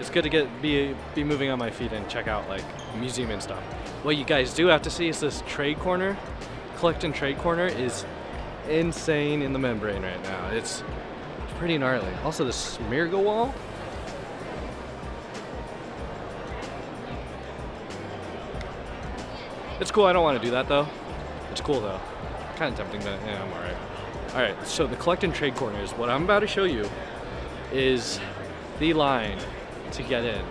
It's good to be moving on my feet and check out like museum and stuff. What you guys do have to see is this trade corner. Collect and trade corner is insane in the membrane right now. It's pretty gnarly. Also the Smeargle wall. It's cool. I don't want to do that though. It's cool though. Kind of tempting, but yeah, I'm alright. Alright, so the collect and trade corners. What I'm about to show you is the line to get in.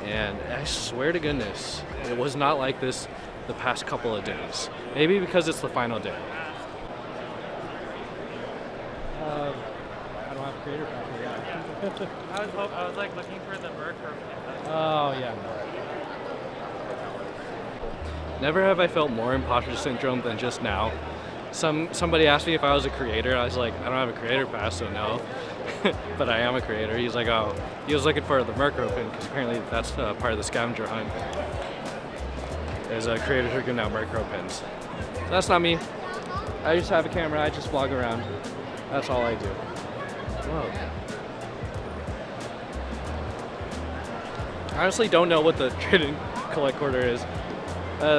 And I swear to goodness, it was not like this the past couple of days. Maybe because it's the final day. I don't have creator pack yet. I was like looking for the Merc. Oh yeah. Never have I felt more imposter syndrome than just now. Somebody asked me if I was a creator. I was like, I don't have a creator pass, so no. But I am a creator. He's like, oh, he was looking for the Merc pin because apparently that's part of the scavenger hunt. There's a creator who can now Merc pins. So that's not me. I just have a camera. I just vlog around. That's all I do. Whoa. I honestly don't know what the trade and collect order is.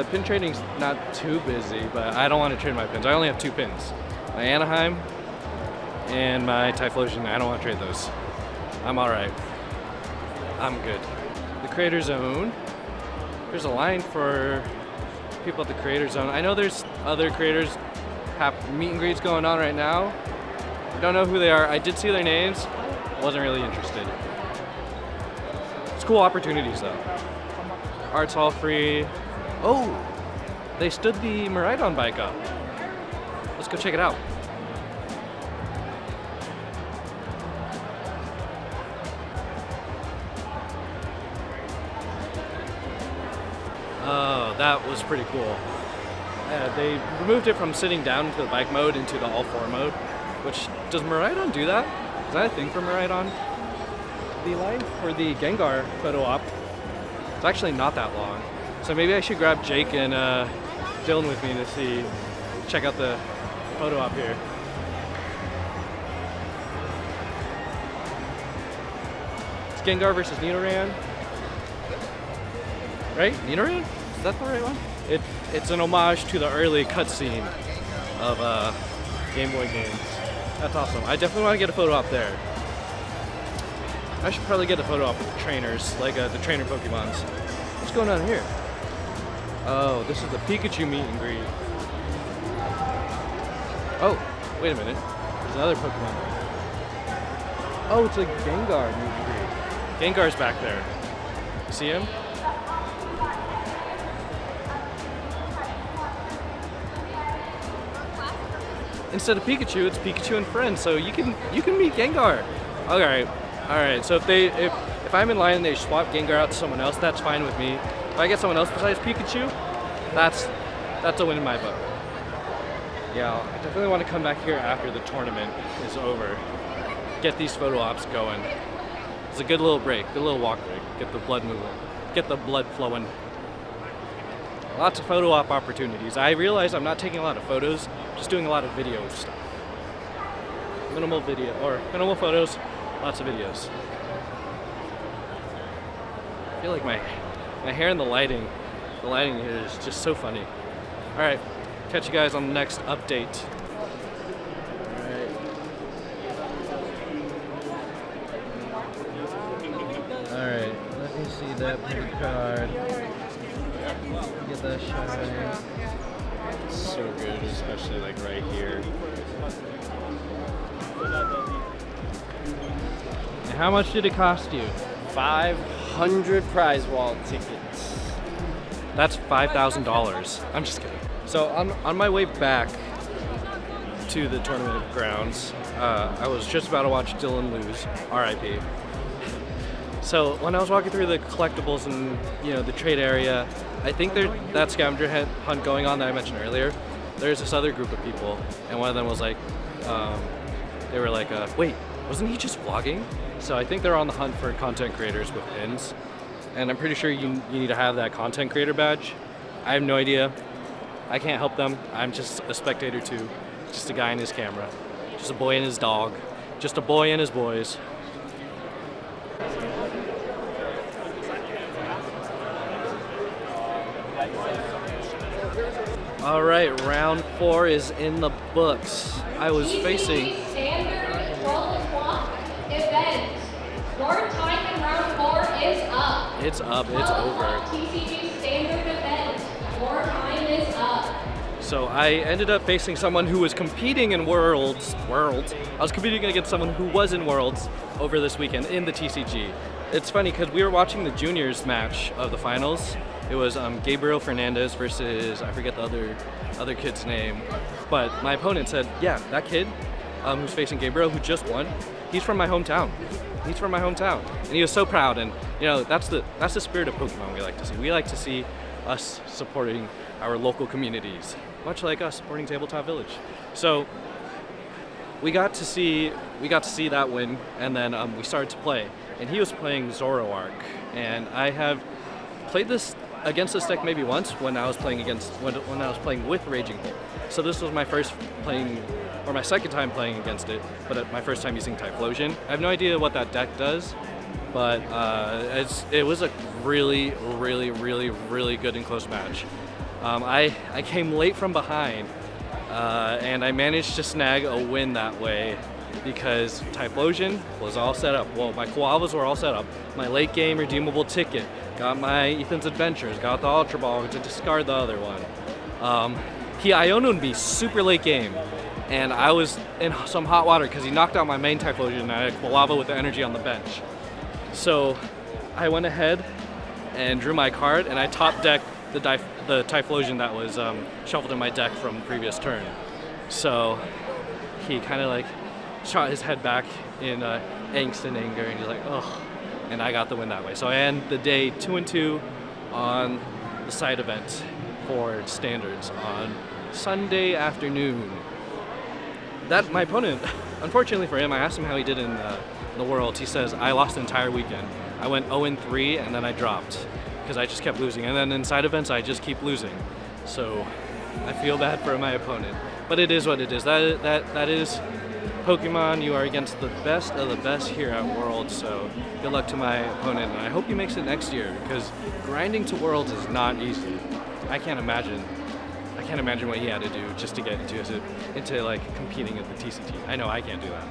Pin trading's not too busy, but I don't want to trade my pins. I only have 2 pins. My Anaheim and my Typhlosion. I don't want to trade those. I'm alright. I'm good. The Creator Zone. There's a line for people at the Creator Zone. I know there's other creators have meet and greets going on right now. I don't know who they are. I did see their names. Wasn't really interested. It's cool opportunities though. Art's all free. Oh, they stood the Miraidon bike up. Let's go check it out. Oh, that was pretty cool. Yeah, they removed it from sitting down into the bike mode into the all-4 mode. Which, does Miraidon do that? Is that a thing for Miraidon? The line for the Gengar photo op, it's actually not that long. So maybe I should grab Jake and Dylan with me to check out the photo op here. It's Gengar versus Nidoran. Right? Nidoran? Is that the right one? It's an homage to the early cutscene of Game Boy games. That's awesome. I definitely want to get a photo op there. I should probably get a photo op with the trainers, like the trainer Pokemons. What's going on here? Oh, this is the Pikachu meet and greet. Oh, wait a minute. There's another Pokemon. Oh, it's a Gengar meet and greet. Gengar's back there. You see him? Instead of Pikachu, it's Pikachu and friends, so you can meet Gengar. Alright. So if I'm in line and they swap Gengar out to someone else, that's fine with me. If I get someone else besides Pikachu, that's a win in my book. Yeah, I definitely want to come back here after the tournament is over. Get these photo ops going. It's a good little break, good little walk break. Get the blood moving, get the blood flowing. Lots of photo op opportunities. I realize I'm not taking a lot of photos, just doing a lot of video stuff. Minimal photos, lots of videos. I feel like my hair and the lighting here is just so funny. All right, catch you guys on the next update. All right, let me see that pretty card. Get that shine. so good, especially like right here. And how much did it cost you? 500 prize wall tickets. That's $5,000. I'm just kidding. So on my way back to the tournament grounds, I was just about to watch Dylan lose, RIP. So when I was walking through the collectibles and the trade area, I think there's that scavenger hunt going on that I mentioned earlier. There's this other group of people, and one of them was like, they were like, wait, wasn't he just vlogging? So I think they're on the hunt for content creators with pins, and I'm pretty sure you need to have that content creator badge. I have no idea. I can't help them. I'm just a spectator too, just a guy and his camera, just a boy and his dog, just a boy and his boys. All right, round 4 is in the books. I was facing Standard World Walk event. Your time in round 4 is up. It's up, it's over. TCG Standard event. Your time is up. So I ended up facing someone who was competing in Worlds. I was competing against someone who was in Worlds over this weekend in the TCG. It's funny because we were watching the juniors match of the finals. It was Gabriel Fernandez versus, I forget the other kid's name, but my opponent said, yeah, that kid who's facing Gabriel, who just won, he's from my hometown. He's from my hometown. And he was so proud, and that's the spirit of Pokemon we like to see. We like to see us supporting our local communities, much like us supporting Tabletop Village. So we got to see that win, and then we started to play. And he was playing Zoroark, and I have played this against this deck maybe once when I was playing when I was playing with Raging Bull. So this was my my second time playing against it, but my first time using Typhlosion. I have no idea what that deck does, but it was a really, really, really, really good and close match. I came late from behind, and I managed to snag a win that way because Typhlosion was all set up. Well, my Koalas were all set up. My late game redeemable ticket, got my Ethan's Adventures, got the Ultra Ball to discard the other one. He Iono'd me super late game, and I was in some hot water because he knocked out my main Typhlosion and I had Koala with the energy on the bench. So I went ahead and drew my card, and I top decked the Typhlosion that was shuffled in my deck from the previous turn. So he kind of like shot his head back in angst and anger, and he's like, ugh. And I got the win that way. So I end the day 2-2 on the side event for standards on Sunday afternoon. That my opponent, unfortunately for him, I asked him how he did in the Worlds. He says, I lost the entire weekend. I went 0-3 and then I dropped because I just kept losing. And then in side events, I just keep losing. So I feel bad for my opponent. But it is what it is. That is Pokemon. You are against the best of the best here at Worlds, so good luck to my opponent, and I hope he makes it next year, because grinding to Worlds is not easy. I can't imagine what he had to do just to get into like competing at the TCG. I know I can't do that.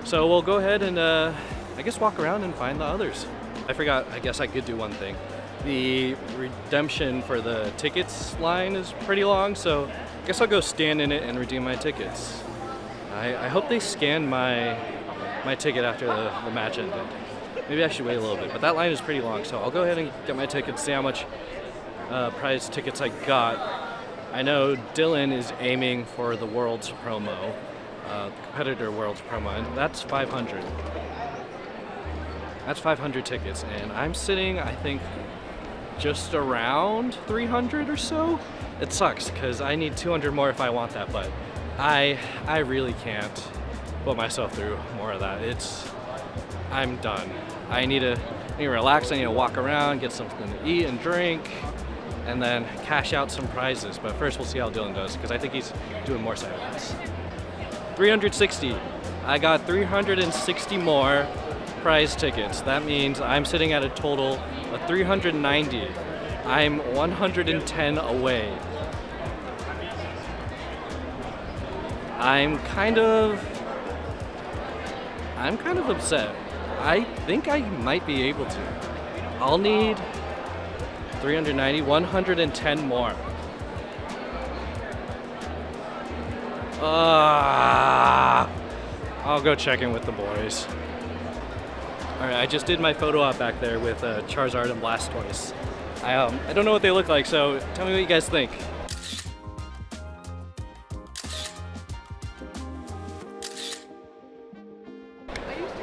So we'll go ahead and I guess walk around and find the others. I forgot, I guess I could do one thing. The redemption for the tickets line is pretty long, so I guess I'll go stand in it and redeem my tickets. I hope they scanned my ticket after the match ended. Maybe I should wait a little bit, but that line is pretty long, so I'll go ahead and get my tickets, see how much prize tickets I got. I know Dylan is aiming for the Worlds promo, the competitor Worlds promo, and that's 500. That's 500 tickets, and I'm sitting, I think, just around 300 or so. It sucks, because I need 200 more if I want that, but I really can't put myself through more of that. I'm done. I need to relax, I need to walk around, get something to eat and drink, and then cash out some prizes. But first we'll see how Dylan does, because I think he's doing more side events. 360. I got 360 more prize tickets. That means I'm sitting at a total of 390. I'm 110 away. I'm kind of upset. I think I might be able to. I'll need 390, 110 more. I'll go check in with the boys. Alright, I just did my photo op back there with Charizard and Blastoise. I don't know what they look like, so tell me what you guys think.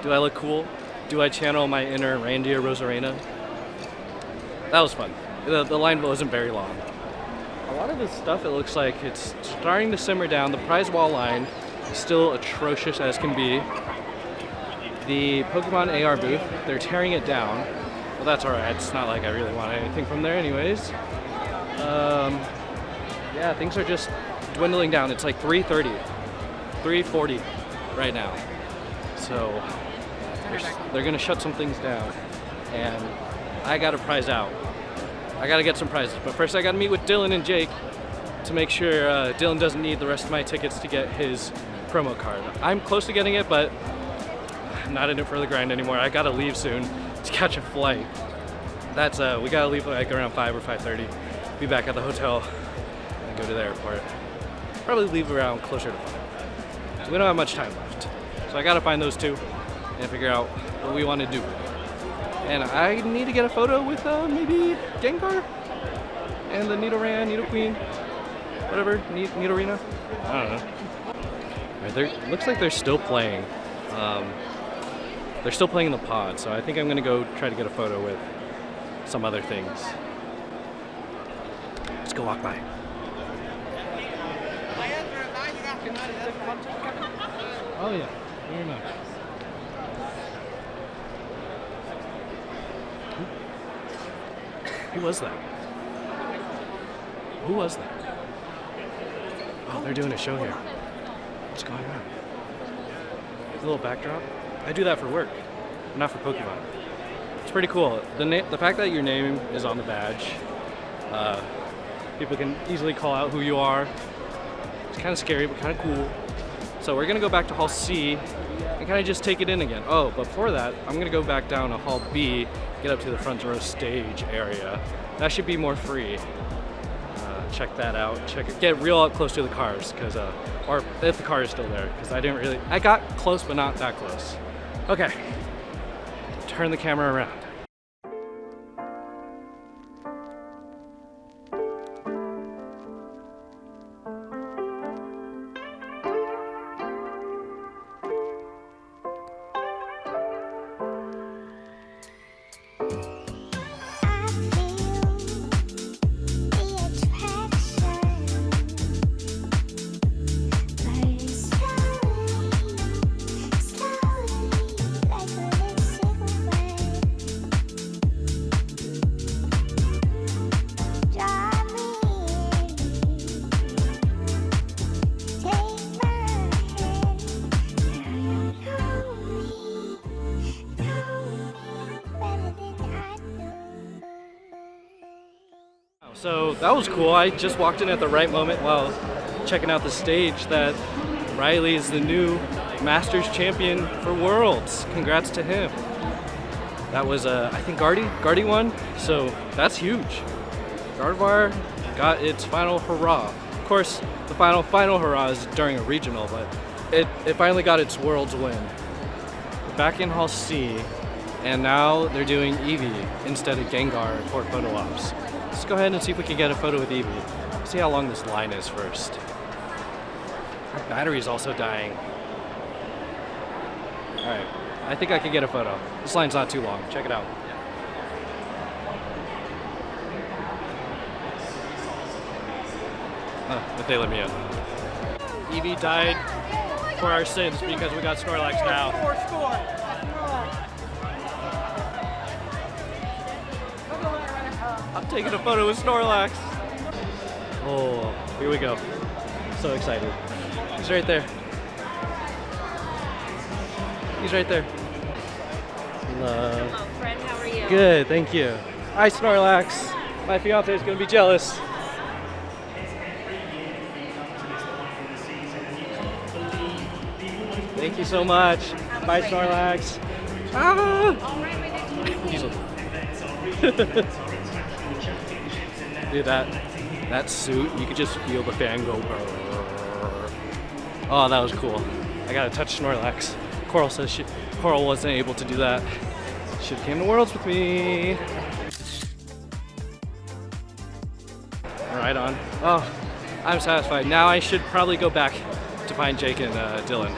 Do I look cool? Do I channel my inner Randy or Rosarena? That was fun. The line wasn't very long. A lot of this stuff, it looks like it's starting to simmer down. The prize wall line is still atrocious as can be. The Pokemon AR booth, they're tearing it down. Well, that's alright. It's not like I really want anything from there anyways. Yeah, things are just dwindling down. It's like 3:30, 3:40 right now. So they're gonna shut some things down, and I gotta prize out. I gotta get some prizes, but first I gotta meet with Dylan and Jake to make sure Dylan doesn't need the rest of my tickets to get his promo card. I'm close to getting it, but I'm not in it for the grind anymore. I gotta leave soon to catch a flight. That's we gotta leave like around 5 or 5:30. Be back at the hotel and go to the airport. Probably leave around closer to 5. So we don't have much time left. So I gotta find those two and figure out what we want to do. And I need to get a photo with maybe Gengar and the Nidoran, Nidoqueen, whatever, Nidorina. I don't know. Right, looks like they're still playing. They're still playing in the pod, so I think I'm gonna go try to get a photo with some other things. Let's go walk by. Oh yeah, very much. Who was that? Who was that? Oh, they're doing a show here. What's going on? A little backdrop. I do that for work, not for Pokemon. It's pretty cool. The fact that your name is on the badge, people can easily call out who you are. It's kind of scary, but kind of cool. So we're gonna go back to Hall C and kind of just take it in again. Oh, but before that, I'm gonna go back down to Hall B, get up to the front row stage area. That should be more free. Check that out. Get real up close to the cars, or if the car is still there, because I got close, but not that close. Okay, turn the camera around. So that was cool. I just walked in at the right moment while checking out the stage that Riley is the new Masters champion for Worlds. Congrats to him. That was, I think Guardy won, so that's huge. Gardevoir got its final hurrah. Of course, the final hurrah is during a regional, but it finally got its Worlds win. Back in Hall C, and now they're doing Eevee instead of Gengar for photo ops. Let's go ahead and see if we can get a photo with Eevee. See how long this line is first. Our battery's also dying. Alright, I think I can get a photo. This line's not too long. Check it out. But they let me in. Eevee died for our sins because we got Snorlax now. I'm taking a photo with Snorlax. Oh, here we go. So excited. He's right there. He's right there. Hello. Hello, friend. How are you? Good, thank you. Hi, Snorlax. My fiance is gonna be jealous. Thank you so much. Bye, Snorlax. Dude, that suit, you could just feel the fan go. Oh, that was cool. I got to touch Snorlax. Coral says Coral wasn't able to do that. Should have came to Worlds with me. Right on. Oh, I'm satisfied. Now I should probably go back to find Jake and Dylan.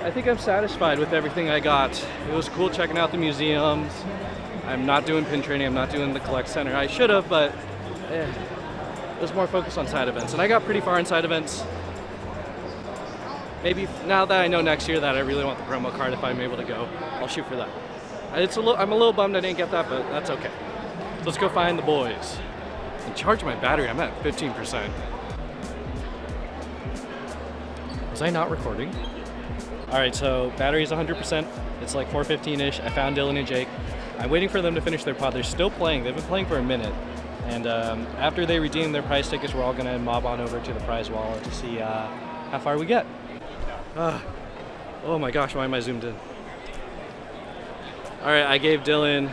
I think I'm satisfied with everything I got. It was cool checking out the museums. I'm not doing pin training. I'm not doing the collect center. I should have, but it was more focused on side events. And I got pretty far in side events. Maybe now that I know next year that I really want the promo card, if I'm able to go, I'll shoot for that. I'm a little bummed I didn't get that, but that's okay. So let's go find the boys. And charge my battery. I'm at 15%. Was I not recording? All right, so battery's 100%. It's like 4:15-ish. I found Dylan and Jake. I'm waiting for them to finish their pod. They're still playing. They've been playing for a minute. And after they redeem their prize tickets, we're all gonna mob on over to the prize wall to see how far we get. Oh my gosh, why am I zoomed in? All right, I gave Dylan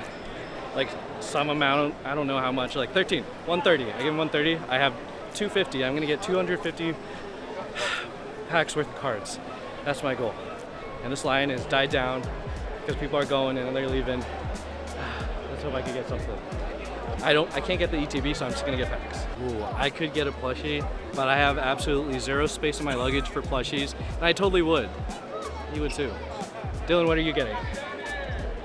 like some amount, I don't know how much, like 130. I gave him 130. I have 250. I'm gonna get 250 packs worth of cards. That's my goal. And this line has died down because people are going and they're leaving. Let's hope I can get something. I can't get the ETB, so I'm just gonna get packs. Ooh, I could get a plushie, but I have absolutely zero space in my luggage for plushies, and I totally would. You would too. Dylan, what are you getting?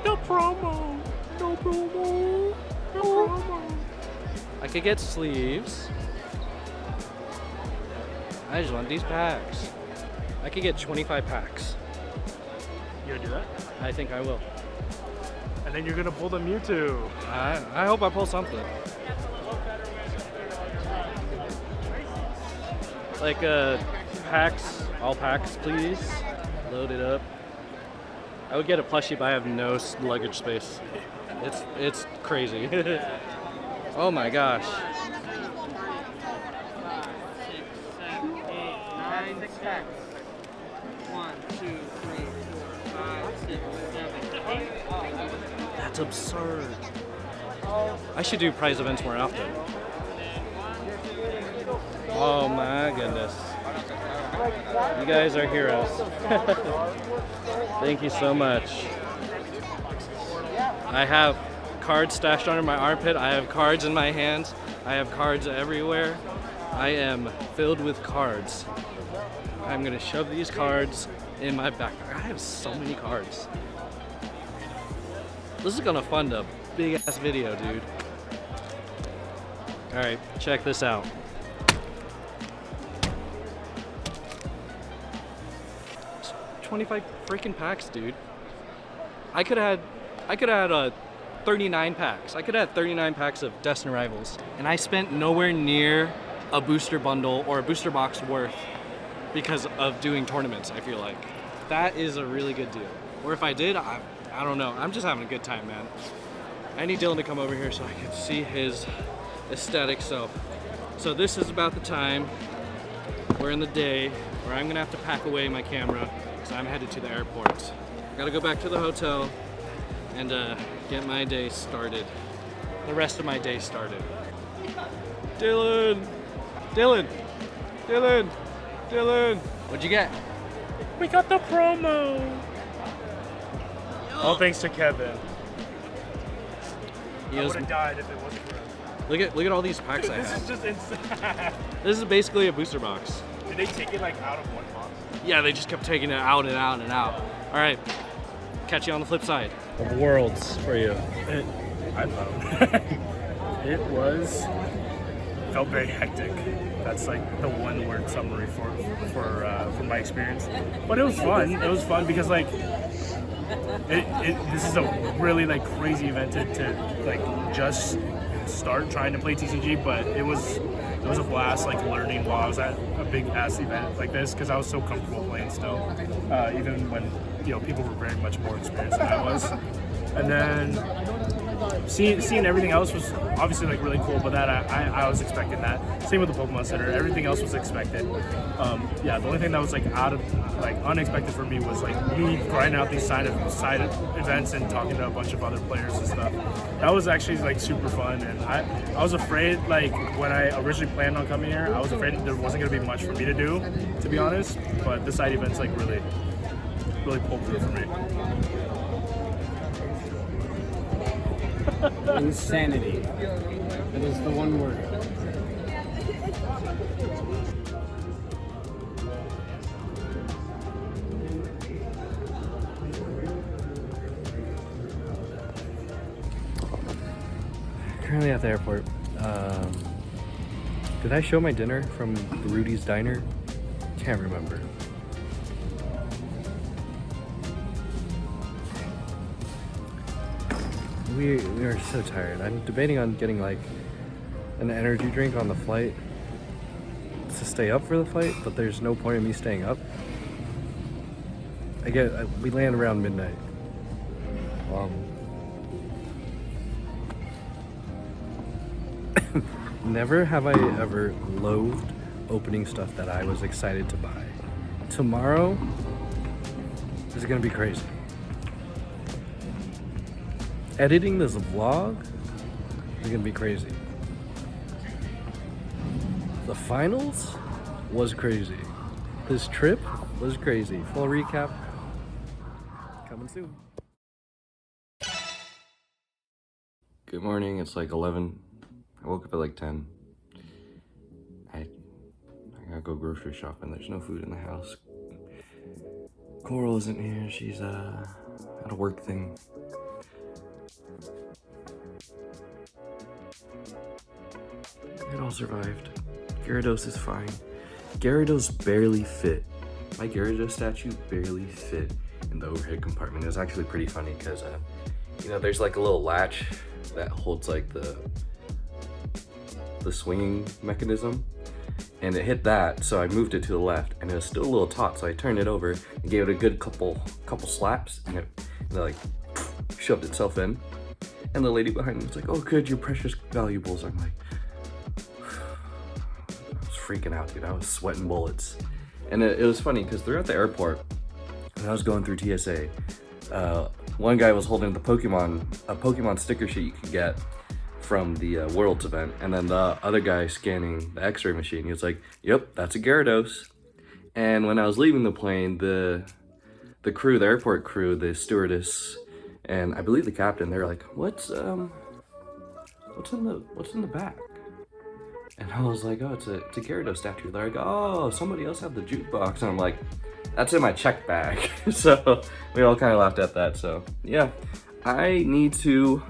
No promo. No promo. No promo. I could get sleeves. I just want these packs. I could get 25 packs. You gonna do that? I think I will. And then you're gonna pull the Mewtwo. I hope I pull something. Like packs, all packs, please. Load it up. I would get a plushie, but I have no luggage space. It's crazy. Oh my gosh. 6 packs. 1, 2, 3, 4, 5, 6, 7, 8. That's absurd. I should do prize events more often. Oh my goodness. You guys are heroes. Thank you so much. I have cards stashed under my armpit. I have cards in my hands. I have cards everywhere. I am filled with cards. I'm gonna shove these cards in my backpack. I have so many cards. This is gonna fund a big ass video, dude. All right, check this out. It's 25 freaking packs, dude. I could have had 39 packs. I could have had 39 packs of Destined Rivals, and I spent nowhere near a booster bundle or a booster box worth because of doing tournaments. I feel like that is a really good deal. Or if I did, I don't know. I'm just having a good time, man. I need Dylan to come over here so I can see his ecstatic self. So this is about the time, we're in the day, where I'm gonna have to pack away my camera because I'm headed to the airport. I gotta go back to the hotel and get my day started. The rest of my day started. Dylan! Dylan! Dylan! Dylan! What'd you get? We got the promo. All thanks to Kevin. I would have died if it wasn't for him. Look at all these packs I have. This is just insane. This is basically a booster box. Did they take it like out of one box? Yeah, they just kept taking it out and out and out. All right, catch you on the flip side. Worlds for you. I found. It felt very hectic. That's like the one word summary for my experience. But it was fun. It was fun because like this is a really like crazy event to like just start trying to play TCG, but it was a blast like learning while I was at a big ass event like this because I was so comfortable playing still, even when people were very much more experienced than I was. And then seeing everything else was obviously like really cool, but that I was expecting that. Same with the Pokemon Center. Everything else was expected. Yeah, the only thing that was like unexpected for me was like me grinding out these side events and talking to a bunch of other players and stuff. That was actually like super fun, and I was afraid, like when I originally planned on coming here, I was afraid there wasn't gonna be much for me to do, to be honest. But the side events like really pulled through for me. Insanity. That is the one word. Currently at the airport. Did I show my dinner from Rudy's Diner? Can't remember. We are so tired. I'm debating on getting like an energy drink on the flight to stay up for the flight, but there's no point in me staying up. We land around midnight. Never have I ever loathed opening stuff that I was excited to buy. Tomorrow is gonna be crazy. Editing this vlog is gonna be crazy. The finals was crazy. This trip was crazy. Full recap coming soon. Good morning, it's like 11. I woke up at like 10. I gotta go grocery shopping. There's no food in the house. Coral isn't here. She's at a work thing. It all survived. Gyarados is fine. Gyarados barely fit. My Gyarados statue barely fit in the overhead compartment. It was actually pretty funny because, there's like a little latch that holds like the swinging mechanism, and it hit that, so I moved it to the left, and it was still a little taut, so I turned it over and gave it a good couple slaps, and it like shoved itself in. And the lady behind me was like, "Oh, good, your precious valuables." I'm like, I was freaking out, dude. I was sweating bullets. And it was funny because they're at the airport, and I was going through TSA. One guy was holding a Pokemon sticker sheet you could get from the Worlds event, and then the other guy scanning the X-ray machine, he was like, "Yep, that's a Gyarados." And when I was leaving the plane, the crew, the airport crew, the stewardess, and I believe the captain, they're like, what's in the back?" And I was like, "Oh, it's a Gyarados statue." They're like, "Oh, somebody else had the jukebox." And I'm like, "That's in my check bag." So we all kind of laughed at that. So yeah, I need to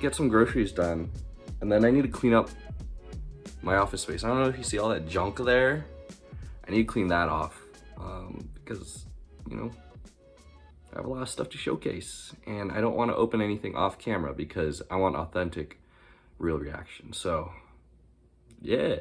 get some groceries done, and then I need to clean up my office space. I don't know if you see all that junk there. I need to clean that off because I have a lot of stuff to showcase, and I don't want to open anything off camera because I want authentic, real reaction. So yeah.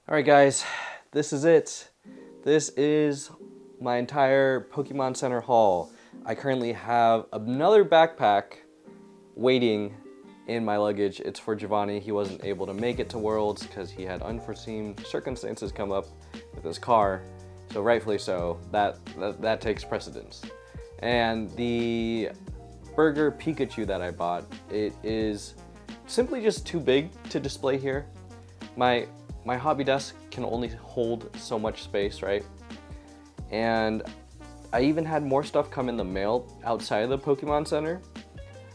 Alright guys, this is it. This is my entire Pokemon Center haul. I currently have another backpack waiting in my luggage. It's for Giovanni. He wasn't able to make it to Worlds because he had unforeseen circumstances come up with his car. So rightfully so, that takes precedence. And the Burger Pikachu that I bought, it is simply just too big to display here. My hobby desk can only hold so much space, right? And I even had more stuff come in the mail outside of the Pokemon Center.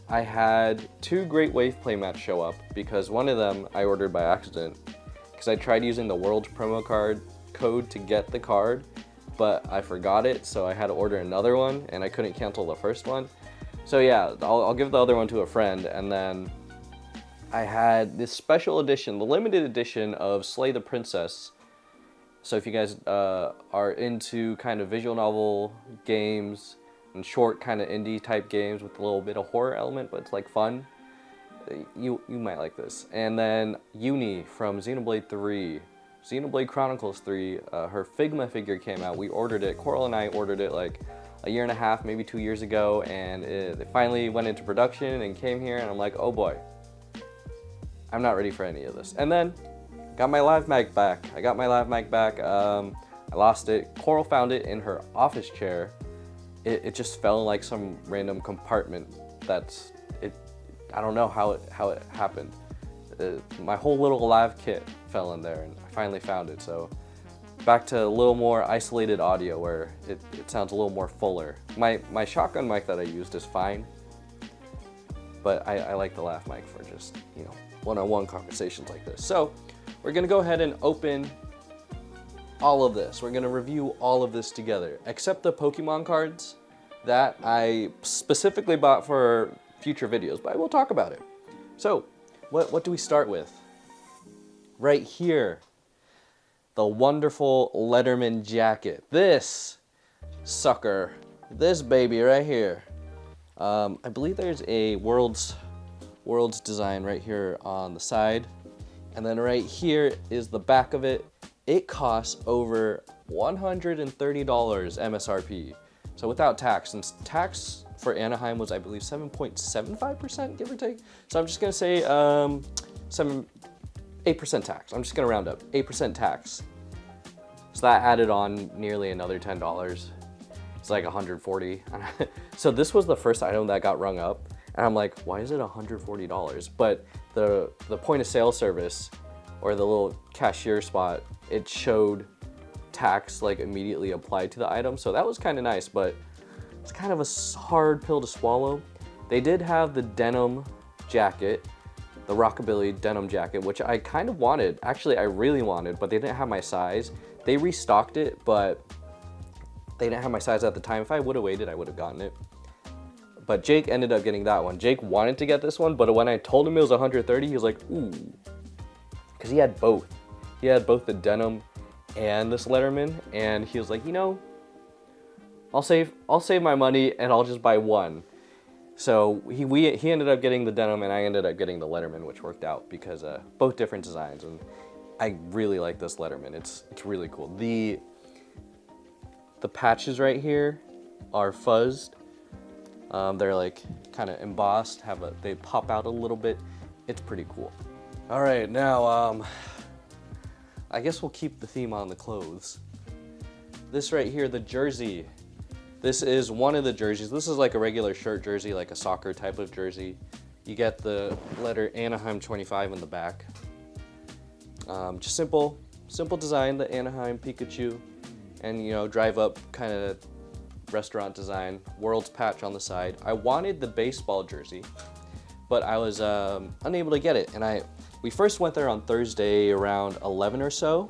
I had 2 Great Wave playmats show up because one of them I ordered by accident, because I tried using the Worlds promo code to get the card, but I forgot it, so I had to order another one, and I couldn't cancel the first one. So yeah, I'll give the other one to a friend, and then I had this special edition, the limited edition of Slay the Princess. So if you guys are into kind of visual novel games and short kind of indie type games with a little bit of horror element, but it's like fun, you might like this. And then Uni from Xenoblade 3, Xenoblade Chronicles 3, her Figma figure came out. We ordered it, Coral and I ordered it like a year and a half, maybe 2 years ago, and it finally went into production and came here, and I'm like, oh boy, I'm not ready for any of this. And then got my lav mic back. I got my lav mic back. I lost it. Coral found it in her office chair. It just fell in like some random compartment. I don't know how it happened. My whole little lav kit fell in there, and I finally found it. So back to a little more isolated audio where it sounds a little more fuller. My shotgun mic that I used is fine, but I like the lav mic for just, you know, one-on-one conversations like this. So we're gonna go ahead and open all of this. We're gonna review all of this together, except the Pokemon cards that I specifically bought for future videos, but I will talk about it. So what do we start with? Right here, the wonderful Letterman jacket. This sucker, this baby right here. I believe there's a Worlds design right here on the side. And then right here is the back of it. It costs over $130 MSRP. So without tax, since tax for Anaheim was, I believe, 7.75%, give or take. So I'm just gonna say 8% tax. I'm just gonna round up, 8% tax. So that added on nearly another $10. It's like 140. So this was the first item that got rung up. And I'm like, why is it $140? But the point of sale service, or the little cashier spot, it showed tax like immediately applied to the item. So that was kind of nice, but it's kind of a hard pill to swallow. They did have the denim jacket, the Rockabilly denim jacket, which I kind of wanted. Actually, I really wanted, but they didn't have my size. They restocked it, but they didn't have my size at the time. If I would have waited, I would have gotten it. But Jake ended up getting that one. Jake wanted to get this one, but when I told him it was 130, he was like, ooh. Because he had both. He had both the denim and this Letterman, and he was like, you know, I'll save my money and I'll just buy one. So he ended up getting the denim, and I ended up getting the Letterman, which worked out because both different designs, and I really like this Letterman. It's really cool. The patches right here are fuzzed. They're like kind of embossed, they pop out a little bit. It's pretty cool. All right, now I guess we'll keep the theme on the clothes. This right here, the jersey. This is one of the jerseys. This is like a regular shirt jersey, like a soccer type of jersey. You get the letter Anaheim 25 in the back. Just simple design, the Anaheim Pikachu, and you know, drive up kind of restaurant design, Worlds patch on the side. I wanted the baseball jersey, but I was unable to get it. And we first went there on Thursday around 11 or so.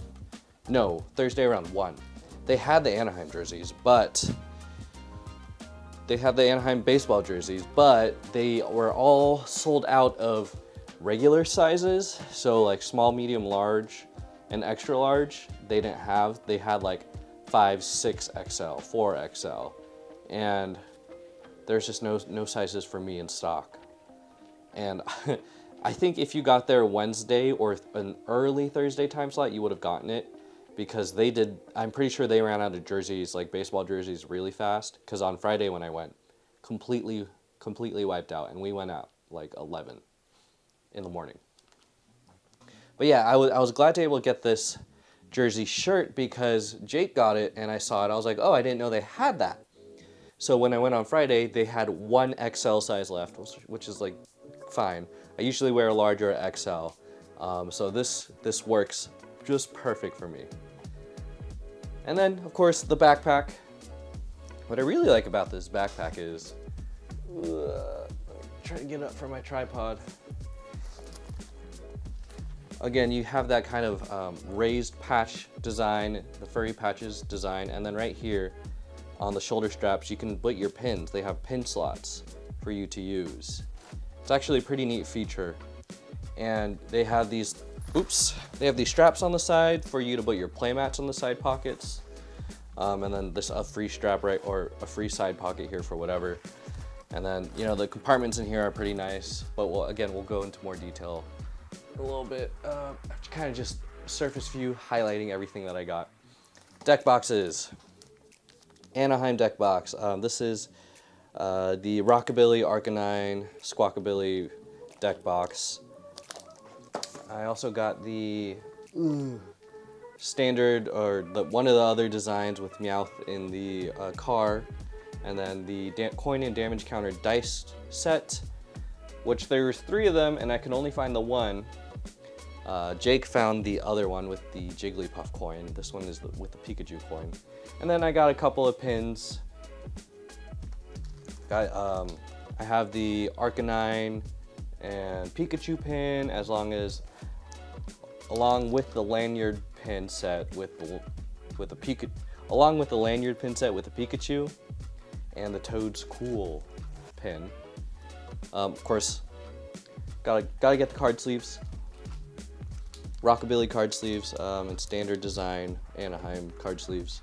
No, Thursday around 1. They had the Anaheim jerseys, but they had the Anaheim baseball jerseys, but they were all sold out of regular sizes. So like small, medium, large, and extra large, they didn't have. They had like 5, 6 XL, 4 XL, and there's just no sizes for me in stock. And I think if you got there Wednesday or an early Thursday time slot, you would have gotten it, because I'm pretty sure they ran out of jerseys, like baseball jerseys, really fast, because on Friday when I went, completely wiped out, and we went out like 11 in the morning. But yeah, I was glad to be able to get this jersey shirt because Jake got it and I saw it. I was like, oh, I didn't know they had that. So when I went on Friday, they had 1 XL size left, which is like fine. I usually wear a large or XL. So this works just perfect for me. And then, of course, the backpack. What I really like about this backpack is, try to get up from my tripod. again, you have that kind of raised patch design, the furry patches design, and then right here on the shoulder straps, you can put your pins. They have pin slots for you to use. It's actually a pretty neat feature. And they have these, they have these straps on the side for you to put your playmats on the side pockets. And then a free strap, right, or a free side pocket here for whatever. And then, you know, the compartments in here are pretty nice, but we'll go into more detail a little bit. Kind of just surface view, highlighting everything that I got. Deck boxes. Anaheim deck box. This is the Rockabilly, Arcanine, Squawkabilly deck box. I also got the standard, or one of the other designs with Meowth in the car, and then the coin and damage counter dice set, which there's 3 of them, and I can only find the one. Jake found the other one with the Jigglypuff coin. This one is with the Pikachu coin. And then I got a couple of pins. I have the Arcanine and Pikachu pin, along with the lanyard pin set with the Pikachu and the Toad's Cool pin. Of course, gotta get the card sleeves. Rockabilly card sleeves and standard design Anaheim card sleeves.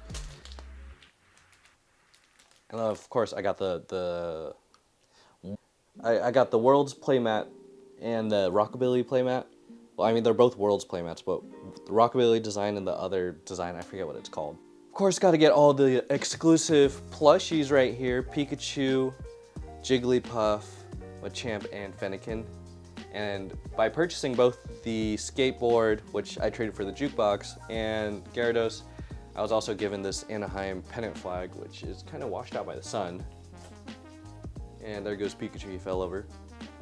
And of course, I got the Worlds playmat and the Rockabilly playmat. Well, I mean, they're both Worlds playmats, but the Rockabilly design and the other design, I forget what it's called. Of course, got to get all the exclusive plushies right here. Pikachu, Jigglypuff, Machamp, and Fennekin. And by purchasing both the skateboard, which I traded for the jukebox, and Gyarados, I was also given this Anaheim pennant flag, which is kind of washed out by the sun. And there goes Pikachu, he fell over.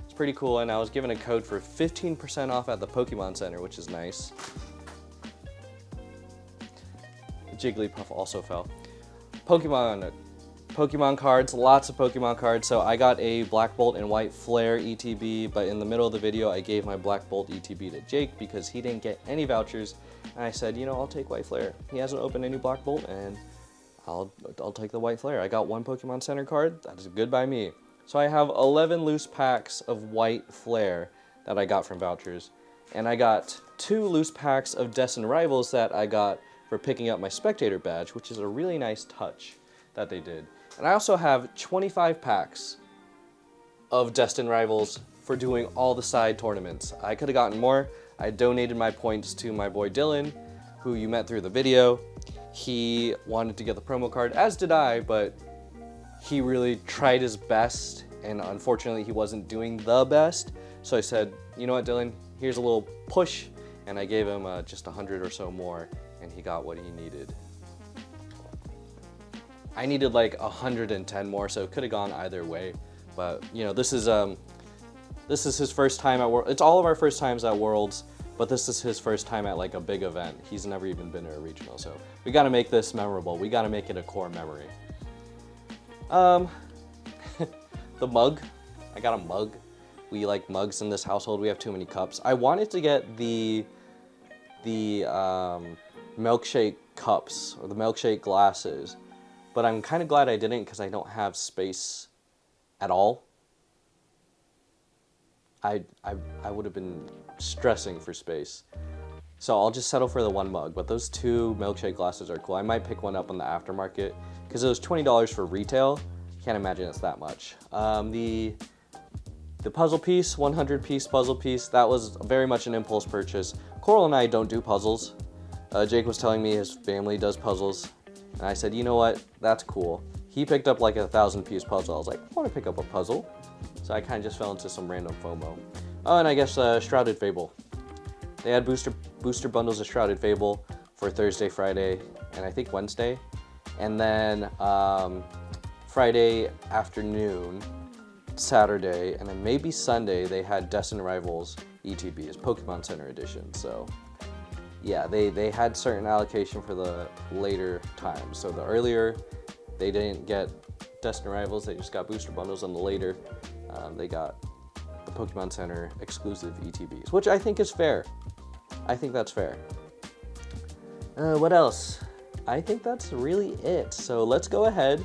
It's pretty cool, and I was given a code for 15% off at the Pokémon Center, which is nice. Jigglypuff also fell. Pokemon cards, lots of Pokemon cards. So I got a Black Bolt and White Flare ETB, but in the middle of the video I gave my Black Bolt ETB to Jake because he didn't get any vouchers. And I said, you know, I'll take White Flare. He hasn't opened any Black Bolt, and I'll take the White Flare. I got 1 Pokemon Center card. That is good by me. So I have 11 loose packs of White Flare that I got from vouchers. And I got 2 loose packs of Destined Rivals that I got for picking up my Spectator badge, which is a really nice touch that they did. And I also have 25 packs of Destined Rivals for doing all the side tournaments. I could have gotten more. I donated my points to my boy Dylan, who you met through the video. He wanted to get the promo card, as did I, but he really tried his best, and unfortunately he wasn't doing the best. So I said, you know what, Dylan, here's a little push, and I gave him just 100 or so more, and he got what he needed. I needed like 110 more, so it could have gone either way. But you know, this is his first time at Worlds. It's all of our first times at Worlds, but this is his first time at like a big event. He's never even been to a regional, so we got to make this memorable. We got to make it a core memory. The mug. I got a mug. We like mugs in this household. We have too many cups. I wanted to get the milkshake cups or the milkshake glasses. But I'm kind of glad I didn't because I don't have space at all. I would have been stressing for space. So I'll just settle for the 1 mug, but those 2 milkshake glasses are cool. I might pick one up on the aftermarket because it was $20 for retail. Can't imagine it's that much. The puzzle piece, 100-piece puzzle piece, that was very much an impulse purchase. Coral and I don't do puzzles. Jake was telling me his family does puzzles. And I said, you know what, that's cool. He picked up like a 1,000-piece puzzle. I was like, I want to pick up a puzzle. So I kind of just fell into some random FOMO. Oh, and I guess Shrouded Fable. They had booster bundles of Shrouded Fable for Thursday, Friday, and I think Wednesday. And then Friday afternoon, Saturday, and then maybe Sunday, they had Destined Rivals ETBs, Pokemon Center Edition. So yeah, they had certain allocation for the later times. So the earlier, they didn't get Destined Rivals, they just got booster bundles, and the later, they got the Pokemon Center exclusive ETBs, which I think is fair. I think that's fair. What else? I think that's really it. So let's go ahead,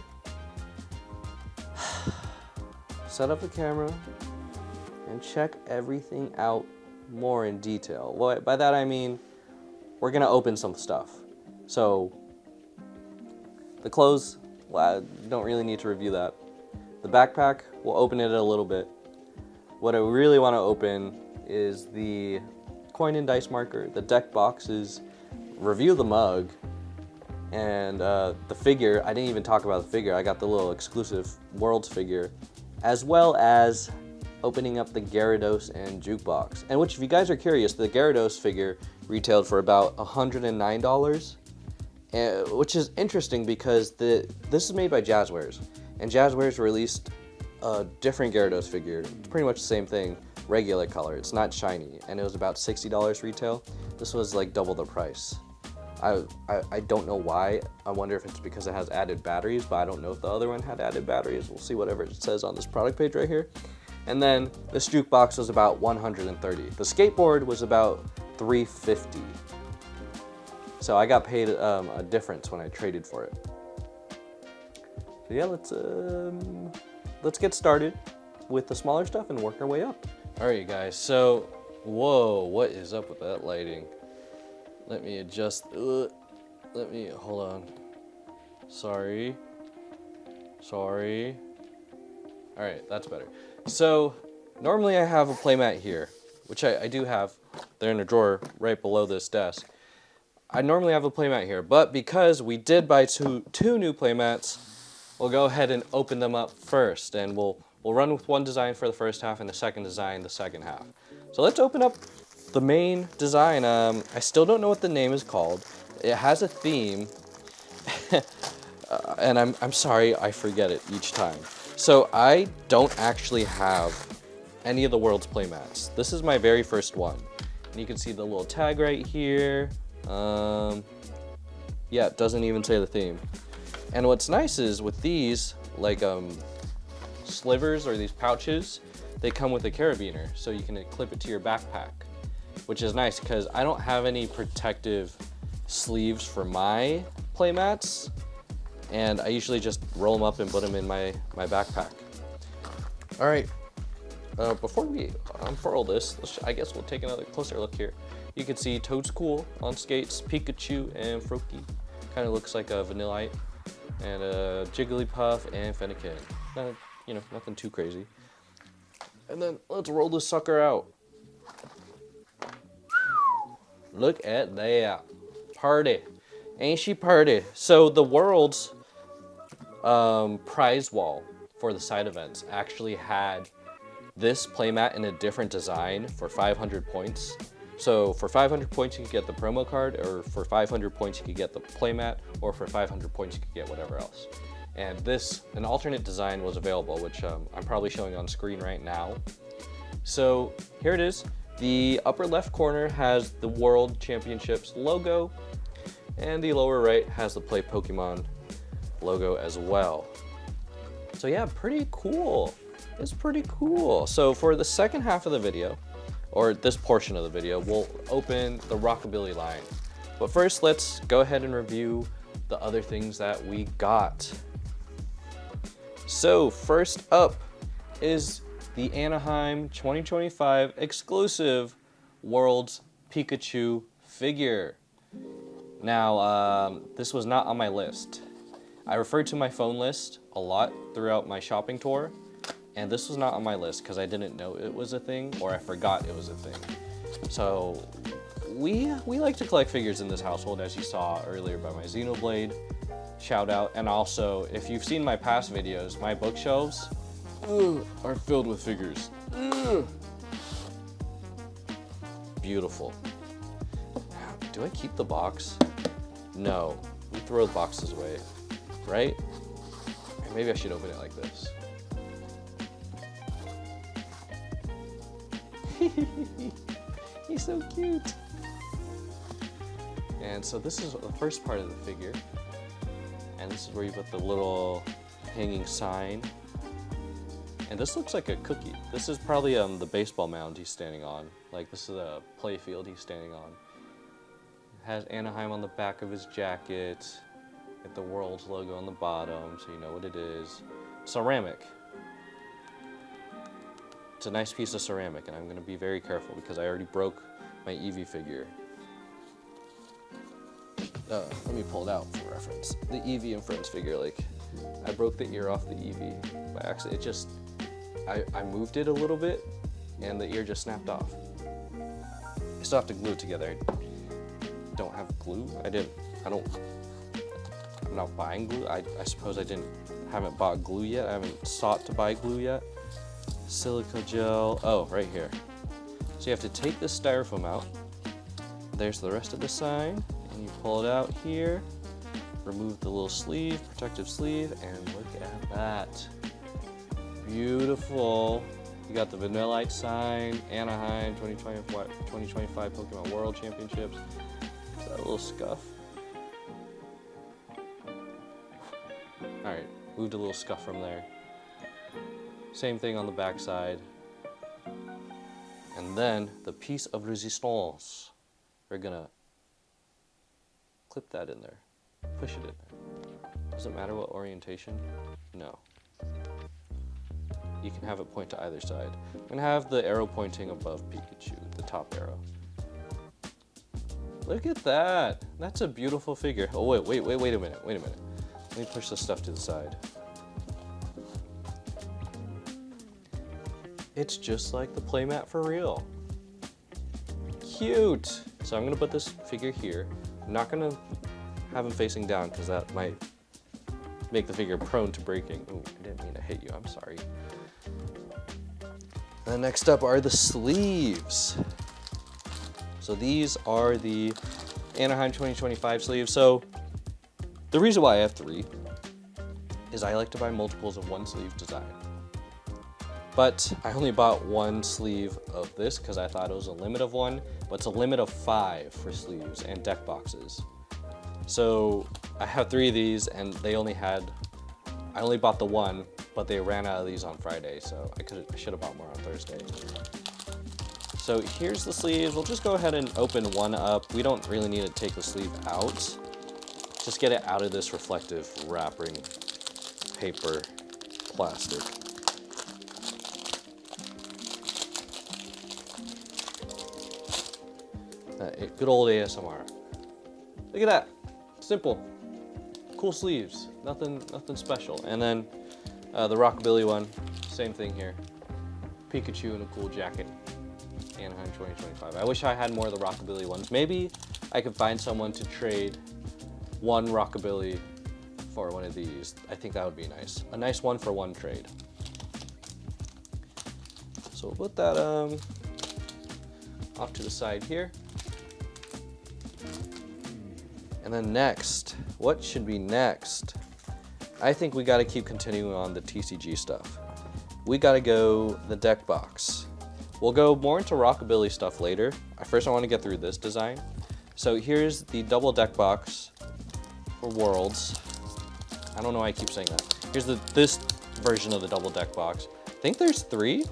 set up the camera, and check everything out more in detail. Well, by that I mean, we're gonna open some stuff. So, the clothes, well, I don't really need to review that. The backpack, we'll open it a little bit. What I really want to open is the coin and dice marker, the deck boxes, review the mug, and the figure. I didn't even talk about the figure. I got the little exclusive Worlds figure, as well as opening up the Gyarados and jukebox. And which, if you guys are curious, the Gyarados figure retailed for about $109, which is interesting because this is made by Jazzwares, and Jazzwares released a different Gyarados figure. It's pretty much the same thing, regular color. It's not shiny, and it was about $60 retail. This was like double the price. I don't know why. I wonder if it's because it has added batteries, but I don't know if the other one had added batteries. We'll see whatever it says on this product page right here. And then this jukebox was about $130. The skateboard was about $350. So I got paid a difference when I traded for it. So yeah, let's get started with the smaller stuff and work our way up. All right, guys. So, whoa, what is up with that lighting? Let me adjust. Hold on. Sorry. All right, that's better. So, normally I have a playmat here, which I do have. They're in a drawer right below this desk. I normally have a playmat here, but because we did buy two new playmats, we'll go ahead and open them up first, and we'll run with one design for the first half and the second design the second half. So let's open up the main design. I still don't know what the name is called. It has a theme, and I'm sorry, I forget it each time. So I don't actually have any of the Worlds playmats. This is my very first one. And you can see the little tag right here. Yeah, it doesn't even say the theme. And what's nice is with these, like slivers or these pouches, they come with a carabiner, so you can clip it to your backpack, which is nice because I don't have any protective sleeves for my playmats, and I usually just roll them up and put them in my backpack. All right, before we unfurl this, I guess we'll take another closer look here. You can see Toadstool on skates, Pikachu and Froakie. Kind of looks like a Vanillite. And Jigglypuff and Fennekin. You know, nothing too crazy. And then let's roll this sucker out. Look at that. Party. Ain't she party? So the World's prize wall for the side events actually had this playmat in a different design for 500 points. So for 500 points you could get the promo card, or for 500 points you could get the playmat, or for 500 points you could get whatever else. And an alternate design was available, which I'm probably showing on screen right now. So here it is. The upper left corner has the World Championships logo, and the lower right has the Play Pokemon logo as well. So yeah, pretty cool. It's pretty cool. So for the second half of the video, or this portion of the video, we'll open the Rockabilly line. But first, let's go ahead and review the other things that we got. So first up is the Anaheim 2025 exclusive Worlds Pikachu figure. Now, this was not on my list. I referred to my phone list a lot throughout my shopping tour, and this was not on my list because I didn't know it was a thing, or I forgot it was a thing. So we like to collect figures in this household, as you saw earlier by my Xenoblade Shoutout, and also if you've seen my past videos, my bookshelves are filled with figures. Beautiful. Do I keep the box? No, we throw the boxes away, right? Or maybe I should open it like this. He's so cute. And so this is the first part of the figure. And this is where you put the little hanging sign. And this looks like a cookie. This is probably the baseball mound he's standing on. Like this is a play field he's standing on. Has Anaheim on the back of his jacket. Get the Worlds logo on the bottom, so you know what it is. Ceramic. It's a nice piece of ceramic, and I'm gonna be very careful because I already broke my Eevee figure. Let me pull it out for reference. The Eevee and Friends figure, like, I broke the ear off the Eevee by accident. It just, I moved it a little bit, and the ear just snapped off. I still have to glue it together. I don't have glue? I'm not buying glue. I suppose I haven't bought glue yet. I haven't sought to buy glue yet. Silica gel, oh, right here. So you have to take this styrofoam out. There's the rest of the sign, and you pull it out here. Remove the little sleeve, protective sleeve, and look at that. Beautiful. You got the Vanillite sign, Anaheim 2025 Pokemon World Championships. That little scuff. Alright, moved a little scuff from there. Same thing on the back side. And then the piece of resistance. We're gonna clip that in there. Push it in there. Does it matter what orientation? No. You can have it point to either side. I'm gonna have the arrow pointing above Pikachu, the top arrow. Look at that. That's a beautiful figure. Oh, wait a minute. Let me push this stuff to the side. It's just like the playmat for real. Cute. So I'm gonna put this figure here. I'm not gonna have him facing down because that might make the figure prone to breaking. Ooh, I didn't mean to hit you, I'm sorry. And then next up are the sleeves. So these are the Anaheim 2025 sleeves. So the reason why I have 3 is I like to buy multiples of one sleeve design. But I only bought 1 sleeve of this because I thought it was a limit of 1, but it's a limit of 5 for sleeves and deck boxes. So I have 3 of these, and I only bought the 1, but they ran out of these on Friday, so I should have bought more on Thursday. So here's the sleeves. We'll just go ahead and open one up. We don't really need to take the sleeve out. Just get it out of this reflective wrapping paper plastic. Good old ASMR. Look at that. Simple. Cool sleeves. Nothing special. And then the Rockabilly one, same thing here. Pikachu in a cool jacket. Anaheim 2025. I wish I had more of the Rockabilly ones. Maybe I could find someone to trade 1 Rockabilly for one of these. I think that would be nice. A nice 1-for-1 trade. So we'll put that off to the side here. And then next, what should be next? I think we gotta keep continuing on the TCG stuff. We gotta go the deck box. We'll go more into Rockabilly stuff later. First I wanna get through this design. So here's the double deck box for Worlds. I don't know why I keep saying that. Here's this version of the double deck box. I think there's 3.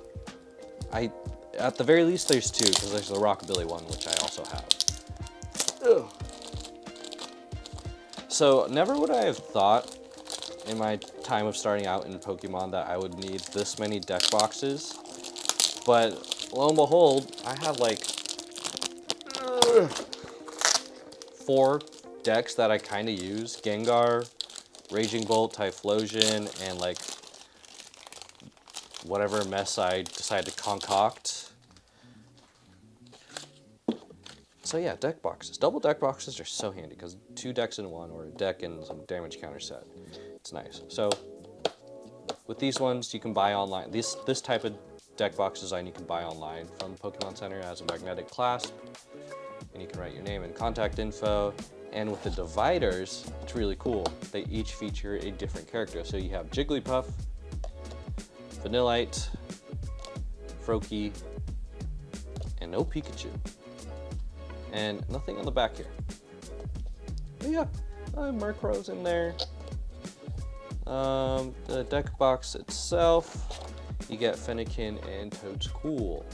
At the very least there's 2, because there's the Rockabilly one, which I also have. Ugh. So never would I have thought in my time of starting out in Pokemon that I would need this many deck boxes. But lo and behold, I have like 4 decks that I kind of use. Gengar, Raging Bolt, Typhlosion, and like whatever mess I decide to concoct. So yeah, deck boxes. Double deck boxes are so handy because 2 decks in 1, or a deck and some damage counter set. It's nice. So with these ones, you can buy online. This type of deck box design you can buy online from Pokémon Center as a magnetic clasp, and you can write your name and contact info. And with the dividers, it's really cool. They each feature a different character. So you have Jigglypuff, Vanillite, Froakie, and no Pikachu. And nothing on the back here. But yeah, Murkrow's in there. The deck box itself, you get Fennekin and Toadstool.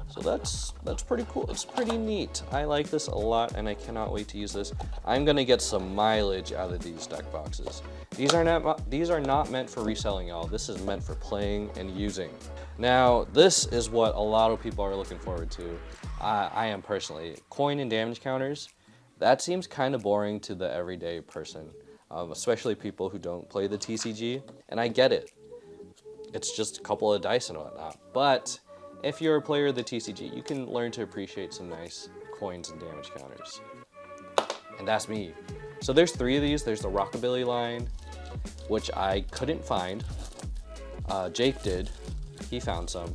So that's pretty cool. It's pretty neat. I like this a lot, and I cannot wait to use this. I'm gonna get some mileage out of these deck boxes. These are not meant for reselling, y'all. This is meant for playing and using. Now, this is what a lot of people are looking forward to. I am personally. Coin and damage counters. That seems kind of boring to the everyday person, especially people who don't play the TCG. And I get it. It's just a couple of dice and whatnot. But if you're a player of the TCG, you can learn to appreciate some nice coins and damage counters. And that's me. So there's 3 of these. There's the Rockabilly line, which I couldn't find. Jake did. He found some.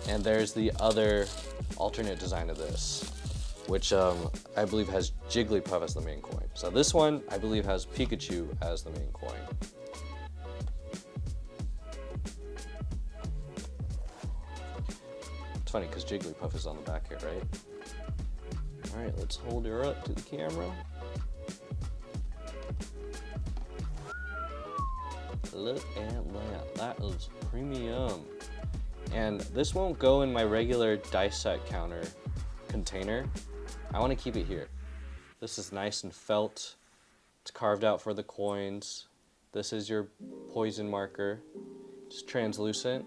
And there's the other alternate design of this, which I believe has Jigglypuff as the main coin. So this one, I believe, has Pikachu as the main coin. It's funny because Jigglypuff is on the back here, right? All right, let's hold her up to the camera. Look at that, that is premium. And this won't go in my regular dice set counter container. I want to keep it here. This is nice and felt. It's carved out for the coins. This is your poison marker. It's translucent.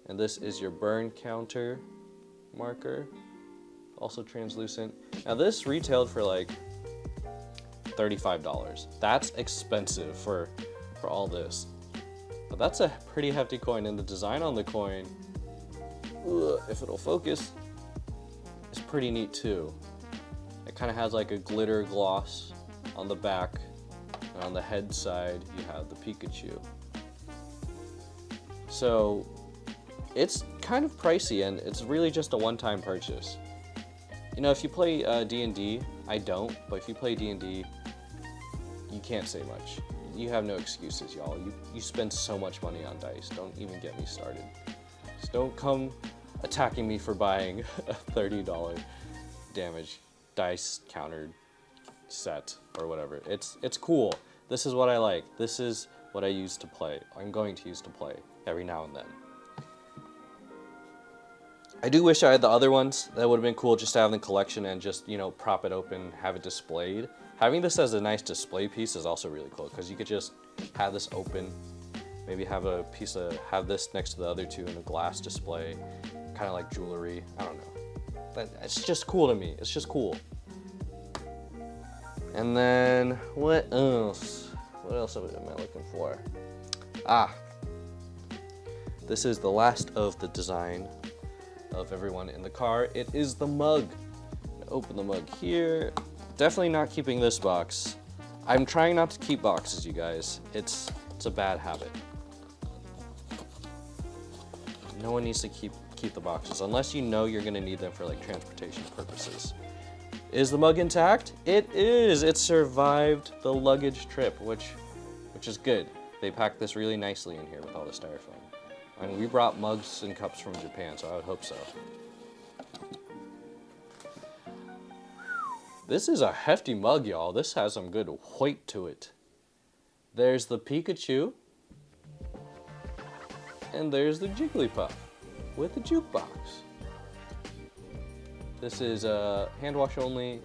And this is your burn counter marker, also translucent. Now this retailed for like $35. That's expensive for all this. But that's a pretty hefty coin, and the design on the coin, if it'll focus, is pretty neat too. It kind of has like a glitter gloss on the back, and on the head side you have the Pikachu. So it's kind of pricey, and it's really just a one-time purchase. You know, if you play D&D, I don't, but if you play D&D, you can't say much. You have no excuses, y'all. You spend so much money on dice. Don't even get me started. Just don't come attacking me for buying a $30 damage dice countered set or whatever. It's cool. This is what I like. This is what I use to play. I'm going to use to play every now and then. I do wish I had the other ones. That would have been cool just to have in the collection and just, you know, prop it open, have it displayed. Having this as a nice display piece is also really cool because you could just have this open, maybe have this next to the other two in a glass display, kind of like jewelry. I don't know. But it's just cool to me. It's just cool. And then what else? What else am I looking for? This is the last of the design of everyone in the car. It is the mug. Open the mug here. Definitely not keeping this box. I'm trying not to keep boxes, you guys. It's a bad habit. No one needs to keep the boxes unless you know you're gonna need them for like transportation purposes. Is the mug intact? It is. It survived the luggage trip, which is good. They packed this really nicely in here with all the styrofoam. I mean, we brought mugs and cups from Japan, so I would hope so. This is a hefty mug, y'all. This has some good weight to it. There's the Pikachu. And there's the Jigglypuff with the jukebox. This is hand wash only.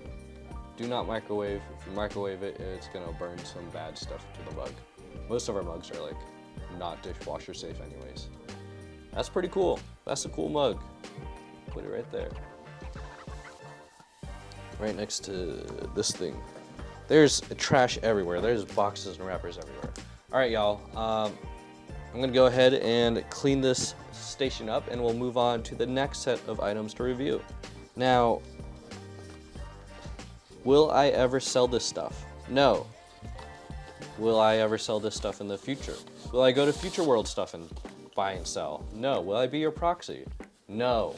Do not microwave. If you microwave it, it's gonna burn some bad stuff to the mug. Most of our mugs are like not dishwasher safe anyways. That's pretty cool. That's a cool mug. Put it right there. Right next to this thing. There's trash everywhere. There's boxes and wrappers everywhere. All right, y'all. I'm gonna go ahead and clean this station up, and we'll move on to the next set of items to review. Now, will I ever sell this stuff? No. Will I ever sell this stuff in the future? Will I go to Future World stuff and buy and sell? No. Will I be your proxy? No.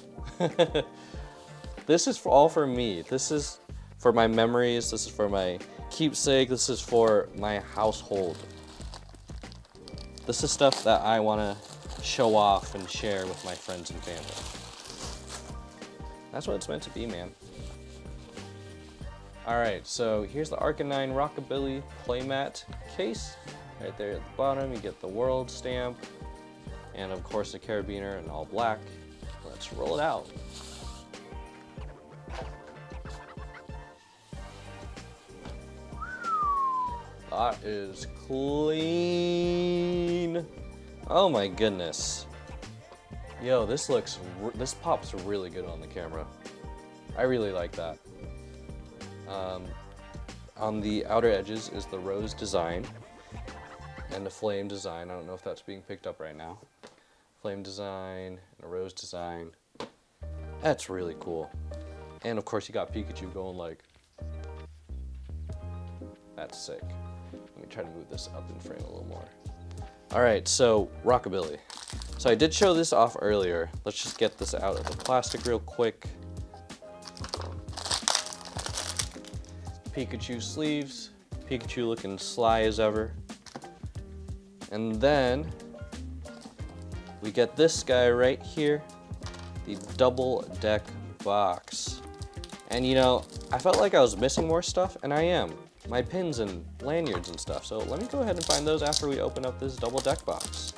This is all for me. This is for my memories. This is for my keepsake. This is for my household. This is stuff that I want to show off and share with my friends and family. That's what it's meant to be, man. All right, so here's the Arcanine Rockabilly playmat case. Right there at the bottom, you get the world stamp, and of course the carabiner in all black. Let's roll it out. That is clean. Oh my goodness. Yo, this pops really good on the camera. I really like that. On the outer edges is the rose design and the flame design. I don't know if that's being picked up right now. Flame design and a rose design. That's really cool. And of course you got Pikachu going like, that's sick. Let me try to move this up in frame a little more. All right, so Rockabilly. So I did show this off earlier. Let's just get this out of the plastic real quick. Pikachu sleeves. Pikachu looking sly as ever. And then we get this guy right here, the double deck box. And you know, I felt like I was missing more stuff, and I am. My pins and lanyards and stuff. So let me go ahead and find those after we open up this double deck box.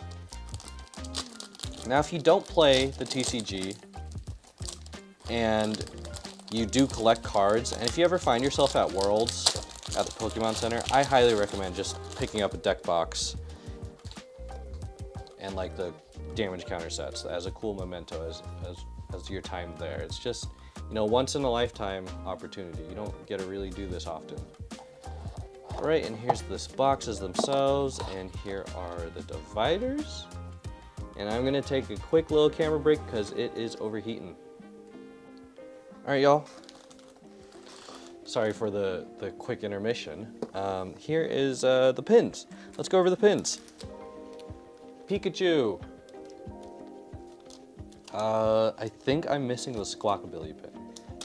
Now, if you don't play the TCG and you do collect cards, and if you ever find yourself at Worlds at the Pokémon Center, I highly recommend just picking up a deck box and like the damage counter sets as a cool memento as your time there. It's just, you know, once in a lifetime opportunity. You don't get to really do this often. All right, and here's this boxes themselves, and here are the dividers. And I'm gonna take a quick little camera break because it is overheating. All right, y'all. Sorry for the quick intermission. Here is the pins. Let's go over the pins. Pikachu. I think I'm missing the Squawkabilly pin.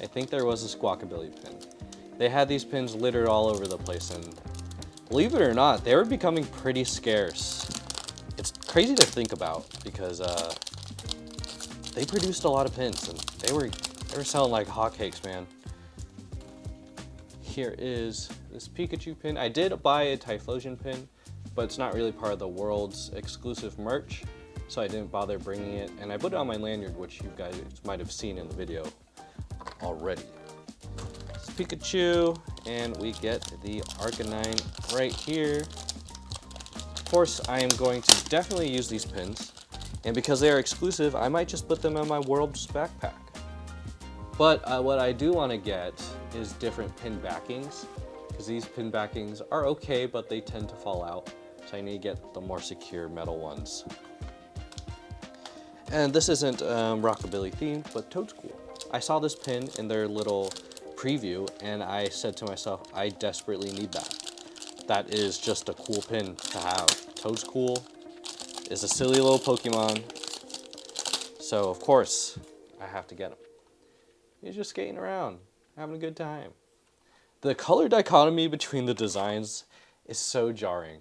I think there was a Squawkabilly pin. They had these pins littered all over the place, and believe it or not, they were becoming pretty scarce. It's crazy to think about because they produced a lot of pins, and they were selling like hotcakes, man. Here is this Pikachu pin. I did buy a Typhlosion pin, but it's not really part of the World's exclusive merch, so I didn't bother bringing it. And I put it on my lanyard, which you guys might have seen in the video already. It's Pikachu, and we get the Arcanine right here. Of course, I am going to definitely use these pins, and because they are exclusive, I might just put them in my World's backpack. But what I do want to get is different pin backings, because these pin backings are okay, but they tend to fall out. So I need to get the more secure metal ones. And this isn't Rockabilly themed, but Toadstool. I saw this pin in their little preview, and I said to myself, I desperately need that. That is just a cool pin to have. Toadstool is a silly little Pokemon, so of course I have to get him. He's just skating around, having a good time. The color dichotomy between the designs is so jarring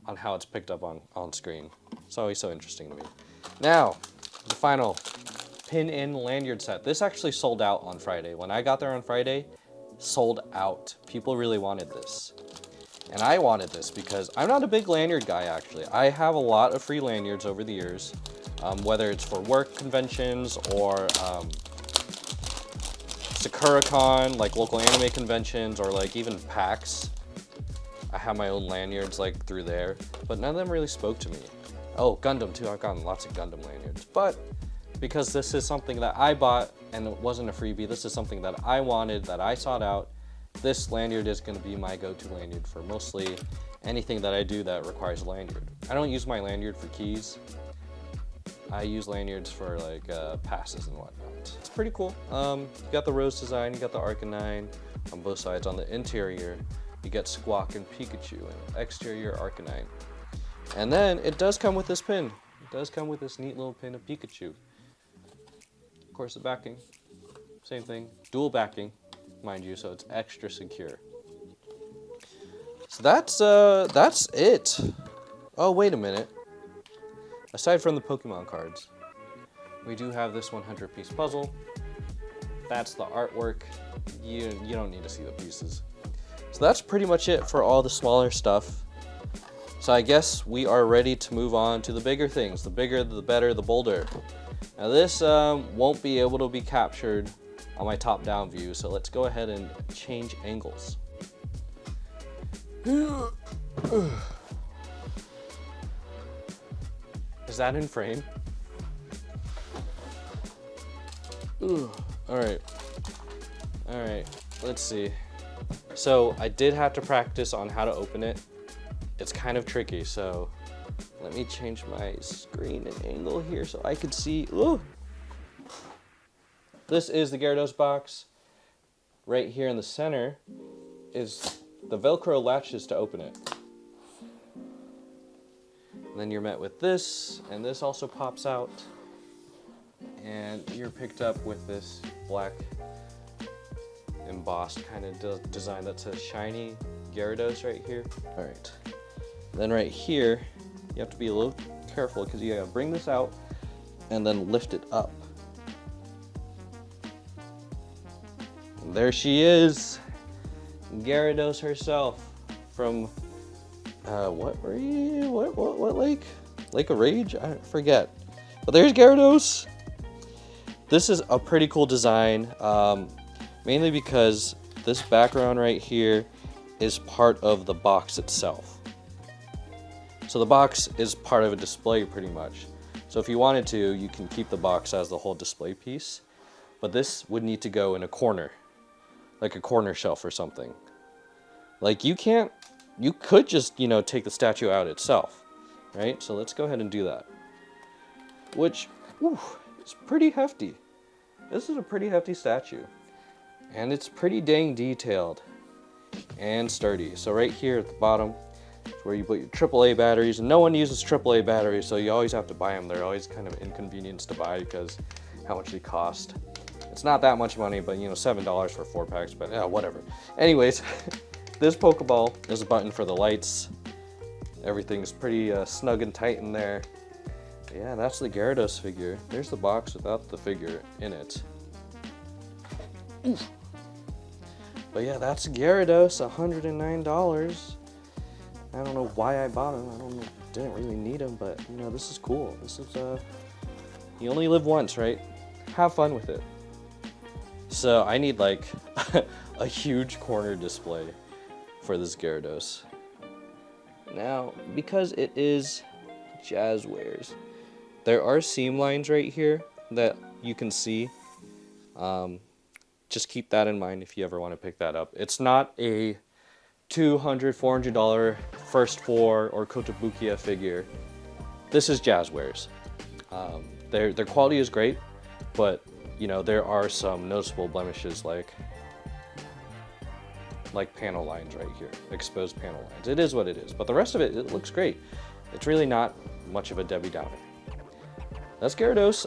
on how it's picked up on screen. It's always so interesting to me. Now, the final pin in lanyard set. This actually sold out on Friday. When I got there on Friday, sold out. People really wanted this. And I wanted this because I'm not a big lanyard guy, actually. I have a lot of free lanyards over the years, whether it's for work conventions or SakuraCon, like local anime conventions, or like even PAX. I have my own lanyards like through there, but none of them really spoke to me. Oh, Gundam too, I've gotten lots of Gundam lanyards. But because this is something that I bought and it wasn't a freebie, this is something that I wanted, that I sought out, this lanyard is gonna be my go-to lanyard for mostly anything that I do that requires a lanyard. I don't use my lanyard for keys. I use lanyards for like passes and whatnot. It's pretty cool. You got the rose design, you got the Arcanine on both sides. On the interior, you get Squawk and Pikachu, and exterior Arcanine. And then it does come with this pin. It does come with this neat little pin of Pikachu. Of course, the backing, same thing, dual backing, mind you, so it's extra secure. So that's it. Oh, wait a minute. Aside from the Pokemon cards, we do have this 100-piece puzzle. That's the artwork. You don't need to see the pieces. So that's pretty much it for all the smaller stuff. So I guess we are ready to move on to the bigger things. The bigger, the better, the bolder. Now this won't be able to be captured on my top-down view, so let's go ahead and change angles. Is that in frame? Alright, let's see. So I did have to practice on how to open it. It's kind of tricky, so let me change my screen and angle here so I can see. Ooh. This is the Gyarados box. Right here in the center is the Velcro latches to open it. And then you're met with this, and this also pops out. And you're picked up with this black embossed kind of design that says shiny Gyarados right here. All right. Then right here, you have to be a little careful because you gotta bring this out and then lift it up. And there she is, Gyarados herself from what lake? Lake of Rage? I forget. But there's Gyarados. This is a pretty cool design, mainly because this background right here is part of the box itself. So the box is part of a display pretty much. So if you wanted to, you can keep the box as the whole display piece, but this would need to go in a corner, like a corner shelf or something. Like you could just, take the statue out itself, right? So let's go ahead and do that. Which, is pretty hefty. This is a pretty hefty statue. And it's pretty dang detailed and sturdy. So right here at the bottom, where you put your AAA batteries, and no one uses AAA batteries, so you always have to buy them. They're always kind of inconvenience to buy because how much they cost. It's not that much money, but $7 for 4 packs, but yeah, whatever. Anyways, this Pokeball is a button for the lights. Everything's pretty snug and tight in there. But yeah, that's the Gyarados figure. There's the box without the figure in it. Oof. But yeah, that's Gyarados, $109. I don't know why I bought him. Didn't really need him, but this is cool. This is you only live once, right? Have fun with it. So I need like a huge corner display for this Gyarados. Now, because it is Jazzwares, there are seam lines right here that you can see. Just keep that in mind if you ever want to pick that up. It's not a $200, $400 First Four or Kotobukiya figure. This is Jazzwares. Their quality is great, but there are some noticeable blemishes like panel lines right here, exposed panel lines. It is what it is, but the rest of it looks great. It's really not much of a Debbie Downer. That's Gyarados.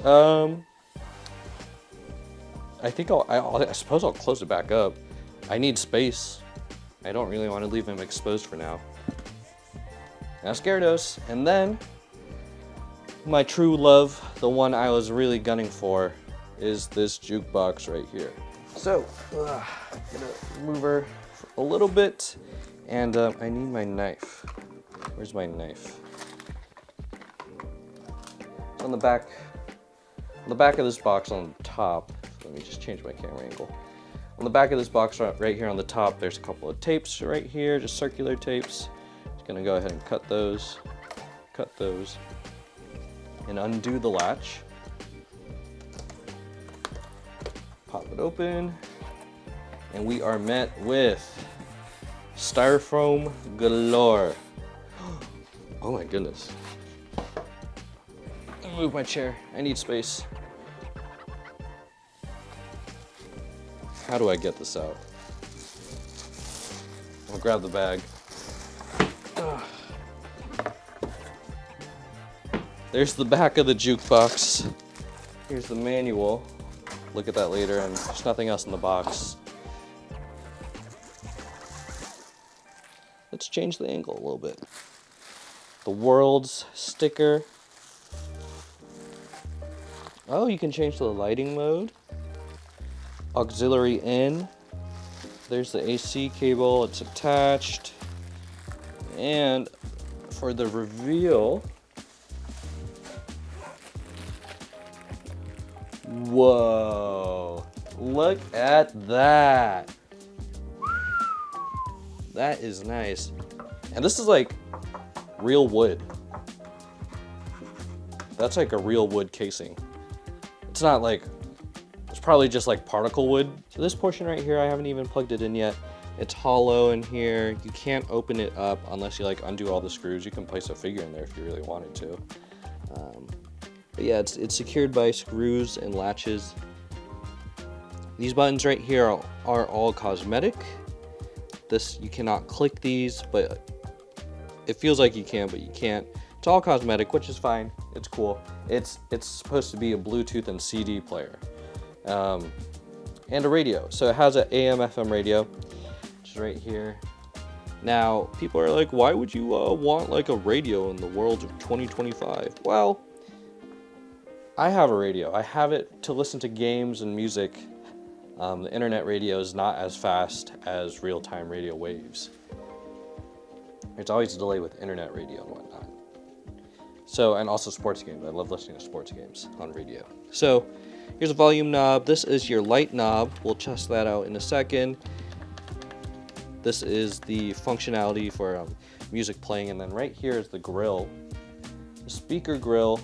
I suppose I'll close it back up. I need space. I don't really want to leave him exposed for now. That's Gyarados. And then, my true love, the one I was really gunning for, is this jukebox right here. So, I'm gonna move her a little bit, and I need my knife. Where's my knife? It's on the back of this box on the top. Let me just change my camera angle. On the back of this box right here on the top, there's a couple of tapes right here, just circular tapes. Just gonna go ahead and cut those, and undo the latch. Pop it open, and we are met with styrofoam galore. Oh my goodness. Let me move my chair, I need space. How do I get this out? I'll grab the bag. There's the back of the jukebox. Here's the manual. Look at that later, and there's nothing else in the box. Let's change the angle a little bit. The Worlds sticker. Oh, you can change the lighting mode. Auxiliary in. There's the AC cable, it's attached. And for the reveal. Whoa, look at that. That is nice. And this is like real wood. That's like a real wood casing. It's not like, it's probably just like particle wood. So this portion right here, I haven't even plugged it in yet. It's hollow in here. You can't open it up unless you like undo all the screws. You can place a figure in there if you really wanted to. But yeah, it's secured by screws and latches. These buttons right here are all cosmetic. This, you cannot click these, but it feels like you can, but you can't. It's all cosmetic, which is fine. It's cool. It's supposed to be a Bluetooth and CD player, and a radio. So it has an AM/FM radio, which is right here. Now, people are like, why would you want like a radio in the world of 2025? Well, I have a radio. I have it to listen to games and music. The internet radio is not as fast as real-time radio waves. There's always a delay with internet radio and whatnot. So, and also sports games. I love listening to sports games on radio. So, here's a volume knob. This is your light knob. We'll test that out in a second. This is the functionality for music playing. And then right here is the grill. The speaker grill.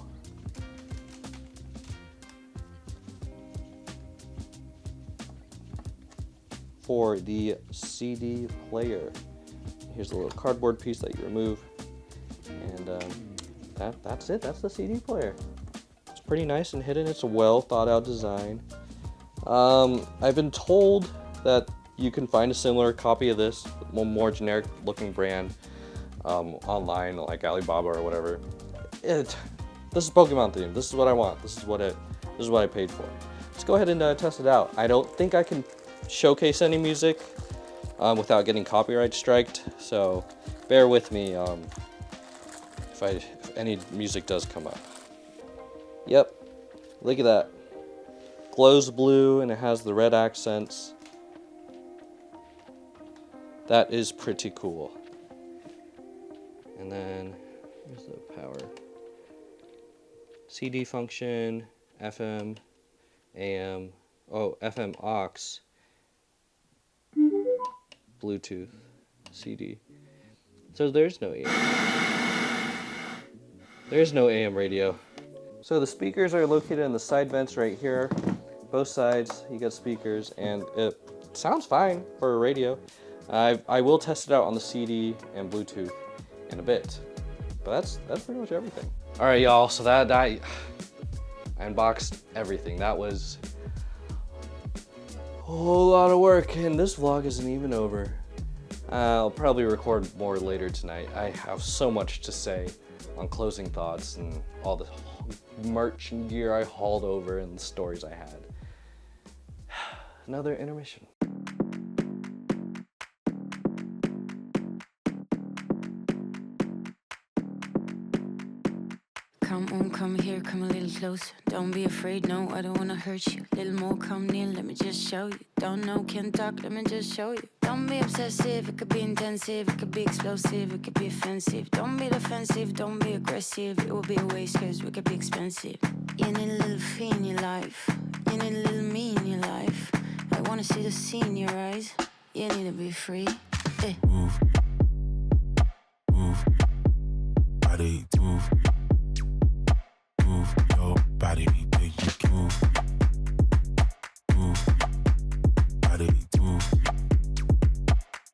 For the CD player. Here's a little cardboard piece that you remove, and that's it. That's the CD player. It's pretty nice and hidden. It's a well thought out design. I've been told that you can find a similar copy of this, one more generic looking brand, online, like Alibaba or whatever. This is Pokemon themed. This is what I want. This is what I paid for. Let's go ahead and test it out. I don't think I can showcase any music without getting copyright striked, so bear with me if any music does come up. Yep, look at that. Glows blue and it has the red accents. That is pretty cool. And then here's the power. CD function, FM, AM, FM aux. Bluetooth, CD. So there's no AM. There's no AM radio. So the speakers are located in the side vents right here. Both sides, you got speakers, and it sounds fine for a radio. I will test it out on the CD and Bluetooth in a bit. But that's pretty much everything. All right, y'all. So I unboxed everything. That was a whole lot of work, and this vlog isn't even over. I'll probably record more later tonight. I have so much to say on closing thoughts and all the merch and gear I hauled over and the stories I had. Another intermission. Come on, come here, come a little closer. Don't be afraid, no, I don't wanna hurt you. Little more, come near, let me just show you. Don't know, can't talk, let me just show you. Don't be obsessive, it could be intensive, it could be explosive, it could be offensive. Don't be defensive, don't be aggressive, it will be a waste cause we could be expensive. You need a little fee in your life, you need a little me in your life. I wanna see the sea in your eyes, you need to be free. Hey. Move, move, body, move. Move your body, do you move? Move, body, move.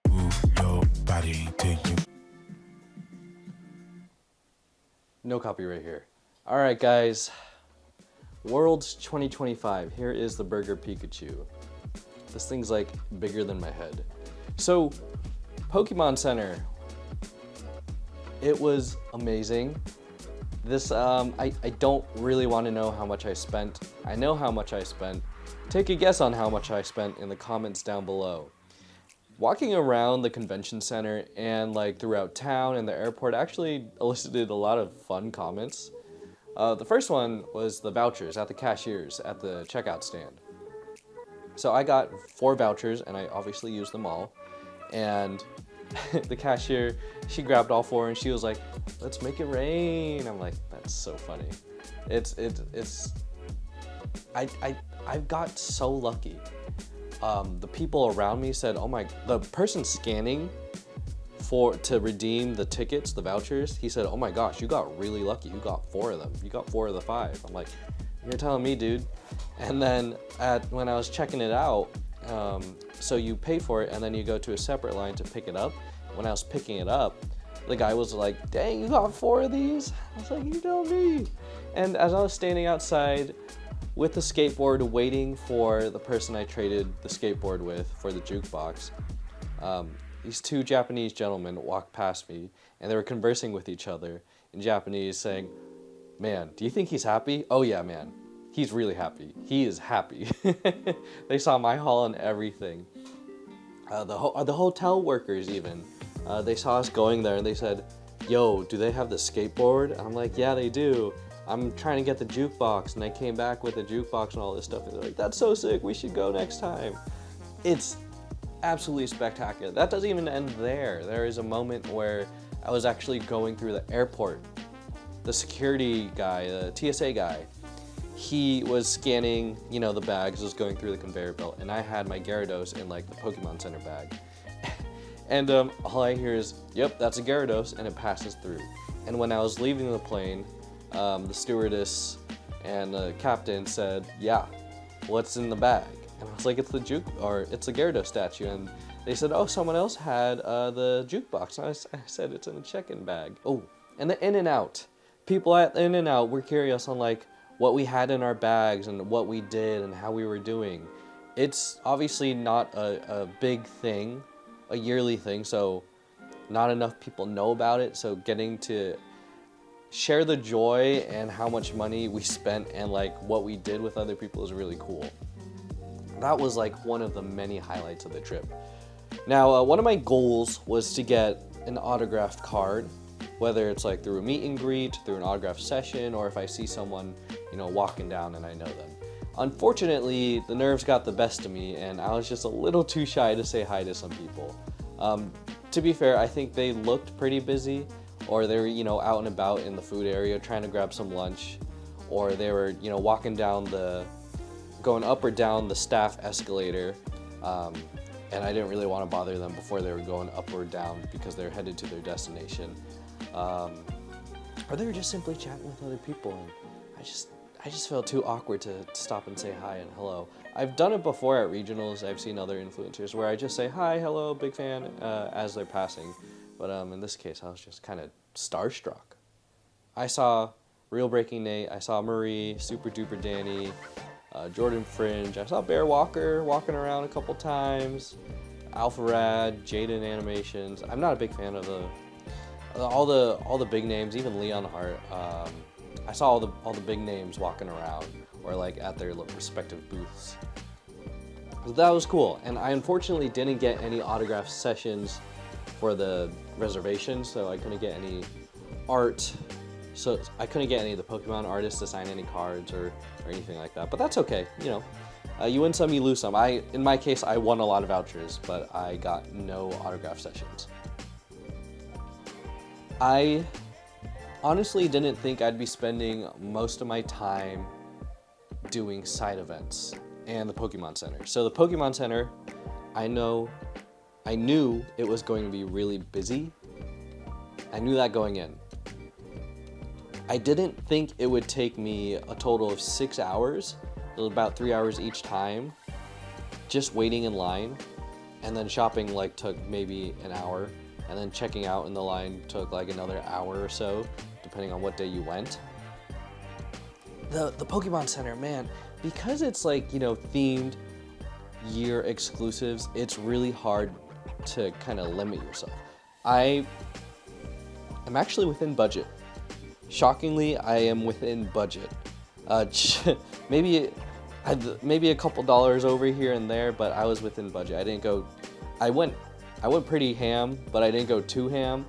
Move your body, do you? No copyright here. All right, guys. Worlds 2025. Here is the Burger Pikachu. This thing's like bigger than my head. So, Pokémon Center. It was amazing. This, I don't really want to know how much I spent. I know how much I spent. Take a guess on how much I spent in the comments down below. Walking around the convention center and like throughout town and the airport actually elicited a lot of fun comments. The first one was the vouchers at the cashiers at the checkout stand. So I got 4 vouchers and I obviously used them all. And the cashier, she grabbed all 4 and she was like, let's make it rain. I'm like, that's so funny. I got so lucky. The people around me said, the person scanning to redeem the tickets, the vouchers, he said, oh my gosh, you got really lucky. You got 4 of them. You got 4 of the 5. I'm like, you're telling me, dude. And then when I was checking it out, so you pay for it and then you go to a separate line to pick it up. When I was picking it up, the guy was like, dang, you got 4 of these? I was like, you tell me. And as I was standing outside with the skateboard waiting for the person I traded the skateboard with for the jukebox, these 2 Japanese gentlemen walked past me and they were conversing with each other in Japanese saying, man, do you think he's happy? Oh yeah, man. He's really happy. He is happy. They saw my haul and everything. The hotel workers even, they saw us going there and they said, yo, do they have the skateboard? And I'm like, yeah, they do. I'm trying to get the jukebox, and I came back with the jukebox and all this stuff, and they're like, that's so sick, we should go next time. It's absolutely spectacular. That doesn't even end there. There is a moment where I was actually going through the airport. The security guy, the TSA guy, he was scanning, the bags, was going through the conveyor belt, and I had my Gyarados in like the Pokemon Center bag. And all I hear is, yep, that's a Gyarados, and it passes through. And when I was leaving the plane, the stewardess and the captain said, yeah, what's in the bag? And I was like, it's the Gyarados statue. And they said, oh, someone else had the jukebox. And I said, it's in a check-in bag. Oh, and the In-N-Out. People at In-N-Out were curious on like what we had in our bags and what we did and how we were doing. It's obviously not a big thing, a yearly thing, so not enough people know about it. So getting to share the joy and how much money we spent and like what we did with other people is really cool. That was like one of the many highlights of the trip. Now, one of my goals was to get an autographed card, whether it's like through a meet and greet, through an autograph session, or if I see someone, walking down and I know them. Unfortunately, the nerves got the best of me and I was just a little too shy to say hi to some people. To be fair, I think they looked pretty busy, or they were, out and about in the food area trying to grab some lunch, or they were, going up or down the staff escalator, and I didn't really want to bother them before they were going up or down because they're headed to their destination. Or they were just simply chatting with other people, and I just felt too awkward to stop and say hi and hello. I've done it before at regionals. I've seen other influencers where I just say hi, hello, big fan, as they're passing. But in this case, I was just kind of starstruck. I saw Real Breaking Nate, I saw Marie, Super Duper Danny, Jordan Fringe, I saw Bear Walker walking around a couple times, Alpha Rad, Jaden Animations. I'm not a big fan of all the big names, even Leon Hart. I saw all the big names walking around or like at their respective booths. So that was cool, and I unfortunately didn't get any autograph sessions for the reservation, so I couldn't get any art. So I couldn't get any of the Pokemon artists to sign any cards or anything like that. But that's okay, you win some, you lose some. In my case, I won a lot of vouchers, but I got no autograph sessions. I honestly didn't think I'd be spending most of my time doing side events and the Pokemon Center. So the Pokemon Center, I knew it was going to be really busy. I knew that going in. I didn't think it would take me a total of 6 hours. It was about 3 hours each time, just waiting in line, and then shopping took maybe an hour, and then checking out in the line took another hour or so, depending on what day you went. The Pokemon Center, man, because it's themed year exclusives, it's really hard to kind of limit yourself. I am actually within budget. Shockingly, I am within budget. Maybe a couple dollars over here and there, but I was within budget. I went pretty ham, but I didn't go too ham.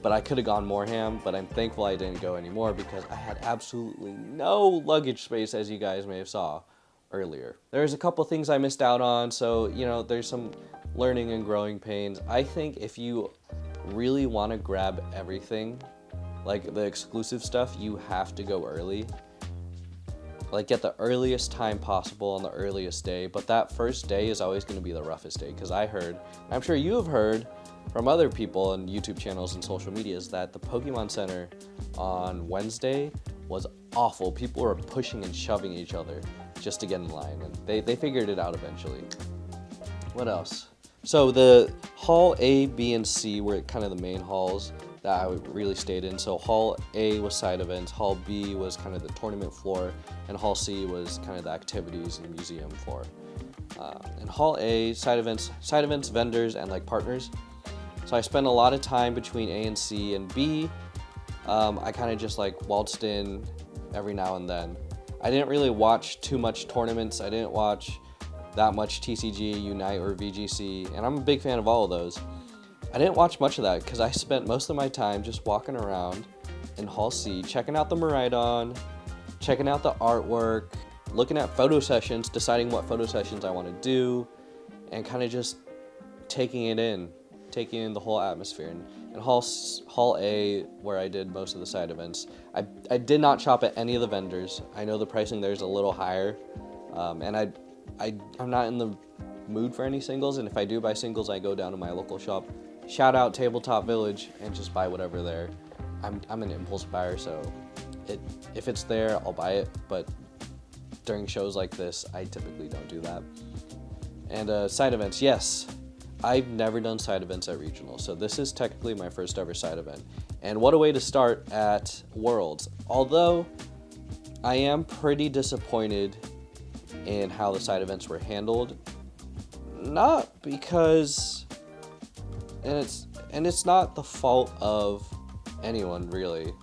But I could have gone more ham, but I'm thankful I didn't go anymore because I had absolutely no luggage space, as you guys may have saw earlier. There's a couple things I missed out on, so there's some learning and growing pains. I think if you really want to grab everything, like the exclusive stuff, you have to go early. Like get the earliest time possible on the earliest day, but that first day is always going to be the roughest day, because I heard, and I'm sure you have heard from other people and YouTube channels and social medias, that the Pokemon Center on Wednesday was awful. People were pushing and shoving each other just to get in line, and they figured it out eventually. What else? So the Hall A, B, and C were kind of the main halls that I really stayed in. So Hall A was side events, Hall B was kind of the tournament floor, and Hall C was kind of the activities and museum floor. And Hall A, side events, vendors, and like partners. So I spent a lot of time between A and C, and B, I kind of just like waltzed in every now and then. I didn't really watch too much tournaments. I didn't watch that much TCG, Unite, or VGC, and I'm a big fan of all of those. I didn't watch much of that because I spent most of my time just walking around in Hall C, checking out the Miraidon, checking out the artwork, looking at photo sessions, deciding what photo sessions I want to do, and kind of just taking in the whole atmosphere. And in Hall A, where I did most of the side events, I did not shop at any of the vendors. I know the pricing there is a little higher, and I'm not in the mood for any singles, and if I do buy singles, I go down to my local shop, Shoutout Tabletop Village, and just buy whatever there. I'm an impulse buyer, so if it's there, I'll buy it, but during shows like this, I typically don't do that. And side events, yes. I've never done side events at regional, so this is technically my first ever side event. And what a way to start at Worlds. Although I am pretty disappointed in how the side events were handled. Not because, and it's not the fault of anyone really.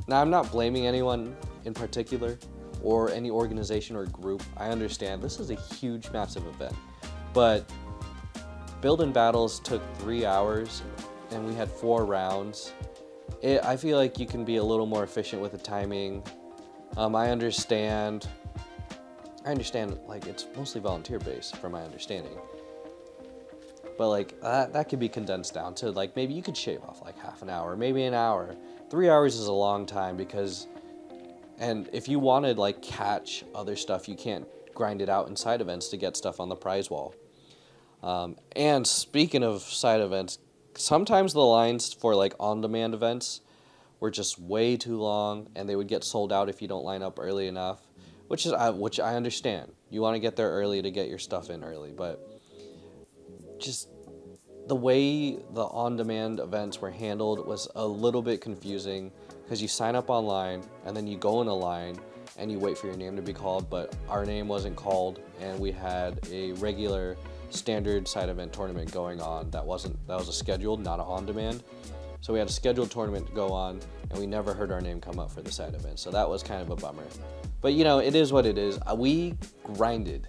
Now, I'm not blaming anyone in particular or any organization or group. I understand this is a huge, massive event, but build and battles took 3 hours and we had 4 rounds. I feel like you can be a little more efficient with the timing. I understand like it's mostly volunteer based from my understanding, but like that could be condensed down to like maybe you could shave off like half an hour, maybe an hour. 3 hours is a long time because, and if you want to like catch other stuff, you can't grind it out in side events to get stuff on the prize wall. And speaking of side events, sometimes the lines for like on-demand events were just way too long, and they would get sold out if you don't line up early enough, which I understand. You want to get there early to get your stuff in early, but just the way the on-demand events were handled was a little bit confusing, because you sign up online and then you go in a line and you wait for your name to be called, but our name wasn't called, and we had a regular standard side event tournament going on that was a scheduled, not a on-demand. So we had a scheduled tournament to go on, and we never heard our name come up for the side event, so that was kind of a bummer. But you know, it is what it is. We grinded.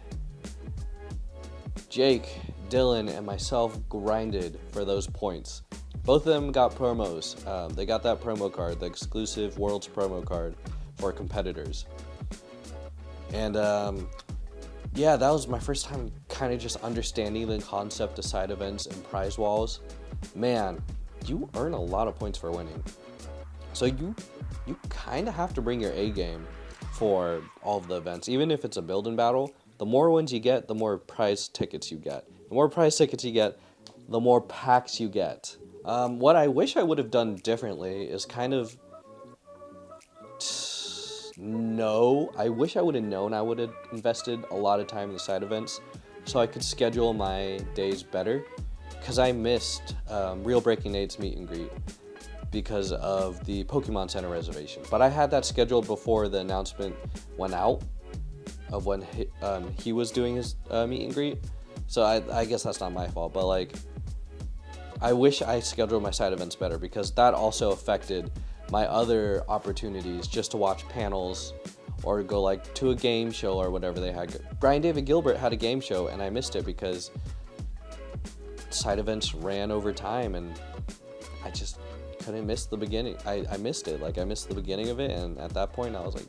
Jake, Dylan, and myself grinded for those points. Both of them got promos. They got that promo card, the exclusive Worlds promo card for competitors. And yeah, that was my first time kind of just understanding the concept of side events and prize walls. Man, you earn a lot of points for winning. So you kind of have to bring your A game for all of the events. Even if it's a build and battle, the more wins you get, the more prize tickets you get. The more prize tickets you get, the more packs you get. What I wish I would have done differently is kind of I wish I would have known I would have invested a lot of time in the side events so I could schedule my days better, because I missed Real Breaking Nate's meet and greet because of the Pokemon Center reservation. But I had that scheduled before the announcement went out of when he was doing his meet and greet. So I guess that's not my fault, but like I wish I scheduled my side events better, because that also affected my other opportunities just to watch panels or go like to a game show or whatever they had. Brian David Gilbert had a game show and I missed it because side events ran over time, and I just couldn't miss the beginning. I missed it. Like I missed the beginning of it, and at that point I was like,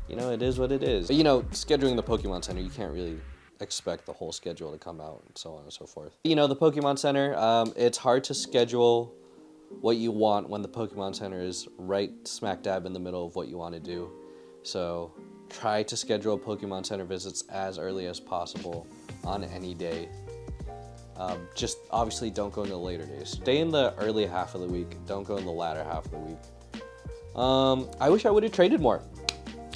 you know, it is what it is. But you know, scheduling the Pokemon Center, you can't really expect the whole schedule to come out and so on and so forth. You know, the Pokemon Center, it's hard to schedule what you want when the Pokemon Center is right smack dab in the middle of what you want to do. So try to schedule Pokemon Center visits as early as possible on any day. Just obviously don't go in the later days. Stay in the early half of the week. Don't go in the latter half of the week. I wish I would have traded more.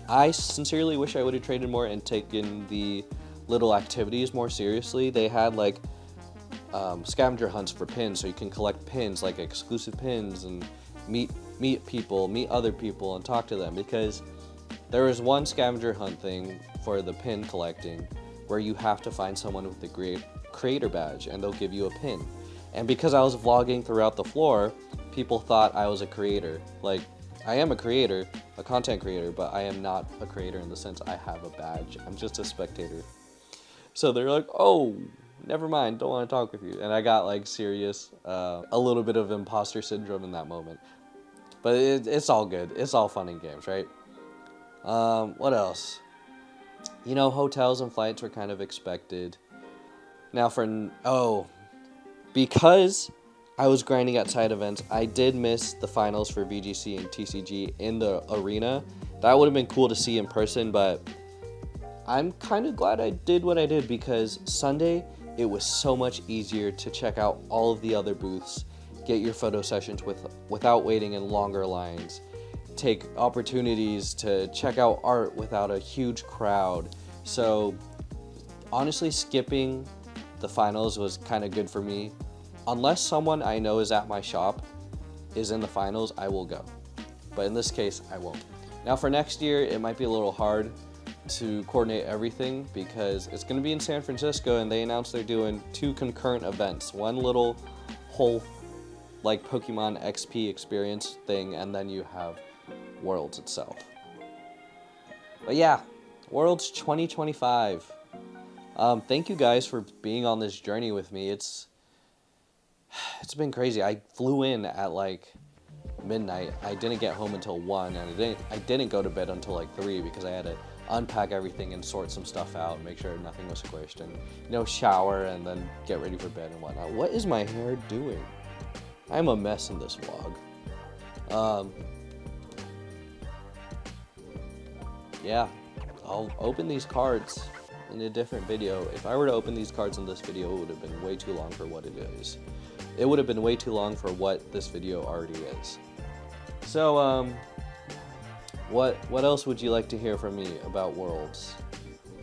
I sincerely wish I would have traded more and taken the little activities more seriously. They had like scavenger hunts for pins, so you can collect pins, like exclusive pins, and meet people, meet other people, and talk to them. Because there was one scavenger hunt thing for the pin collecting where you have to find someone with the great creator badge, and they'll give you a pin. And because I was vlogging throughout the floor, people thought I was a creator. Like, I am a creator, a content creator, but I am not a creator in the sense I have a badge. I'm just a spectator. So they're like, oh, never mind, don't want to talk with you. And I got like serious, a little bit of imposter syndrome in that moment. But it's all good. It's all fun and games, right? What else? You know, hotels and flights were kind of expected. Now because I was grinding at side events, I did miss the finals for VGC and TCG in the arena. That would have been cool to see in person, but I'm kind of glad I did what I did, because Sunday, it was so much easier to check out all of the other booths, get your photo sessions without waiting in longer lines, take opportunities to check out art without a huge crowd. So honestly, skipping the finals was kind of good for me. Unless someone I know is at my shop is in the finals, I will go. But in this case, I won't. Now for next year, it might be a little hard to coordinate everything because it's going to be in San Francisco, and they announced they're doing 2 concurrent events. One little whole like Pokemon XP experience thing, and then you have Worlds itself. But yeah, Worlds 2025. Thank you guys for being on this journey with me. It's been crazy. I flew in at like midnight. I didn't get home until 1, and I didn't go to bed until like 3 because I had to unpack everything and sort some stuff out and make sure nothing was squished, and shower and then get ready for bed and whatnot. What is my hair doing? I'm a mess in this vlog. Yeah, I'll open these cards in a different video. If I were to open these cards in this video, it would have been way too long for what it is. It would have been way too long for what this video already is. So, what else would you like to hear from me about Worlds?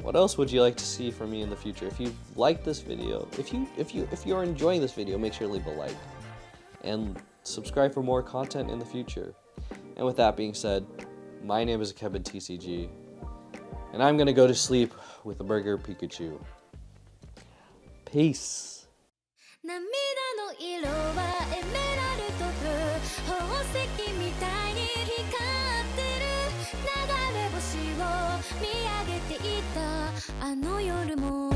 What else would you like to see from me in the future? If you like this video, if you're enjoying this video, make sure to leave a like and subscribe for more content in the future. And with that being said, my name is Kevin TCG, and I'm gonna go to sleep with a burger Pikachu. Peace. 涙の色はエメラルドブルー宝石みたいに光ってる流れ星を見上げていたあの夜も